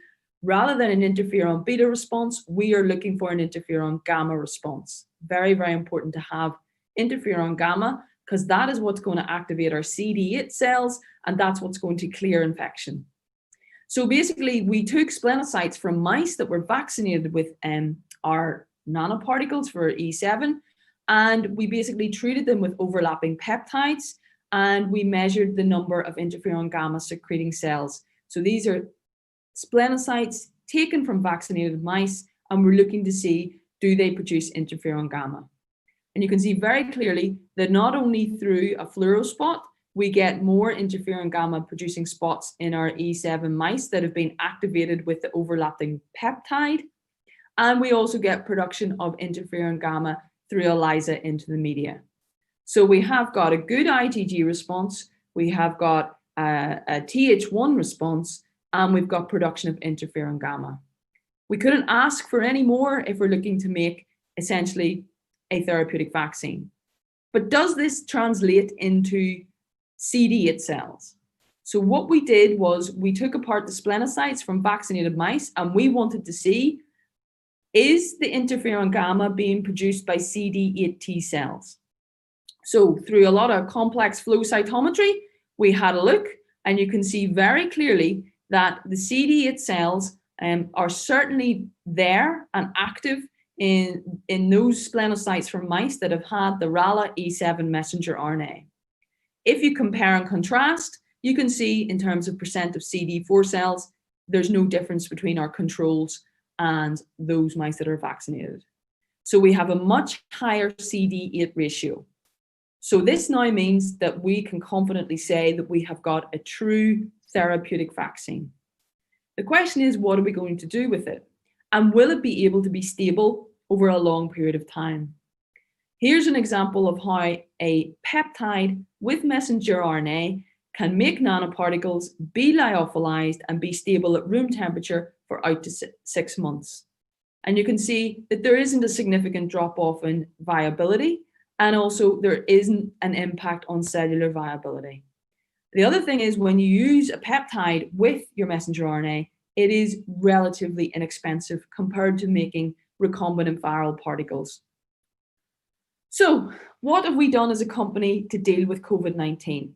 [SPEAKER 12] rather than an interferon beta response, we are looking for an interferon gamma response. Very, very important to have interferon gamma because that is what's going to activate our CD8 cells and that's what's going to clear infection. So basically, we took splenocytes from mice that were vaccinated with our nanoparticles for E7, and we basically treated them with overlapping peptides, and we measured the number of interferon gamma secreting cells. So these are splenocytes taken from vaccinated mice, and we're looking to see, do they produce interferon gamma? And you can see very clearly that not only through a fluorospot, we get more interferon gamma producing spots in our E7 mice that have been activated with the overlapping peptide. And we also get production of interferon gamma through ELISA into the media. So we have got a good IgG response, we have got a Th1 response, and we've got production of interferon gamma. We couldn't ask for any more if we're looking to make essentially a therapeutic vaccine. But does this translate into CD8 cells? So what we did was we took apart the splenocytes from vaccinated mice and we wanted to see, is the interferon gamma being produced by CD8 T cells? So through a lot of complex flow cytometry, we had a look and you can see very clearly that the CD8 cells are certainly there and active in those splenocytes from mice that have had the RALA E7 messenger RNA. If you compare and contrast, you can see in terms of percent of CD4 cells, there's no difference between our controls and those mice that are vaccinated. So we have a much higher CD8 ratio. So this now means that we can confidently say that we have got a true therapeutic vaccine. The question is, what are we going to do with it? And will it be able to be stable over a long period of time? Here's an example of how a peptide with messenger RNA can make nanoparticles, be lyophilized, and be stable at room temperature for out to 6 months. And you can see that there isn't a significant drop-off in viability, and also there isn't an impact on cellular viability. The other thing is when you use a peptide with your messenger RNA, it is relatively inexpensive compared to making recombinant viral particles. So what have we done as a company to deal with COVID-19?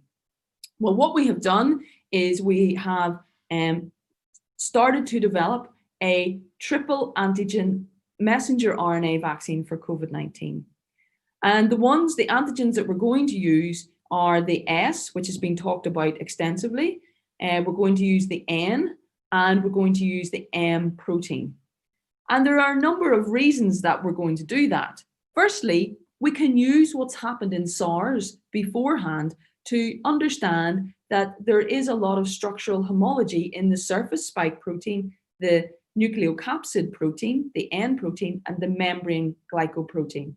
[SPEAKER 12] Well, what we have done is we have started to develop a triple antigen messenger RNA vaccine for COVID-19. And the antigens that we're going to use are the S, which has been talked about extensively. We're going to use the N, and we're going to use the M protein. And there are a number of reasons that we're going to do that. Firstly, we can use what's happened in SARS beforehand to understand that there is a lot of structural homology in the surface spike protein, the nucleocapsid protein, the N protein, and the membrane glycoprotein.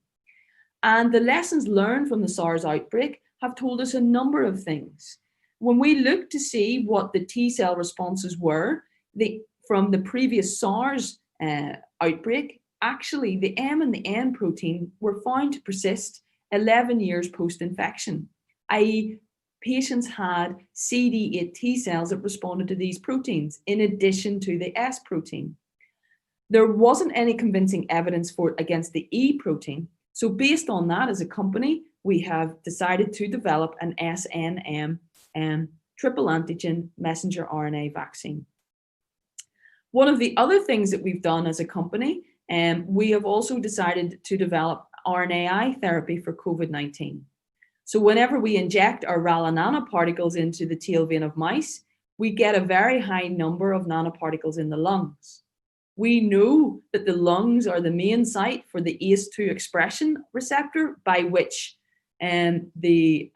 [SPEAKER 12] And the lessons learned from the SARS outbreak have told us a number of things. When we look to see what the T cell responses were from the previous SARS outbreak, actually the M and the N protein were found to persist 11 years post-infection, i.e. patients had CD8 T cells that responded to these proteins in addition to the S protein. There wasn't any convincing evidence for it against the E protein. So based on that, as a company, we have decided to develop an SNM triple antigen messenger RNA vaccine. One of the other things that we've done as a company, we have also decided to develop RNAi therapy for COVID-19. So whenever we inject our RALA nanoparticles into the tail vein of mice, we get a very high number of nanoparticles in the lungs. We know that the lungs are the main site for the ACE2 expression receptor by which the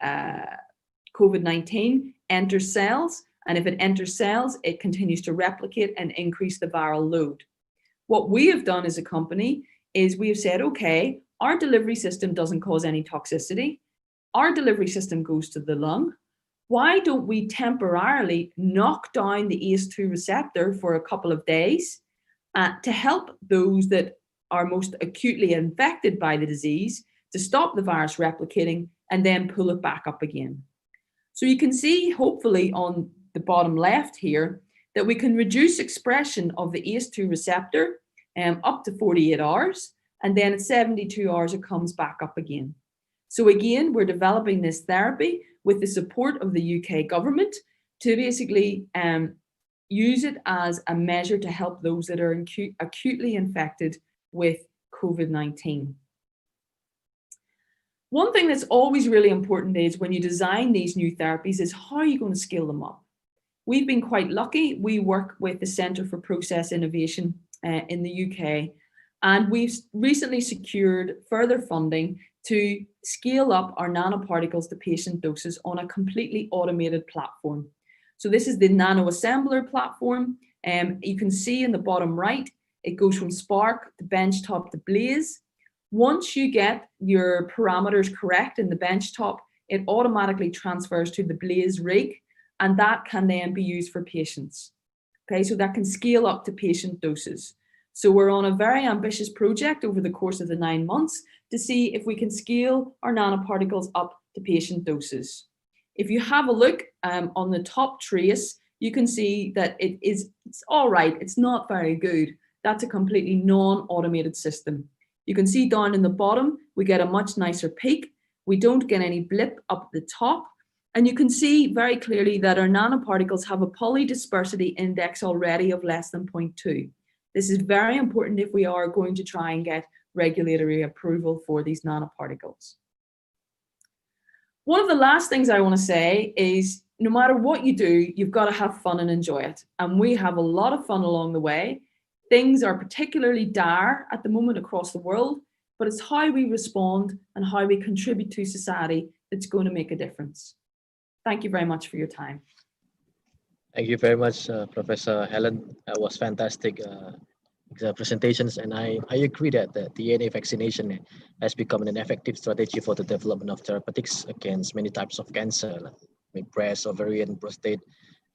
[SPEAKER 12] COVID-19 enters cells. And if it enters cells, it continues to replicate and increase the viral load. What we have done as a company is we have said, okay, our delivery system doesn't cause any toxicity. Our delivery system goes to the lung. Why don't we temporarily knock down the ACE2 receptor for a couple of days to help those that are most acutely infected by the disease to stop the virus replicating and then pull it back up again. So you can see, hopefully on the bottom left here, that we can reduce expression of the ACE2 receptor up to 48 hours, and then at 72 hours it comes back up again. So again, we're developing this therapy with the support of the UK government to basically use it as a measure to help those that are acutely infected with COVID-19. One thing that's always really important is when you design these new therapies is how are you going to scale them up? We've been quite lucky. We work with the Centre for Process Innovation in the UK, and we've recently secured further funding to scale up our nanoparticles to patient doses on a completely automated platform. So this is the nano assembler platform. You can see in the bottom right, it goes from Spark to benchtop to Blaze. Once you get your parameters correct in the benchtop, it automatically transfers to the Blaze rig, and that can then be used for patients. Okay, so that can scale up to patient doses. So we're on a very ambitious project over the course of the 9 months to see if we can scale our nanoparticles up to patient doses. If you have a look on the top trace, you can see that it's all right. It's not very good. That's a completely non-automated system. You can see down in the bottom, we get a much nicer peak. We don't get any blip up the top. And you can see very clearly that our nanoparticles have a polydispersity index already of less than 0.2. This is very important if we are going to try and get regulatory approval for these nanoparticles. One of the last things I want to say is no matter what you do, you've got to have fun and enjoy it. And we have a lot of fun along the way. Things are particularly dire at the moment across the world, but it's how we respond and how we contribute to society that's going to make a difference. Thank you very much for your time.
[SPEAKER 11] Thank you very much, Professor Helen. That was fantastic presentations, and I agree that the DNA vaccination has become an effective strategy for the development of therapeutics against many types of cancer, like breast, ovarian, prostate,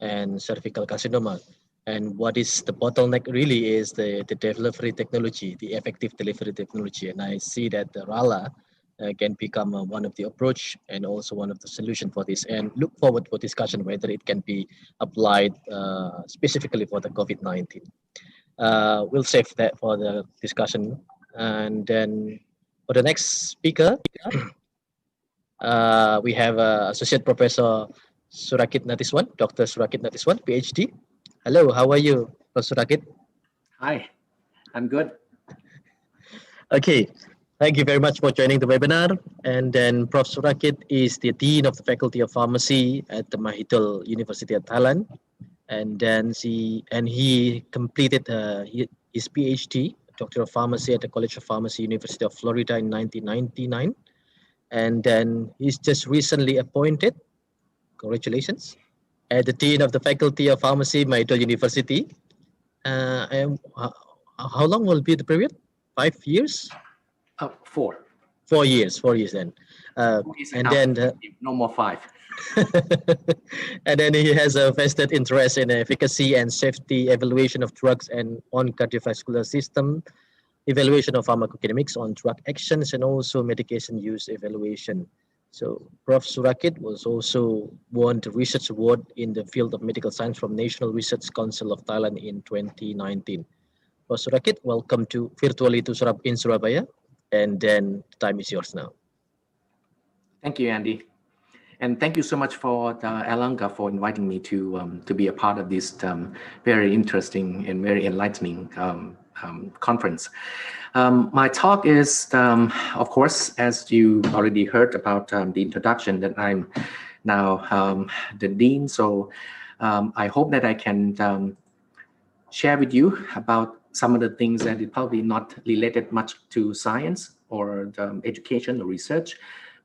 [SPEAKER 11] and cervical carcinoma. And what is the bottleneck really is the delivery technology, the effective delivery technology. And I see that the RALA can become one of the approach and also one of the solution for this, and look forward for discussion whether it can be applied specifically for the COVID-19. We'll save that for the discussion. And then for the next speaker, we have Associate Professor Surakit Natiswan, Dr. Surakit Natiswan, PhD. Hello, how are you, Professor Surakit?
[SPEAKER 13] Hi, I'm good.
[SPEAKER 11] Okay, thank you very much for joining the webinar. And then Prof. Surakit is the Dean of the Faculty of Pharmacy at the Mahidol University of Thailand. And then he completed his PhD, Doctor of Pharmacy at the College of Pharmacy, University of Florida in 1999. And then he's just recently appointed, congratulations, as the Dean of the Faculty of Pharmacy, Mahidol University. And how long will be the period? 5 years?
[SPEAKER 13] 4.
[SPEAKER 11] 4 years, 4 years then. And then
[SPEAKER 13] no more 5.
[SPEAKER 11] And then he has a vested interest in efficacy and safety evaluation of drugs and on cardiovascular system, evaluation of pharmacokinetics on drug actions, and also medication use evaluation. So Prof. Surakit was also won the research award in the field of medical science from National Research Council of Thailand in 2019. Prof. Surakit, welcome to virtually to in Surabaya, and then the time is yours now.
[SPEAKER 13] Thank you, Andy. And thank you so much for Erlangga for inviting me to be a part of this very interesting and very enlightening conference. My talk is, of course, as you already heard about the introduction, that I'm now the Dean. So I hope that I can share with you about some of the things that is probably not related much to science or education or research,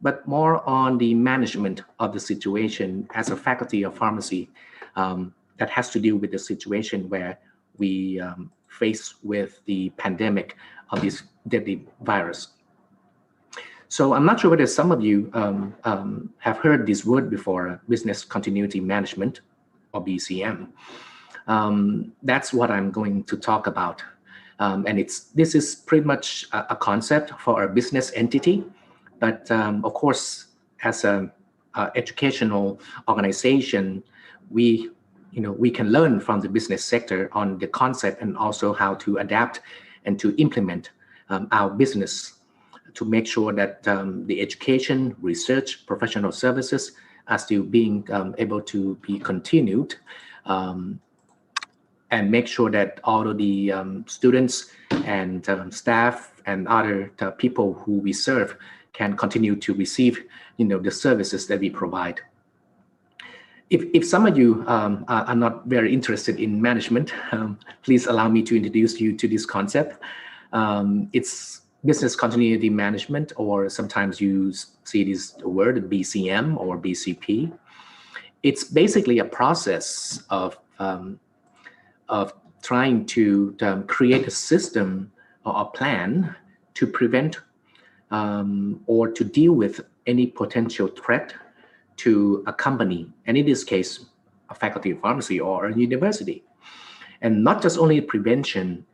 [SPEAKER 13] but more on the management of the situation as a faculty of pharmacy that has to deal with the situation where we face with the pandemic of this deadly virus. So I'm not sure whether some of you have heard this word before, business continuity management, or BCM. That's what I'm going to talk about. And this is pretty much a concept for a business entity. But of course, as an educational organization, we can learn from the business sector on the concept and also how to adapt and to implement our business to make sure that the education, research, professional services are still being able to be continued, and make sure that all of the students and staff and other people who we serve can continue to receive, the services that we provide. If some of you are not very interested in management, please allow me to introduce you to this concept. It's business continuity management, or sometimes you see this word BCM or BCP. It's basically a process of trying to create a system or a plan to prevent or to deal with any potential threat to a company, and in this case, a faculty of pharmacy or a university. And not just only prevention,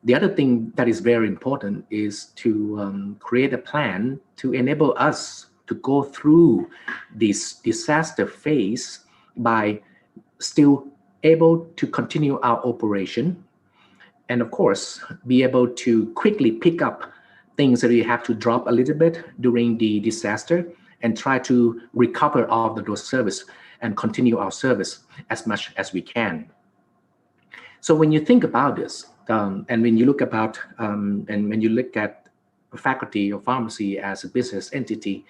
[SPEAKER 13] the other thing that is very important is to create a plan to enable us to go through this disaster phase by still able to continue our operation, and of course, be able to quickly pick up things that we have to drop a little bit during the disaster and try to recover all of those service and continue our service as much as we can. So when you think about this, and when you look about, and when you look at a faculty of pharmacy as a business entity,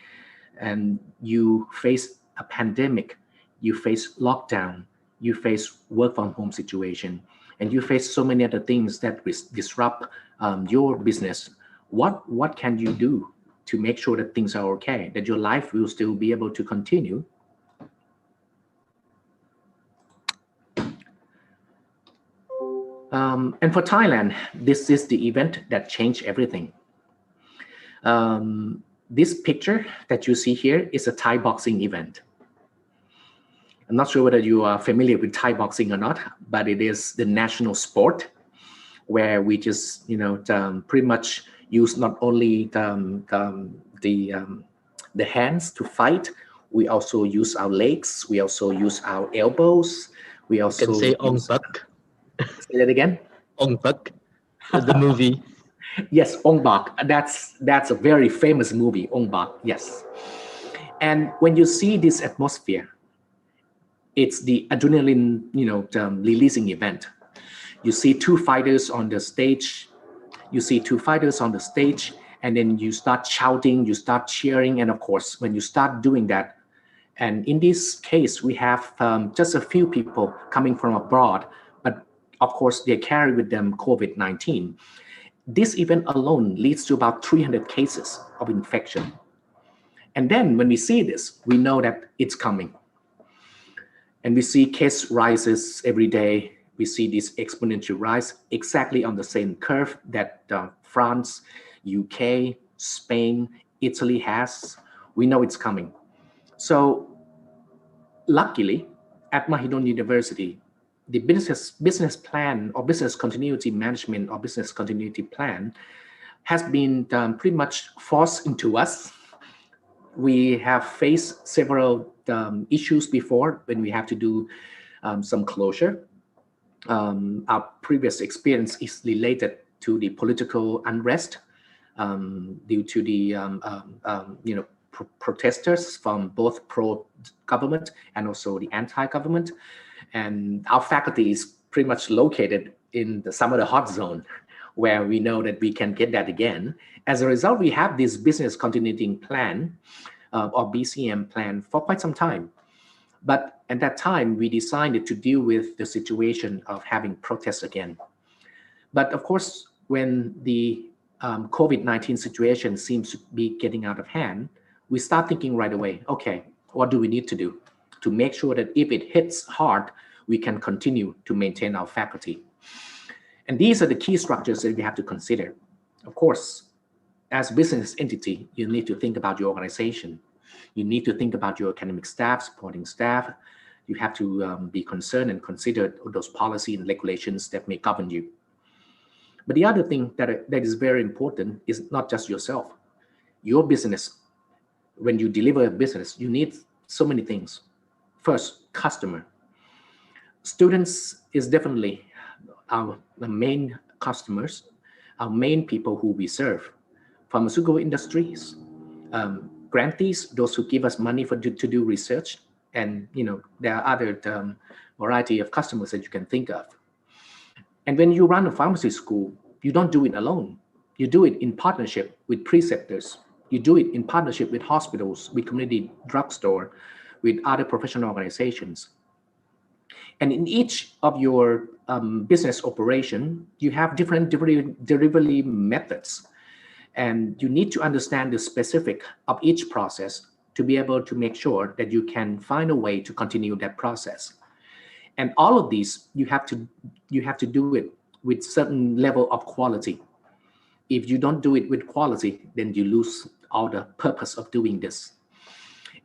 [SPEAKER 13] and you face a pandemic, you face lockdown, you face work from home situation, and you face so many other things that disrupt your business, what can you do to make sure that things are okay, that your life will still be able to continue? And for Thailand, this is the event that changed everything. This picture that you see here is a Thai boxing event. I'm not sure whether you are familiar with Thai boxing or not, but it is the national sport where we just, pretty much use not only the hands to fight, we also use our legs, we also use our elbows, we also
[SPEAKER 11] can say Ong Bak.
[SPEAKER 13] Say that again?
[SPEAKER 11] Ong Bak, the movie.
[SPEAKER 13] Yes, Ong Bak. That's a very famous movie, Ong Bak. Yes. And when you see this atmosphere, it's the adrenaline, releasing event. You see two fighters on the stage. And then you start shouting, you start cheering, and of course, when you start doing that, and in this case, we have just a few people coming from abroad, but of course, they carry with them COVID-19. This event alone leads to about 300 cases of infection. And then when we see this, we know that it's coming. And we see case rises every day. We see this exponential rise exactly on the same curve that France, UK, Spain, Italy has. We know it's coming. So luckily, at Mahidol University, the business plan or business continuity management or business continuity plan has been pretty much forced into us. We have faced several issues before when we have to do some closure. Our previous experience is related to the political unrest due to the protesters from both pro-government and also the anti-government. And our faculty is pretty much located in some of the hot zone where we know that we can get that again. As a result, we have this business continuity plan or BCM plan for quite some time. But at that time, we decided to deal with the situation of having protests again. But of course, when the COVID-19 situation seems to be getting out of hand, we start thinking right away, okay, what do we need to do to make sure that if it hits hard, we can continue to maintain our faculty? And these are the key structures that we have to consider. Of course, as a business entity, you need to think about your organization. You need to think about your academic staff, supporting staff. You have to be concerned and consider those policy and regulations that may govern you. But the other thing that is very important is not just yourself. Your business, when you deliver a business, you need so many things. First, customer. Students is definitely our main customers, our main people who we serve. Pharmaceutical industries, grantees, those who give us money to do research, and there are other variety of customers that you can think of. And when you run a pharmacy school, you don't do it alone. You do it in partnership with preceptors. You do it in partnership with hospitals, with community drugstore, with other professional organizations. And in each of your business operation, you have different delivery methods. And you need to understand the specific of each process to be able to make sure that you can find a way to continue that process. And all of these, you have to do it with certain level of quality. If you don't do it with quality, then you lose all the purpose of doing this.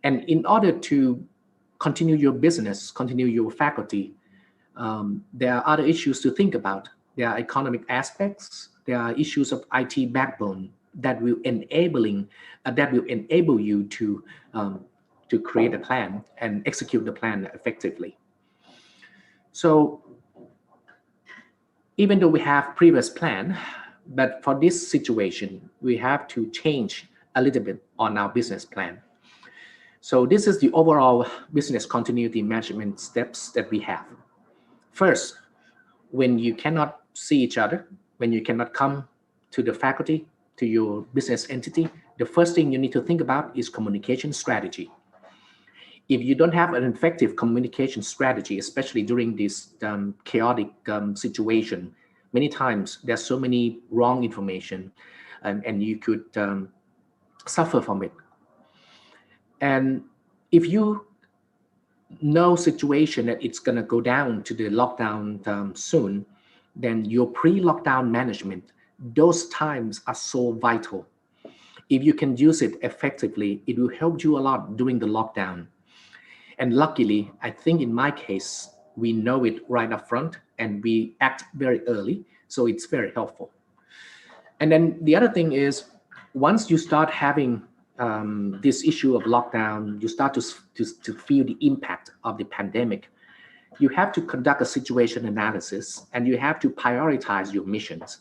[SPEAKER 13] And in order to continue your business, continue your faculty, there are other issues to think about. There are economic aspects. There are issues of IT backbone that will enable you to create a plan and execute the plan effectively. So even though we have previous plan, but for this situation, we have to change a little bit on our business plan. So this is the overall business continuity management steps that we have. First, when you cannot see each other, when you cannot come to the faculty, to your business entity, the first thing you need to think about is communication strategy. If you don't have an effective communication strategy, especially during this chaotic situation, many times there's so many wrong information and you could suffer from it. And if you know situation that it's going to go down to the lockdown soon, then your pre-lockdown management, those times are so vital. If you can use it effectively, it will help you a lot during the lockdown. And luckily, I think in my case, we know it right up front and we act very early. So it's very helpful. And then the other thing is, once you start having this issue of lockdown, you start to feel the impact of the pandemic. You have to conduct a situation analysis and you have to prioritize your missions.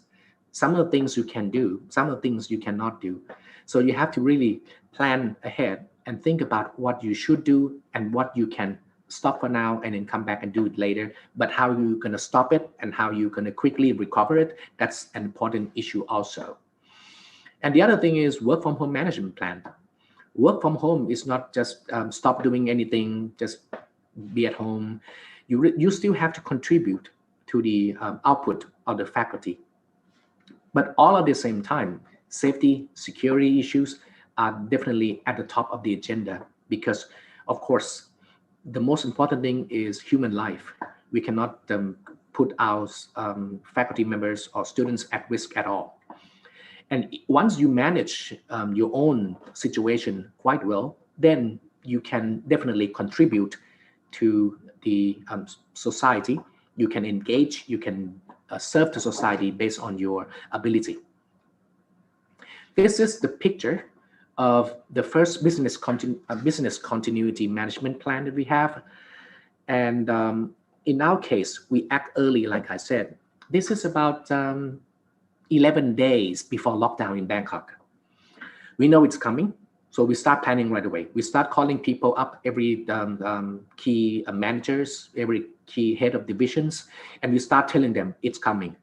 [SPEAKER 13] Some of the things you can do, some of the things you cannot do. So you have to really plan ahead and think about what you should do and what you can stop for now and then come back and do it later. But how you're going to stop it and how you're going to quickly recover it, that's an important issue also. And the other thing is work from home management plan. Work from home is not just stop doing anything, just be at home. You still have to contribute to the output of the faculty. But all at the same time, safety, security issues are definitely at the top of the agenda because, of course, the most important thing is human life. We cannot put our faculty members or students at risk at all. And once you manage your own situation quite well, then you can definitely contribute to the society. You can engage, you can serve the society based on your ability. This is the picture of the first business continuity management plan that we have. And in our case, we act early, like I said. This is about 11 days before lockdown in Bangkok. We know it's coming. So we start planning right away. We start calling people up, every key managers, every key head of divisions, and we start telling them it's coming.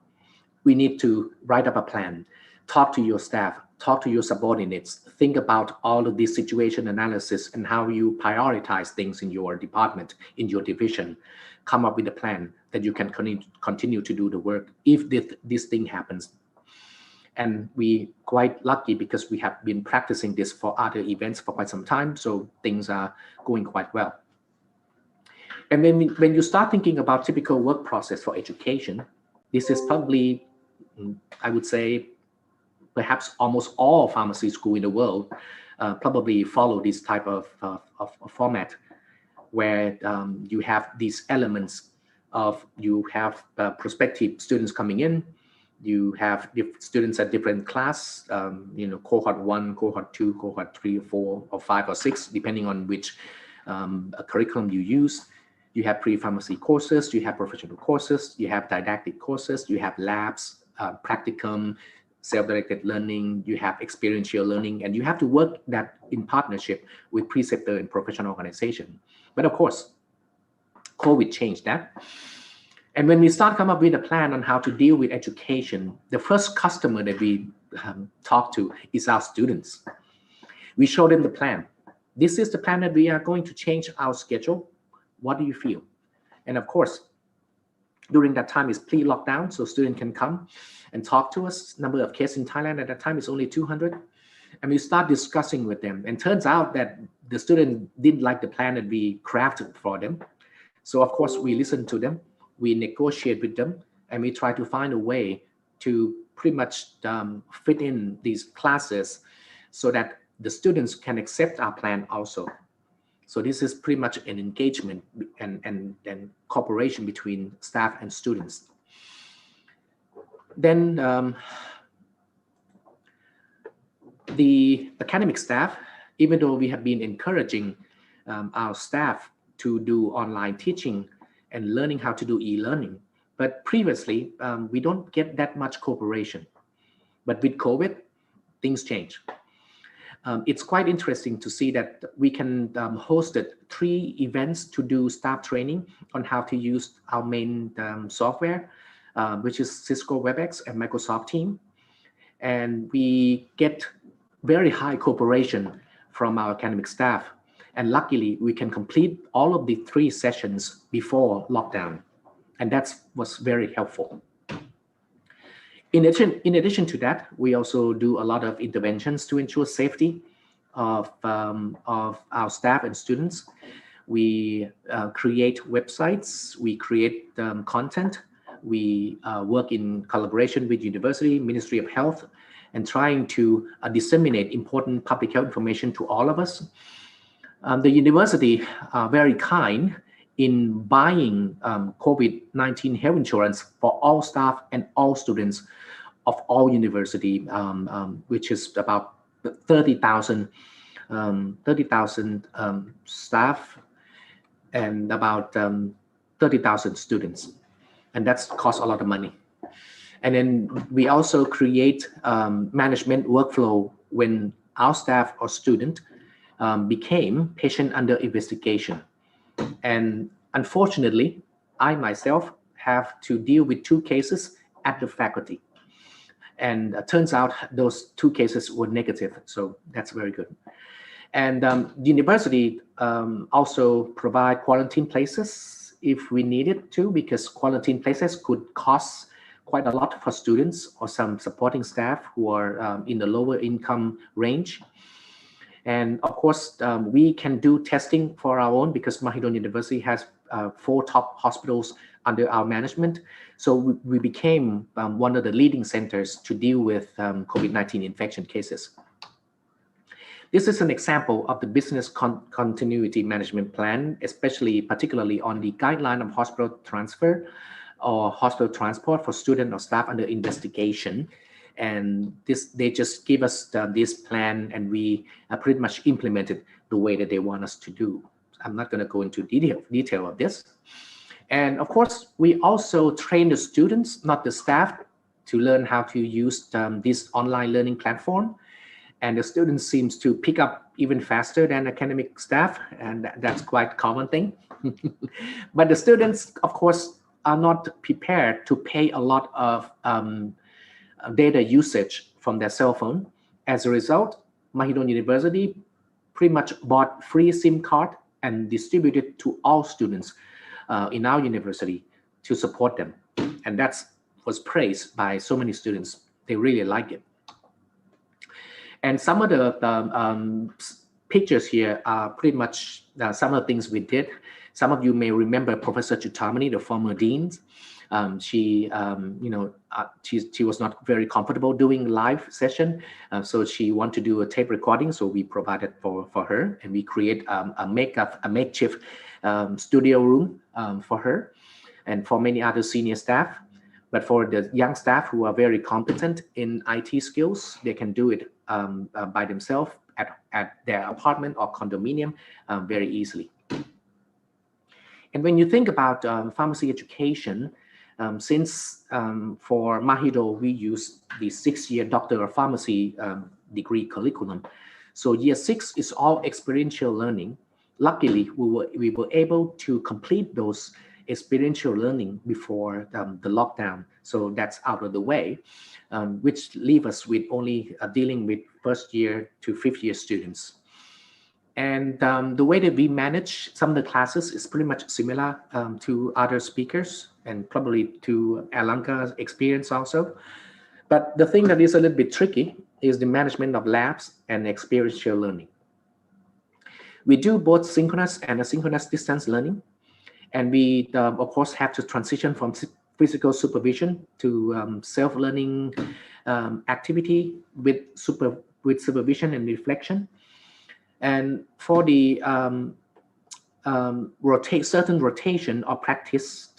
[SPEAKER 13] We need to write up a plan, talk to your staff, talk to your subordinates, think about all of this situation analysis and how you prioritize things in your department, in your division, come up with a plan that you can continue to do the work if this thing happens. And we quite lucky because we have been practicing this for other events for quite some time, so things are going quite well. And when you start thinking about typical work process for education, this is probably, I would say, perhaps almost all pharmacy schools in the world probably follow this type of format, where you have these elements of, you have prospective students coming in, you have students at different class, cohort 1, cohort 2, cohort 3, or 4, or 5, or 6, depending on which curriculum you use. You have pre-pharmacy courses, you have professional courses, you have didactic courses, you have labs, practicum, self-directed learning, you have experiential learning, and you have to work that in partnership with preceptor and professional organization. But of course, COVID changed that. And when we start come up with a plan on how to deal with education, the first customer that we talk to is our students. We show them the plan. This is the plan that we are going to change our schedule. What do you feel? And of course, during that time is pre-lockdown, so students can come and talk to us. Number of cases in Thailand at that time is only 200. And we start discussing with them. And turns out that the student didn't like the plan that we crafted for them. So of course, we listen to them, we negotiate with them, and we try to find a way to pretty much fit in these classes so that the students can accept our plan also. So this is pretty much an engagement and cooperation between staff and students. Then the academic staff, even though we have been encouraging our staff to do online teaching and learning how to do e-learning, but previously we don't get that much cooperation. But with COVID, things change. It's quite interesting to see that we can host 3 events to do staff training on how to use our main software, which is Cisco WebEx and Microsoft Teams. And we get very high cooperation from our academic staff. And luckily, we can complete all of the 3 sessions before lockdown. And that was very helpful. In addition to that, we also do a lot of interventions to ensure safety of our staff and students. We create websites, we create content, we work in collaboration with university, Ministry of Health, and trying to disseminate important public health information to all of us. The university are very kind in buying COVID-19 health insurance for all staff and all students of all university, which is about 30,000 staff and about 30,000 students. And that's cost a lot of money. And then we also create management workflow when our staff or student became patient under investigation. And unfortunately, I myself have to deal with 2 cases at the faculty. And turns out those 2 cases were negative. So that's very good. And the university also provide quarantine places if we needed to, because quarantine places could cost quite a lot for students or some supporting staff who are in the lower income range. And of course, we can do testing for our own because Mahidol University has 4 top hospitals under our management. So we became one of the leading centers to deal with COVID-19 infection cases. This is an example of the business continuity management plan, particularly on the guideline of hospital transfer or hospital transport for student or staff under investigation. And they just give us this plan, and we pretty much implemented the way that they want us to do. I'm not going to go into detail of this. And of course, we also train the students, not the staff, to learn how to use this online learning platform. And the students seems to pick up even faster than academic staff, and that's quite common thing. But the students, of course, are not prepared to pay a lot of data usage from their cell phone. As a result, Mahidol University pretty much bought free SIM card and distributed to all students in our university to support them. And that was praised by so many students. They really like it. And some of the pictures here are pretty much some of the things we did. Some of you may remember Professor Chutamani, the former dean. She was not very comfortable doing live session, so she wanted to do a tape recording. So we provided for her, and we create a makeshift studio room for her, and for many other senior staff. But for the young staff who are very competent in IT skills, they can do it by themselves at their apartment or condominium very easily. And when you think about pharmacy education, since for Mahidol, we use the 6-year Doctor of Pharmacy degree curriculum. So year 6 is all experiential learning. Luckily, we were able to complete those experiential learning before the lockdown. So that's out of the way, which leave us with only dealing with 1st year to 5th year students. And the way that we manage some of the classes is pretty much similar to other speakers and probably to Erlanga's experience also. But the thing that is a little bit tricky is the management of labs and experiential learning. We do both synchronous and asynchronous distance learning. And we, of course, have to transition from physical supervision to self-learning activity with supervision and reflection. And for the certain rotation or practice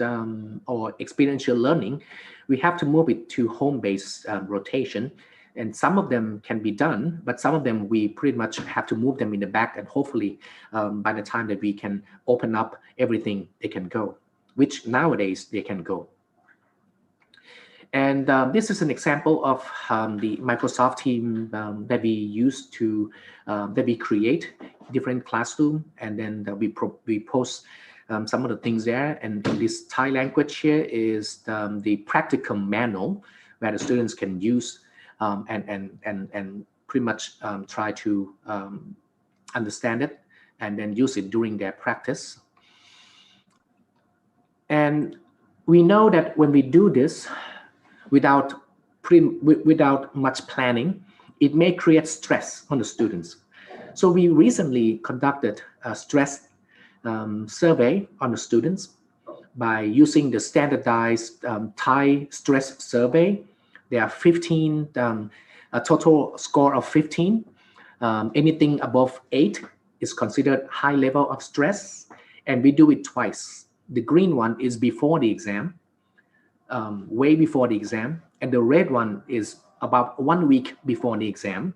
[SPEAKER 13] or experiential learning, we have to move it to home-based rotation. And some of them can be done, but some of them we pretty much have to move them in the back, and hopefully by the time that we can open up everything, they can go, which nowadays they can go. And this is an example of the Microsoft team that we use to, that we create different classroom, and then we post some of the things there. And this Thai language here is the practical manual where the students can use and pretty much try to understand it and then use it during their practice. And we know that when we do this without much planning, it may create stress on the students. So we recently conducted a stress survey on the students by using the standardized Thai stress survey. There are 15, a total score of 15. Anything above 8 is considered high level of stress, and we do it twice. The green one is before the exam, way before the exam, and the red one is about 1 week before the exam.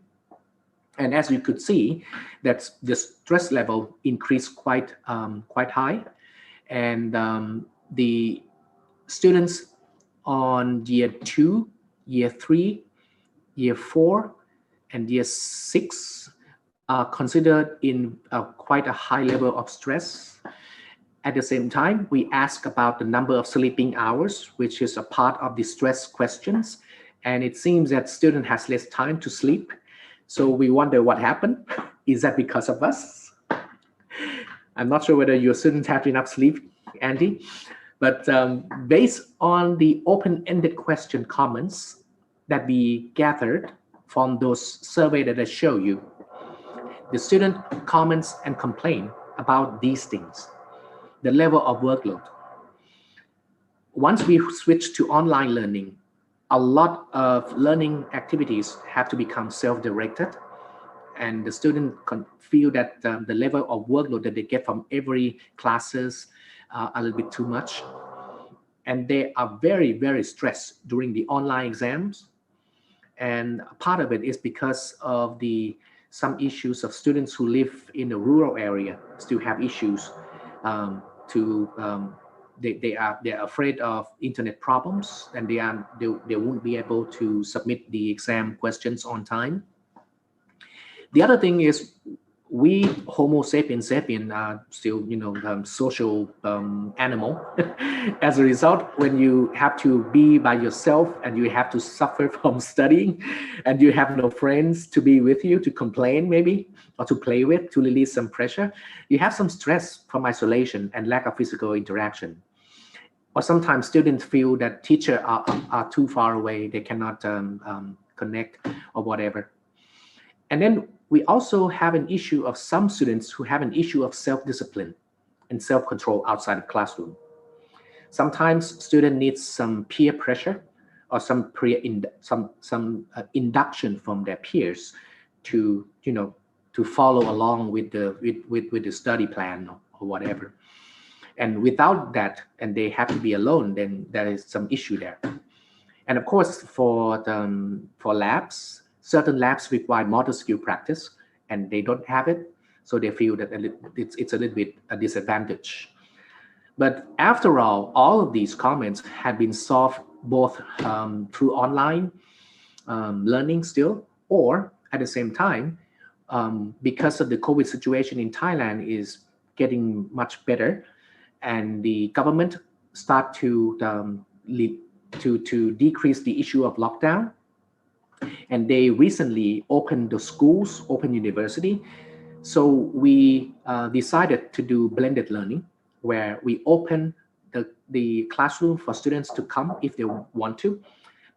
[SPEAKER 13] And as you could see, that the stress level increased quite high, and the students on year 2, year 3, year 4, and year 6 are considered in quite a high level of stress. At the same time, we ask about the number of sleeping hours, which is a part of the stress questions. And it seems that student has less time to sleep. So we wonder what happened. Is that because of us? I'm not sure whether your students have enough sleep, Andy. But based on the open-ended question comments that we gathered from those surveys that I show you, the student comments and complain about these things, the level of workload. Once we switch to online learning, a lot of learning activities have to become self-directed, and the student can feel that the level of workload that they get from every classes a little bit too much. And they are very, very stressed during the online exams. And part of it is because of some issues of students who live in a rural area still have issues they're afraid of internet problems, and they won't be able to submit the exam questions on time. The other thing is we Homo sapiens are still, social animal. As a result, when you have to be by yourself and you have to suffer from studying, and you have no friends to be with you, to complain maybe, or to play with, to release some pressure, you have some stress from isolation and lack of physical interaction. Or sometimes students feel that teachers are too far away, they cannot connect or whatever. And then we also have an issue of some students who have an issue of self-discipline and self-control outside the classroom. Sometimes student needs some peer pressure or some induction from their peers to follow along with the study plan or whatever. And without that, and they have to be alone, then there is some issue there. And of course, for labs, certain labs require motor skill practice, and they don't have it, so they feel that it's a little bit a disadvantage. But after all of these comments have been solved both through online learning still, or at the same time, because of the COVID situation in Thailand is getting much better, and the government start to decrease the issue of lockdown. And they recently opened the schools, open university. So we decided to do blended learning, where we open the classroom for students to come if they want to.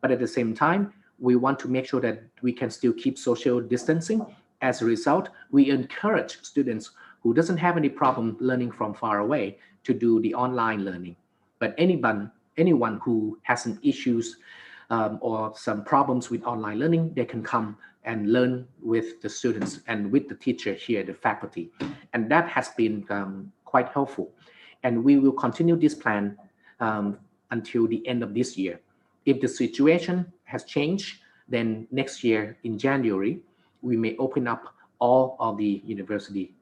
[SPEAKER 13] But at the same time, we want to make sure that we can still keep social distancing. As a result, we encourage students who doesn't have any problem learning from far away to do the online learning. But anyone who has some issues or some problems with online learning, they can come and learn with the students and with the teacher here, the faculty. And that has been quite helpful. And we will continue this plan until the end of this year. If the situation has changed, then next year in January, we may open up all of the university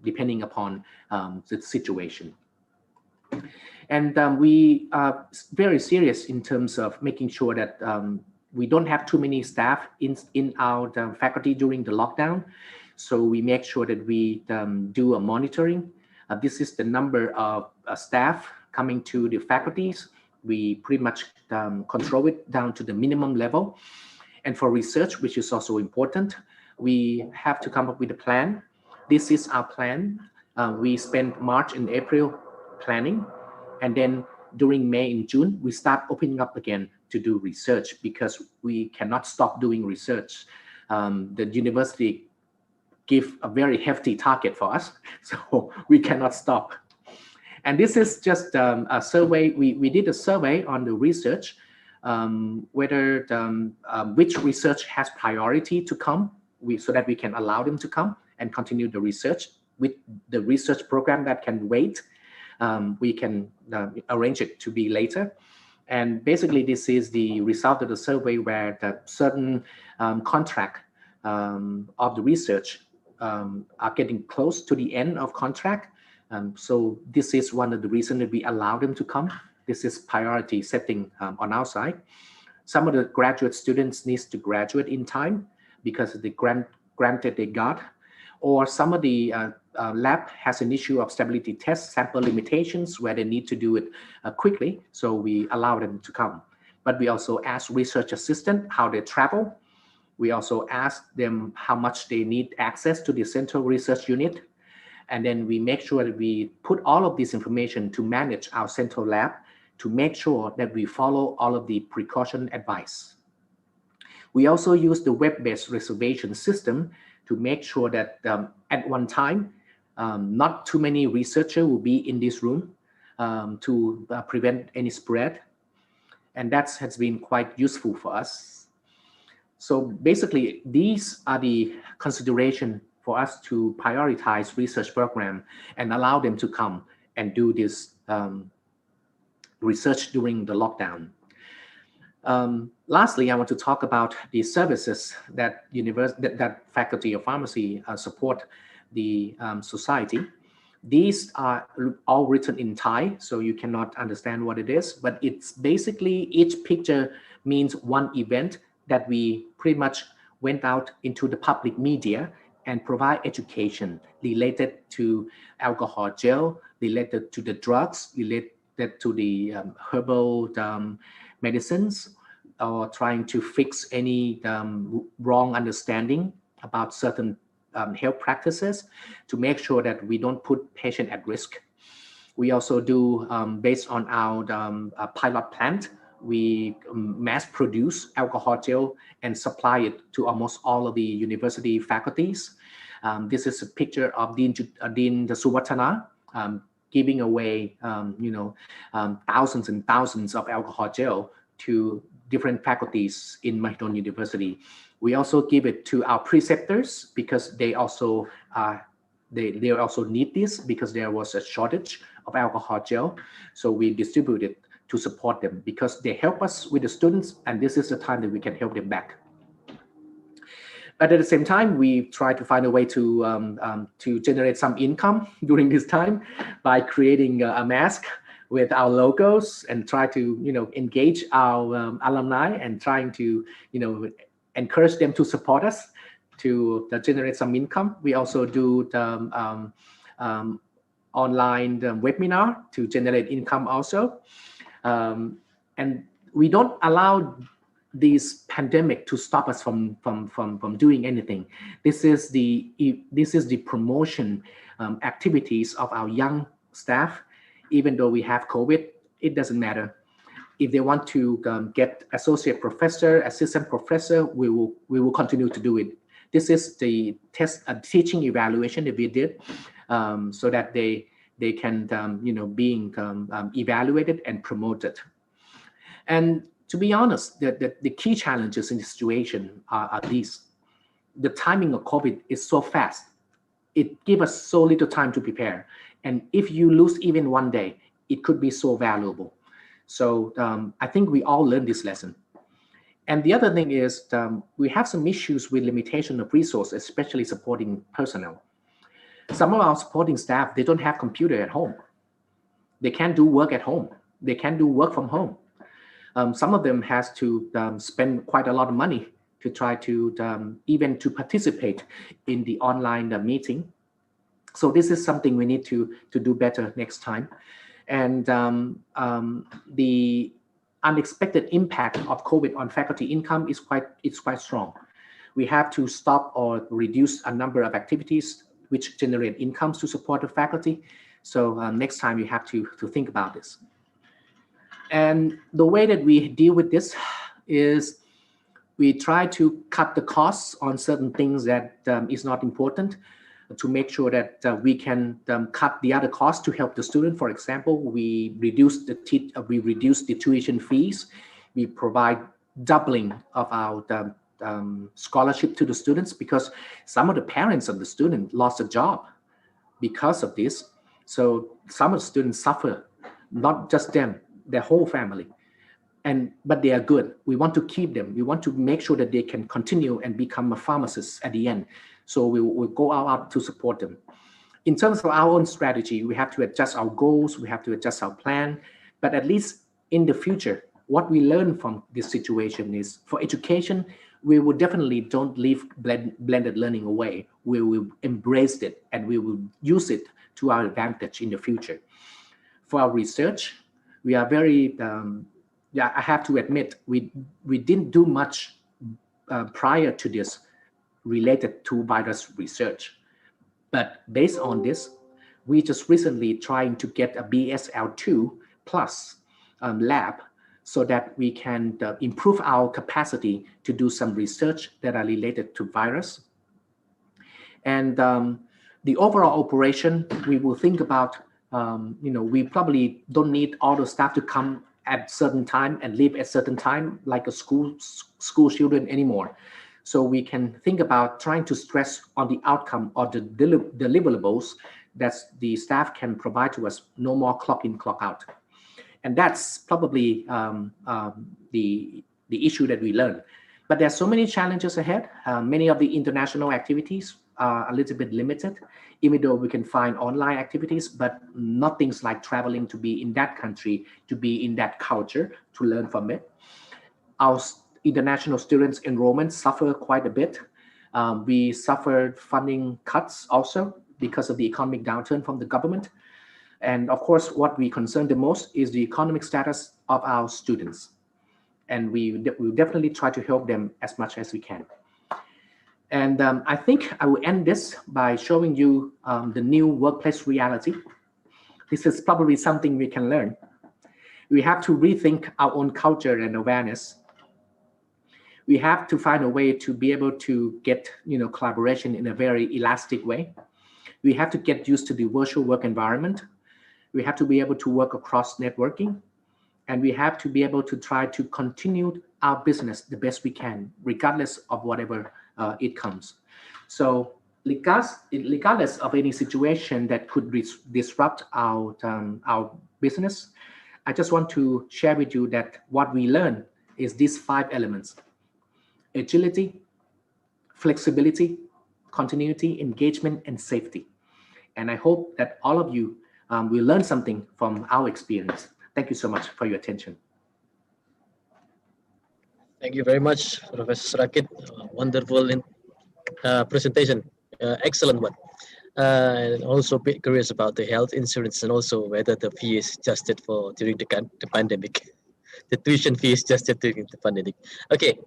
[SPEAKER 13] depending upon the situation. And we are very serious in terms of making sure that we don't have too many staff in our faculty during the lockdown. So we make sure that we do a monitoring. This is the number of staff coming to the faculties. We pretty much control it down to the minimum level. And for research, which is also important, we have to come up with a plan. This is our plan. We spent March and April planning. And then during May and June, we start opening up again to do research, because we cannot stop doing research. The university give a very hefty target for us, so we cannot stop. And this is just a survey. We did a survey on the research, whether which research has priority to come, so that we can allow them to come and continue the research. With the research program that can wait, we can arrange it to be later. And basically, this is the result of the survey, where the certain contract of the research are getting close to the end of contract. So this is one of the reasons that we allow them to come. This is priority setting on our side. Some of the graduate students needs to graduate in time because of the grant that they got, or some of the lab has an issue of stability test sample limitations where they need to do it quickly, so we allow them to come. But we also ask research assistant how they travel. We also ask them how much they need access to the central research unit. And then we make sure that we put all of this information to manage our central lab to make sure that we follow all of the precaution advice. We also use the web-based reservation system to make sure that at one time, not too many researchers will be in this room to prevent any spread. And that has been quite useful for us. So basically, these are the considerations for us to prioritize research program and allow them to come and do this research during the lockdown. Lastly, I want to talk about the services that that Faculty of Pharmacy support the society. These are all written in Thai, so you cannot understand what it is, but it's basically each picture means one event that we pretty much went out into the public media and provide education related to alcohol gel, related to the drugs, related to the herbal medicines, or trying to fix any wrong understanding about certain health practices to make sure that we don't put patient at risk. We also do, based on our pilot plant, we mass produce alcohol gel and supply it to almost all of the university faculties. This is a picture of Dean Suwatana giving away, thousands and thousands of alcohol gel to different faculties in Mahidol University. We also give it to our preceptors because they also need this because there was a shortage of alcohol gel. So we distribute it to support them because they help us with the students, and this is the time that we can help them back. But at the same time, we try to find a way to generate some income during this time by creating a mask with our logos and try to engage our alumni and trying to encourage them to support us to generate some income. We also do the online webinar to generate income also. And we don't allow this pandemic to stop us from doing anything. This is the promotion activities of our young staff. Even though we have COVID, it doesn't matter. If they want to get associate professor, assistant professor, we will continue to do it. This is the teaching evaluation that we did, so that they can being evaluated and promoted. And to be honest, the key challenges in this situation are these. The timing of COVID is so fast. It gives us so little time to prepare. And if you lose even one day, it could be so valuable. So I think we all learned this lesson. And the other thing is we have some issues with limitation of resources, especially supporting personnel. Some of our supporting staff, they don't have computer at home. They can't do work at home. They can't do work from home. Some of them has to spend quite a lot of money to try to even to participate in the online meeting. So this is something we need to do better next time. And the unexpected impact of COVID on faculty income is quite strong. We have to stop or reduce a number of activities which generate incomes to support the faculty. So next time you have to think about this. And the way that we deal with this is we try to cut the costs on certain things that is not important to make sure that we can cut the other costs to help the student. For example, we reduce the tuition fees. We provide doubling of our scholarship to the students because some of the parents of the student lost a job because of this. So some of the students suffer, not just them, their whole family. But they are good. We want to keep them. We want to make sure that they can continue and become a pharmacist at the end. So we will go out to support them. In terms of our own strategy, we have to adjust our goals. We have to adjust our plan. But at least in the future, what we learn from this situation is for education, we will definitely don't leave blended learning away. We will embrace it and we will use it to our advantage in the future. For our research, we are very, I have to admit, we didn't do much prior to this related to virus research. But based on this, we just recently trying to get a BSL2 plus lab so that we can improve our capacity to do some research that are related to virus. And the overall operation, we will think about, we probably don't need all the staff to come at certain time and leave at certain time like a school children anymore. So we can think about trying to stress on the outcome or the deliverables that the staff can provide to us, no more clock in, clock out. And that's probably the issue that we learned. But there's so many challenges ahead. Many of the international activities are a little bit limited, even though we can find online activities, but nothing's like traveling to be in that country, to be in that culture, to learn from it. Our international students enrollment suffer quite a bit. We suffered funding cuts also because of the economic downturn from the government. And of course, what we concern the most is the economic status of our students. And we definitely try to help them as much as we can. And I think I will end this by showing you the new workplace reality. This is probably something we can learn. We have to rethink our own culture and awareness. We have to find a way to be able to get collaboration in a very elastic way. We have to get used to the virtual work environment. We have to be able to work across networking. And we have to be able to try to continue our business the best we can, regardless of whatever it comes. So regardless of any situation that could disrupt our business, I just want to share with you that what we learn is these 5 elements: agility, flexibility, continuity, engagement, and safety. And I hope that all of you will learn something from our experience. Thank you so much for your attention.
[SPEAKER 11] Thank you very much, Professor Rakit. Wonderful presentation. Excellent one. And also a bit curious about the health insurance and also whether the fee is adjusted for during the pandemic. The tuition fee is adjusted during the pandemic. Okay,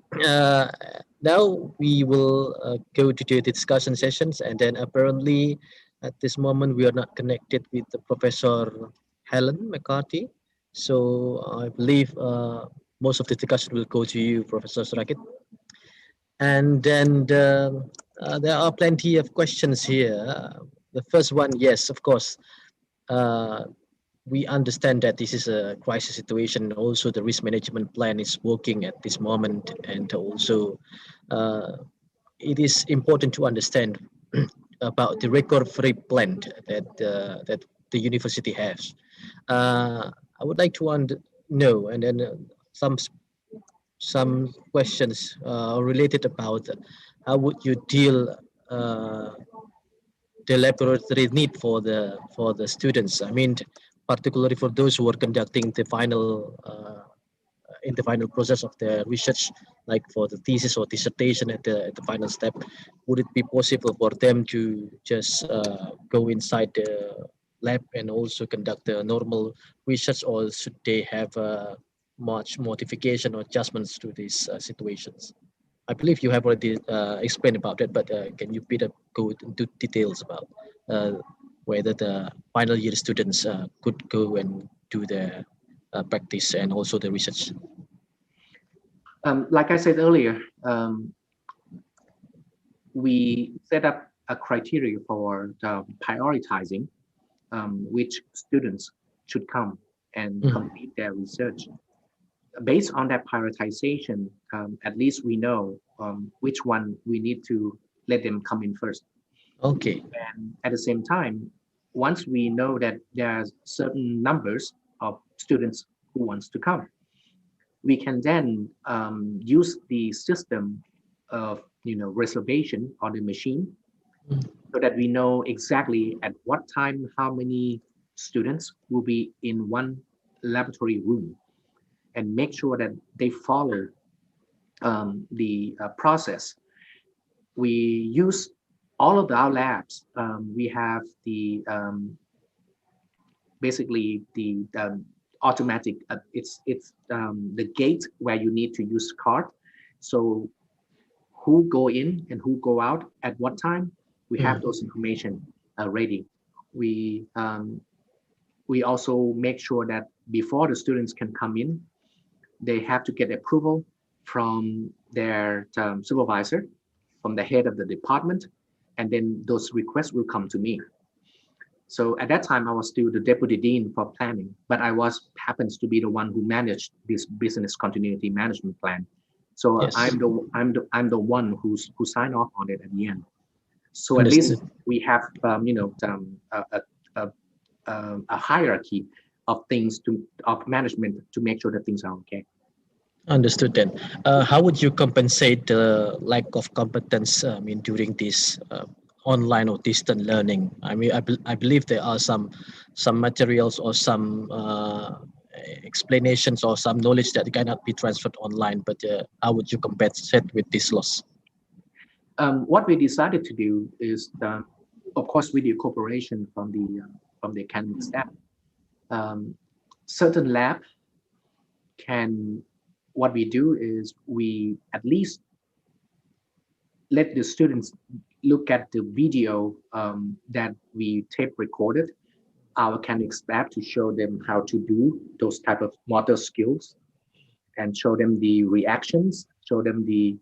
[SPEAKER 11] now we will go to the discussion sessions, and then apparently at this moment we are not connected with the Professor Helen McCarthy. So I believe most of the discussion will go to you, Professor Rakit. And then there are plenty of questions here. The first one, yes, of course. We understand that this is a crisis situation. Also, the risk management plan is working at this moment. And also, it is important to understand about the recovery plan that the university has. I would like to know, and then some questions related about how would you deal the laboratory need for the students. I mean, particularly for those who are conducting the final in the final process of their research, like for the thesis or dissertation at the final step, would it be possible for them to just go inside the lab and also conduct the normal research, or should they have much modification or adjustments to these situations? I believe you have already explained about it, but can you go into details about whether the final year students could go and do their practice and also the research?
[SPEAKER 13] Like I said earlier, we set up a criteria for prioritizing which students should come and complete their research. Based on that prioritization, at least we know which one we need to let them come in first.
[SPEAKER 11] Okay.
[SPEAKER 13] And at the same time, once we know that there are certain numbers of students who wants to come, we can then use the system of reservation on the machine, so that we know exactly at what time how many students will be in one laboratory room, and make sure that they follow the process. We use all of our labs. We have the basically the automatic. It's the gate where you need to use card. So who go in and who go out at what time, we have those information ready. We also make sure that before the students can come in, they have to get approval from their supervisor, from the head of the department, and then those requests will come to me. So at that time, I was still the deputy dean for planning, but I happens to be the one who managed this business continuity management plan. So yes. I'm the one who signed off on it at the end. So at least we have a hierarchy of things of management to make sure that things are okay.
[SPEAKER 11] Understood then. How would you compensate the lack of competence during this online or distant learning? I mean, I believe there are some materials or some explanations or some knowledge that cannot be transferred online, but how would you compensate with this loss?
[SPEAKER 13] what we decided to do is, of course, with the cooperation from the academic staff, certain lab what we do is we at least let the students look at the video that we tape recorded our academic staff to show them how to do those type of motor skills and show them the reactions, show them the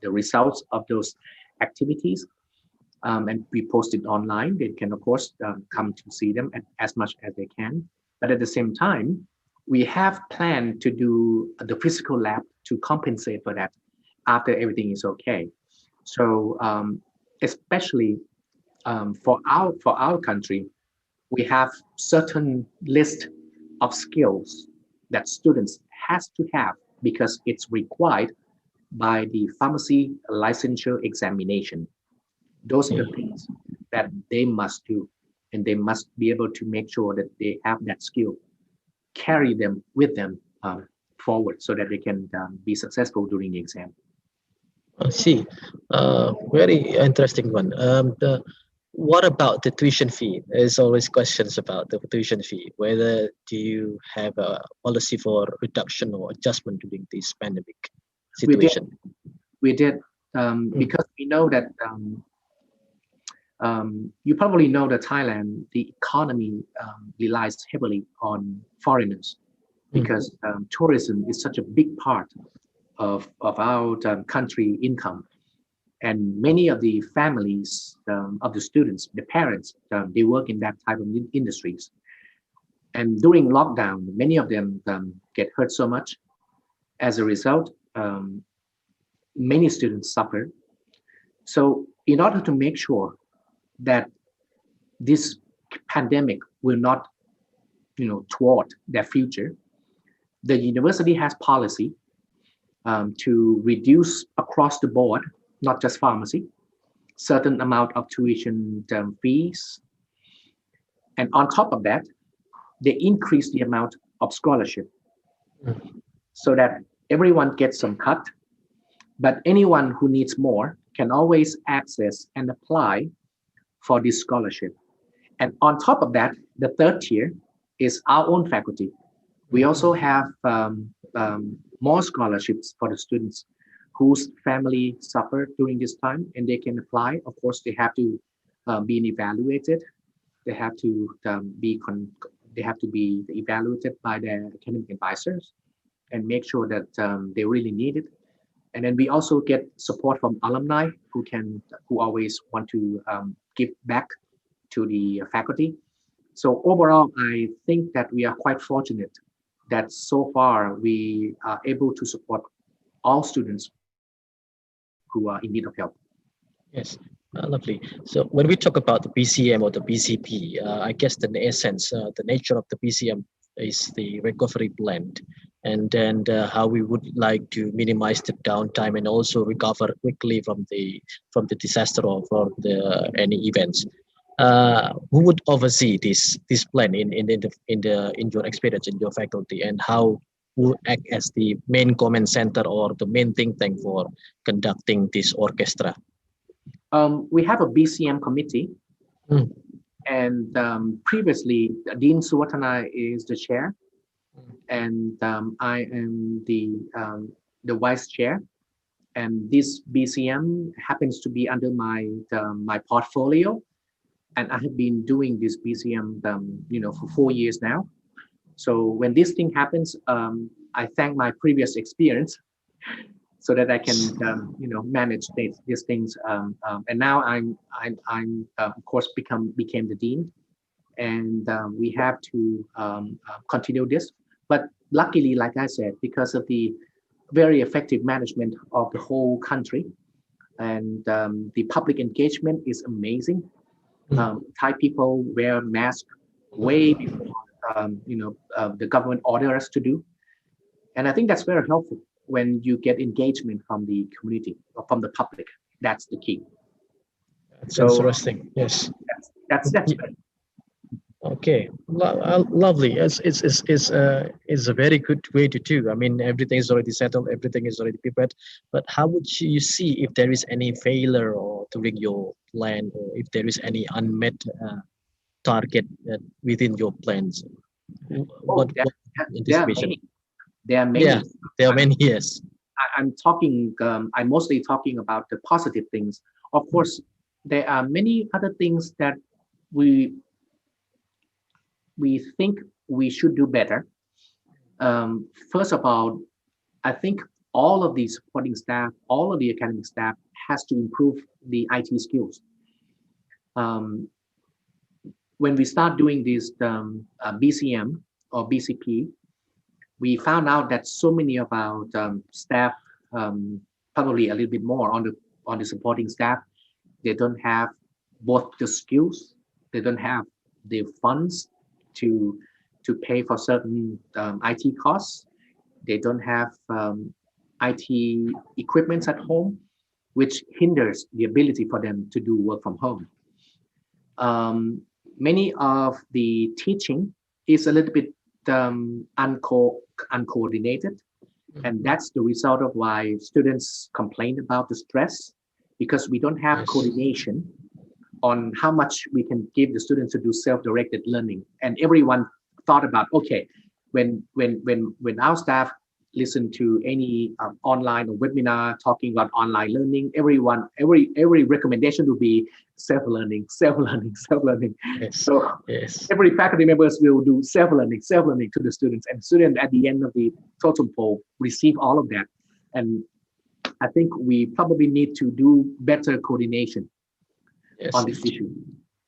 [SPEAKER 13] results of those activities, and we post it online. They can of course come to see them as much as they can. But at the same time, we have planned to do the physical lab to compensate for that after everything is okay. So especially for our country, we have certain list of skills that students has to have because it's required by the pharmacy licensure examination. Those are the things that they must do, and they must be able to make sure that they have that skill, carry them with them forward so that they can be successful during the exam.
[SPEAKER 11] I see. Very interesting one. What about the tuition fee? There's always questions about the tuition fee. Whether do you have a policy for reduction or adjustment during this pandemic situation?
[SPEAKER 13] We did because we know that you probably know that Thailand, the economy relies heavily on foreigners because tourism is such a big part of our country income. And many of the families of the students, the parents, they work in that type of industries. And during lockdown, many of them get hurt so much. As a result, many students suffer. So in order to make sure that this pandemic will not, thwart their future, the university has policy to reduce across the board, not just pharmacy, certain amount of tuition fees. And on top of that, they increase the amount of scholarship so that everyone gets some cut, but anyone who needs more can always access and apply for this scholarship. And on top of that, the third tier is our own faculty. We also have more scholarships for the students whose family suffered during this time, and they can apply. Of course, they have to be evaluated. They have to be evaluated by their academic advisors and make sure that they really need it. And then we also get support from alumni who always want to give back to the faculty. So overall, I think that we are quite fortunate that so far we are able to support all students who are in need of help.
[SPEAKER 11] Yes, lovely. So when we talk about the BCM or the BCP, I guess the essence, the nature of the BCM is the recovery plan, and then how we would like to minimize the downtime and also recover quickly from the disaster or from any events. Who would oversee this plan in your experience in your faculty, and how who act as the main command center or the main think tank for conducting this orchestra?
[SPEAKER 13] We have a BCM committee, and previously Dean Suwatana is the chair, and I am the vice chair. And this BCM happens to be under my portfolio, and I have been doing this BCM for 4 years now. So when this thing happens, I thank my previous experience so that I can manage these things. And now I'm of course became the dean, and we have to continue this. But luckily, like I said, because of the very effective management of the whole country, and the public engagement is amazing. Thai people wear masks way before the government order us to do, and I think that's very helpful when you get engagement from the community or from the public. That's the key.
[SPEAKER 11] That's interesting. Yes,
[SPEAKER 13] that's
[SPEAKER 11] okay. Okay, lovely. It's a very good way to do. I mean, everything is already settled, everything is already prepared. But how would you see if there is any failure or during your plan, or if there is any unmet target within your plans?
[SPEAKER 13] Oh,
[SPEAKER 11] What
[SPEAKER 13] there are
[SPEAKER 11] anticipation?
[SPEAKER 13] many. There are
[SPEAKER 11] Yeah,
[SPEAKER 13] many.
[SPEAKER 11] there are many. Yes.
[SPEAKER 13] I'm talking. I'm mostly talking about the positive things. Of course, there are many other things that we think we should do better. First of all, I think all of the supporting staff, all of the academic staff has to improve the IT skills. When we start doing this BCM or BCP, we found out that so many of our staff, probably a little bit more on the supporting staff, they don't have both the skills, they don't have the funds to pay for certain IT costs. They don't have IT equipment at home, which hinders the ability for them to do work from home. Many of the teaching is a little bit uncoordinated, and that's the result of why students complain about the stress, because we don't have coordination on how much we can give the students to do self-directed learning. And everyone thought about, okay, when our staff listen to any online or webinar talking about online learning, every recommendation will be self-learning.
[SPEAKER 11] Yes.
[SPEAKER 13] So
[SPEAKER 11] yes.
[SPEAKER 13] every faculty members will do self-learning to the students, and students at the end of the totem pole receive all of that. And I think we probably need to do better coordination on this issue.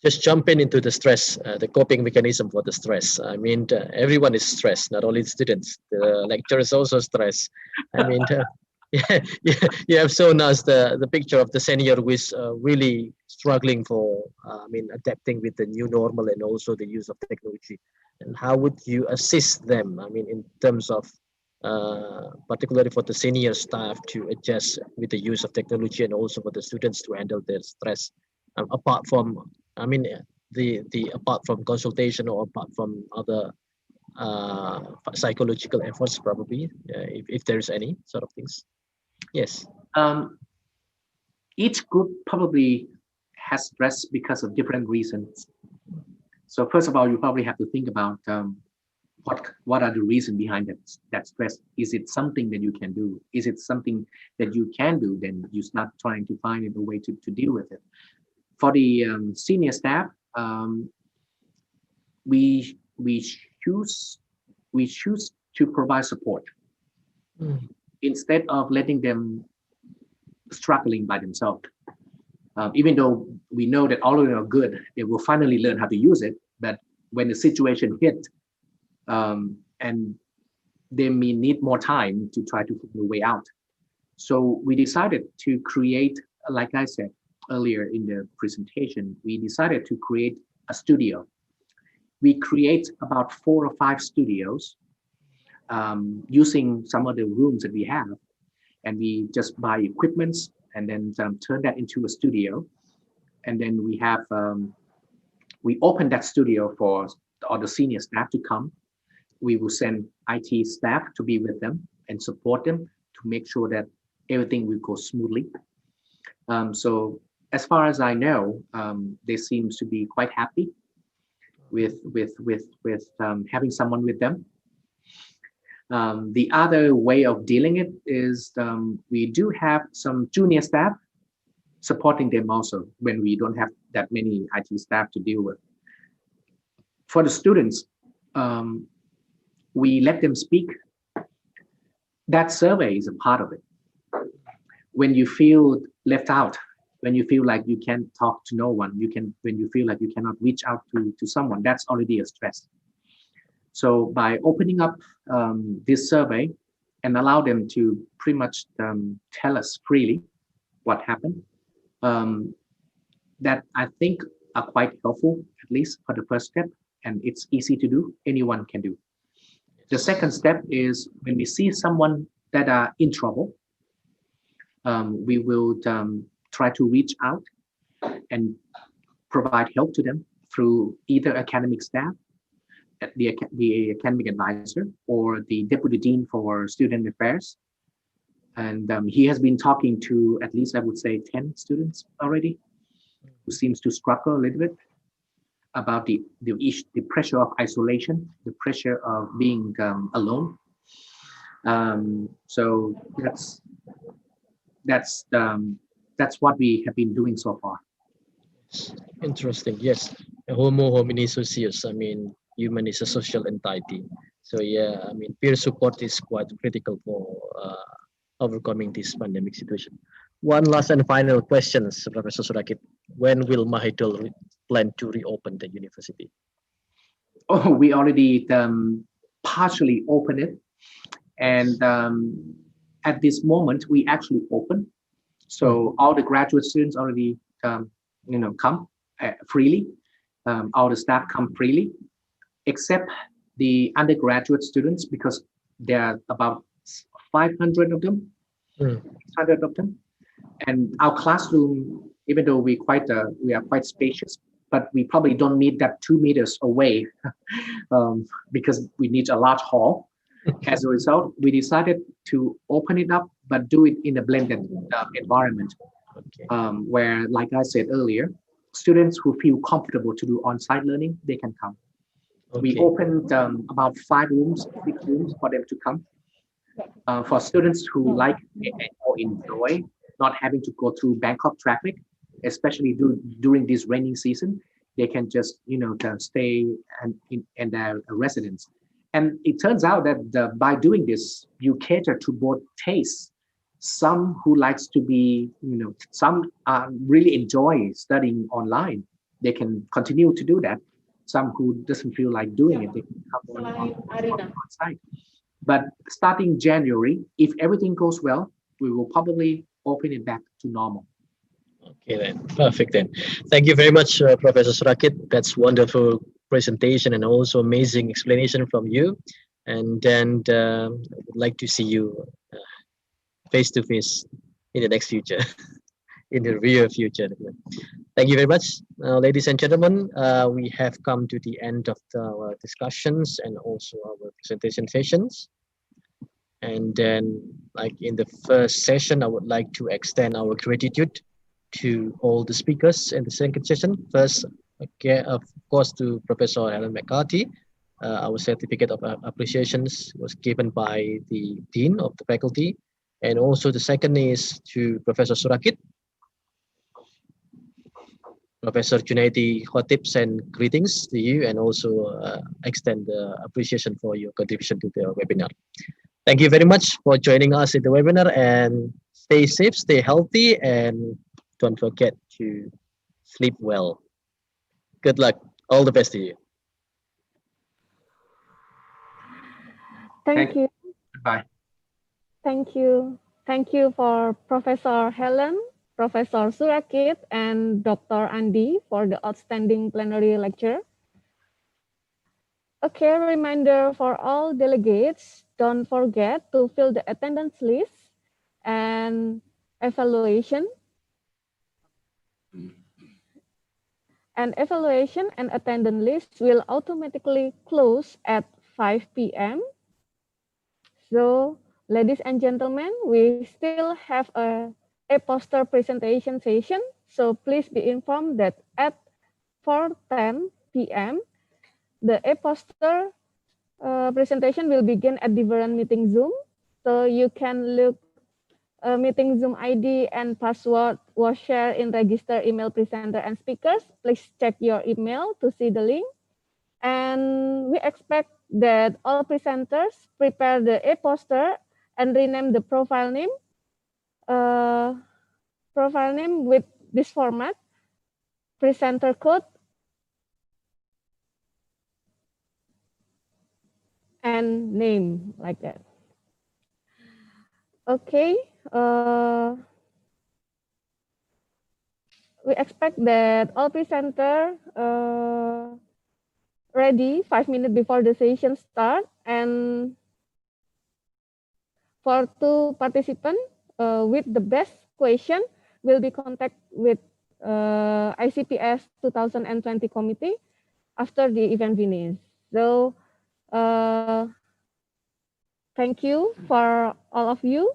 [SPEAKER 11] Just jumping into the stress, the coping mechanism for the stress. I mean, everyone is stressed, not only students. The lecturers also stressed. I mean, you have shown us the picture of the senior who is really struggling for, adapting with the new normal and also the use of technology. And how would you assist them? I mean, in terms of particularly for the senior staff to adjust with the use of technology, and also for the students to handle their stress. Apart from, apart from consultation, or apart from other psychological efforts, probably, if there's any sort of things. Yes.
[SPEAKER 13] Each group probably has stress because of different reasons. So first of all, you probably have to think about what are the reasons behind that stress. Is it something that you can do? Is it something that you can do? Then you start trying to find a way to deal with it. For the senior staff, we choose to provide support instead of letting them struggling by themselves. Even though we know that all of them are good, they will finally learn how to use it. But when the situation hit, and they may need more time to try to find a way out. So we decided to create, like I said earlier in the presentation, we decided to create a studio. We create about 4 or 5 studios using some of the rooms that we have, and we just buy equipments and then turn that into a studio. And then we have we open that studio for all the senior staff to come. We will send IT staff to be with them and support them to make sure that everything will go smoothly. So as far as I know, they seem to be quite happy with having someone with them. The other way of dealing it is we do have some junior staff supporting them also when we don't have that many IT staff to deal with. For the students, we let them speak. That survey is a part of it. When you feel left out, when you feel like you can't talk to no one, when you feel like you cannot reach out to someone, that's already a stress. So by opening up this survey and allow them to pretty much tell us freely what happened, that I think are quite helpful, at least for the first step, and it's easy to do, anyone can do. The second step is when we see someone that are in trouble, we will try to reach out and provide help to them through either academic staff the academic advisor or the deputy dean for student affairs. And he has been talking to at least, I would say, 10 students already, who seems to struggle a little bit about the pressure of isolation, the pressure of being alone. So that's what we have been doing so far.
[SPEAKER 11] Interesting. Yes, Homo homini socius. I mean, human is a social entity. So yeah, I mean, peer support is quite critical for overcoming this pandemic situation. One last and final question, Professor Surakit. When will Mahidol plan to reopen the university?
[SPEAKER 13] Oh, we already partially opened it, and at this moment we actually open. So all the graduate students already come freely. All the staff come freely, except the undergraduate students, because there are about 500 of them, 600 of them. And our classroom, even though we are quite spacious, but we probably don't need that 2 meters away because we need a large hall. As a result, we decided to open it up, but do it in a blended environment, where, like I said earlier, students who feel comfortable to do on-site learning, they can come. We opened about 6 rooms for them to come. For students who like or enjoy not having to go through Bangkok traffic, especially during this rainy season, they can just stay in their residence. And it turns out that by doing this, you cater to both tastes. Some who likes to be, some really enjoy studying online. They can continue to do that. Some who doesn't feel like doing it, they can come on site. But starting January, if everything goes well, we will probably open it back to normal.
[SPEAKER 11] Okay then, perfect then. Thank you very much, Professor Surakit. That's wonderful presentation and also amazing explanation from you. And then I would like to see you face to face in the next future, in the rear future. Thank you very much, ladies and gentlemen. We have come to the end of our discussions and also our presentation sessions. And then, like in the first session, I would like to extend our gratitude to all the speakers in the second session. First, of course, to Professor Helen McCarthy. Our certificate of appreciations was given by the Dean of the faculty. And also the second is to Professor Surakit. Professor Junaidi Khotib send greetings to you and also extend the appreciation for your contribution to the webinar. Thank you very much for joining us in the webinar, and stay safe, stay healthy, and don't forget to sleep well. Good luck. All the best to you.
[SPEAKER 3] Thank you.
[SPEAKER 13] Goodbye.
[SPEAKER 3] Thank you. Thank you for Professor Helen, Professor Surakit, and Dr. Andi for the outstanding plenary lecture. Okay, reminder for all delegates, don't forget to fill the attendance list and evaluation. And evaluation and attendance list will automatically close at 5 p.m. So, ladies and gentlemen, we still have a poster presentation session. So please be informed that at 4:10 p.m., the poster presentation will begin at different meeting Zoom. So you can look meeting Zoom ID and password was shared in register email presenter and speakers. Please check your email to see the link. And we expect that all presenters prepare the poster and rename the profile name with this format: presenter code and name, like that. Okay. We expect that all presenter ready 5 minutes before the session start, and for 2 participants with the best question will be contact with ICPS 2020 committee after the event finish. So thank you for all of you.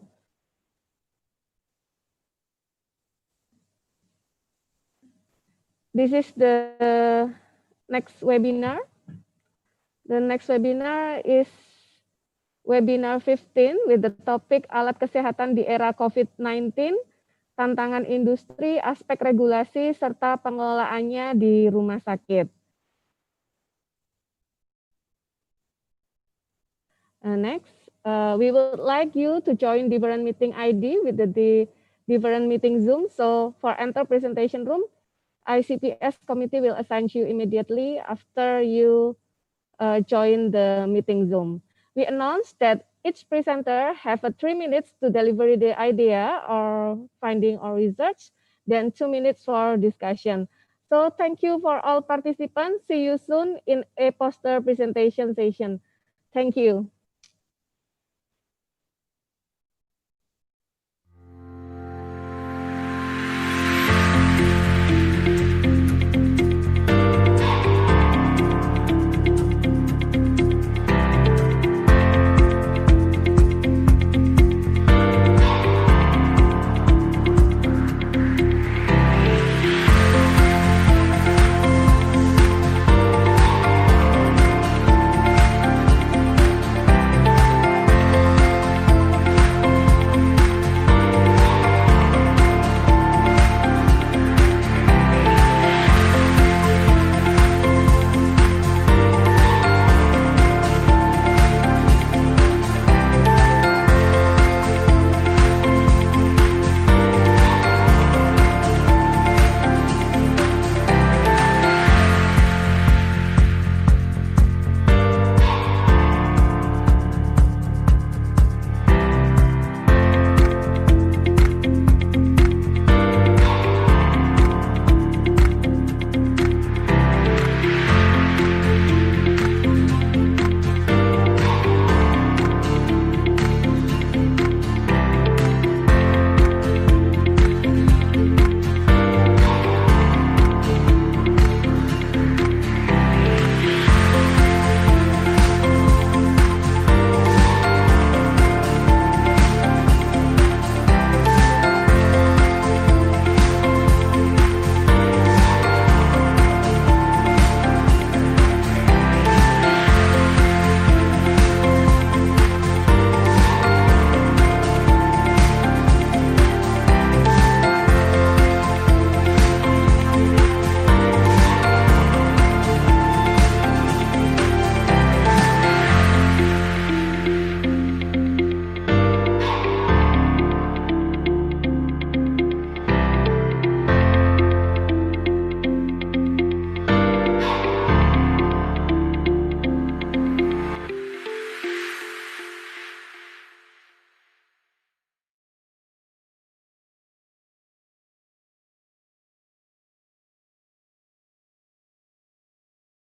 [SPEAKER 3] This is the next webinar. The next webinar is webinar 15 with the topic alat kesehatan di era COVID-19, tantangan industri, aspek regulasi, serta pengelolaannya di rumah sakit. Next, we would like you to join different meeting ID with the different meeting Zoom. So for enter presentation room, ICPS committee will assign you immediately after you join the meeting Zoom. We announced that each presenter have 3 minutes to deliver the idea or finding or research, then 2 minutes for discussion. So thank you for all participants. See you soon in a poster presentation session. Thank you.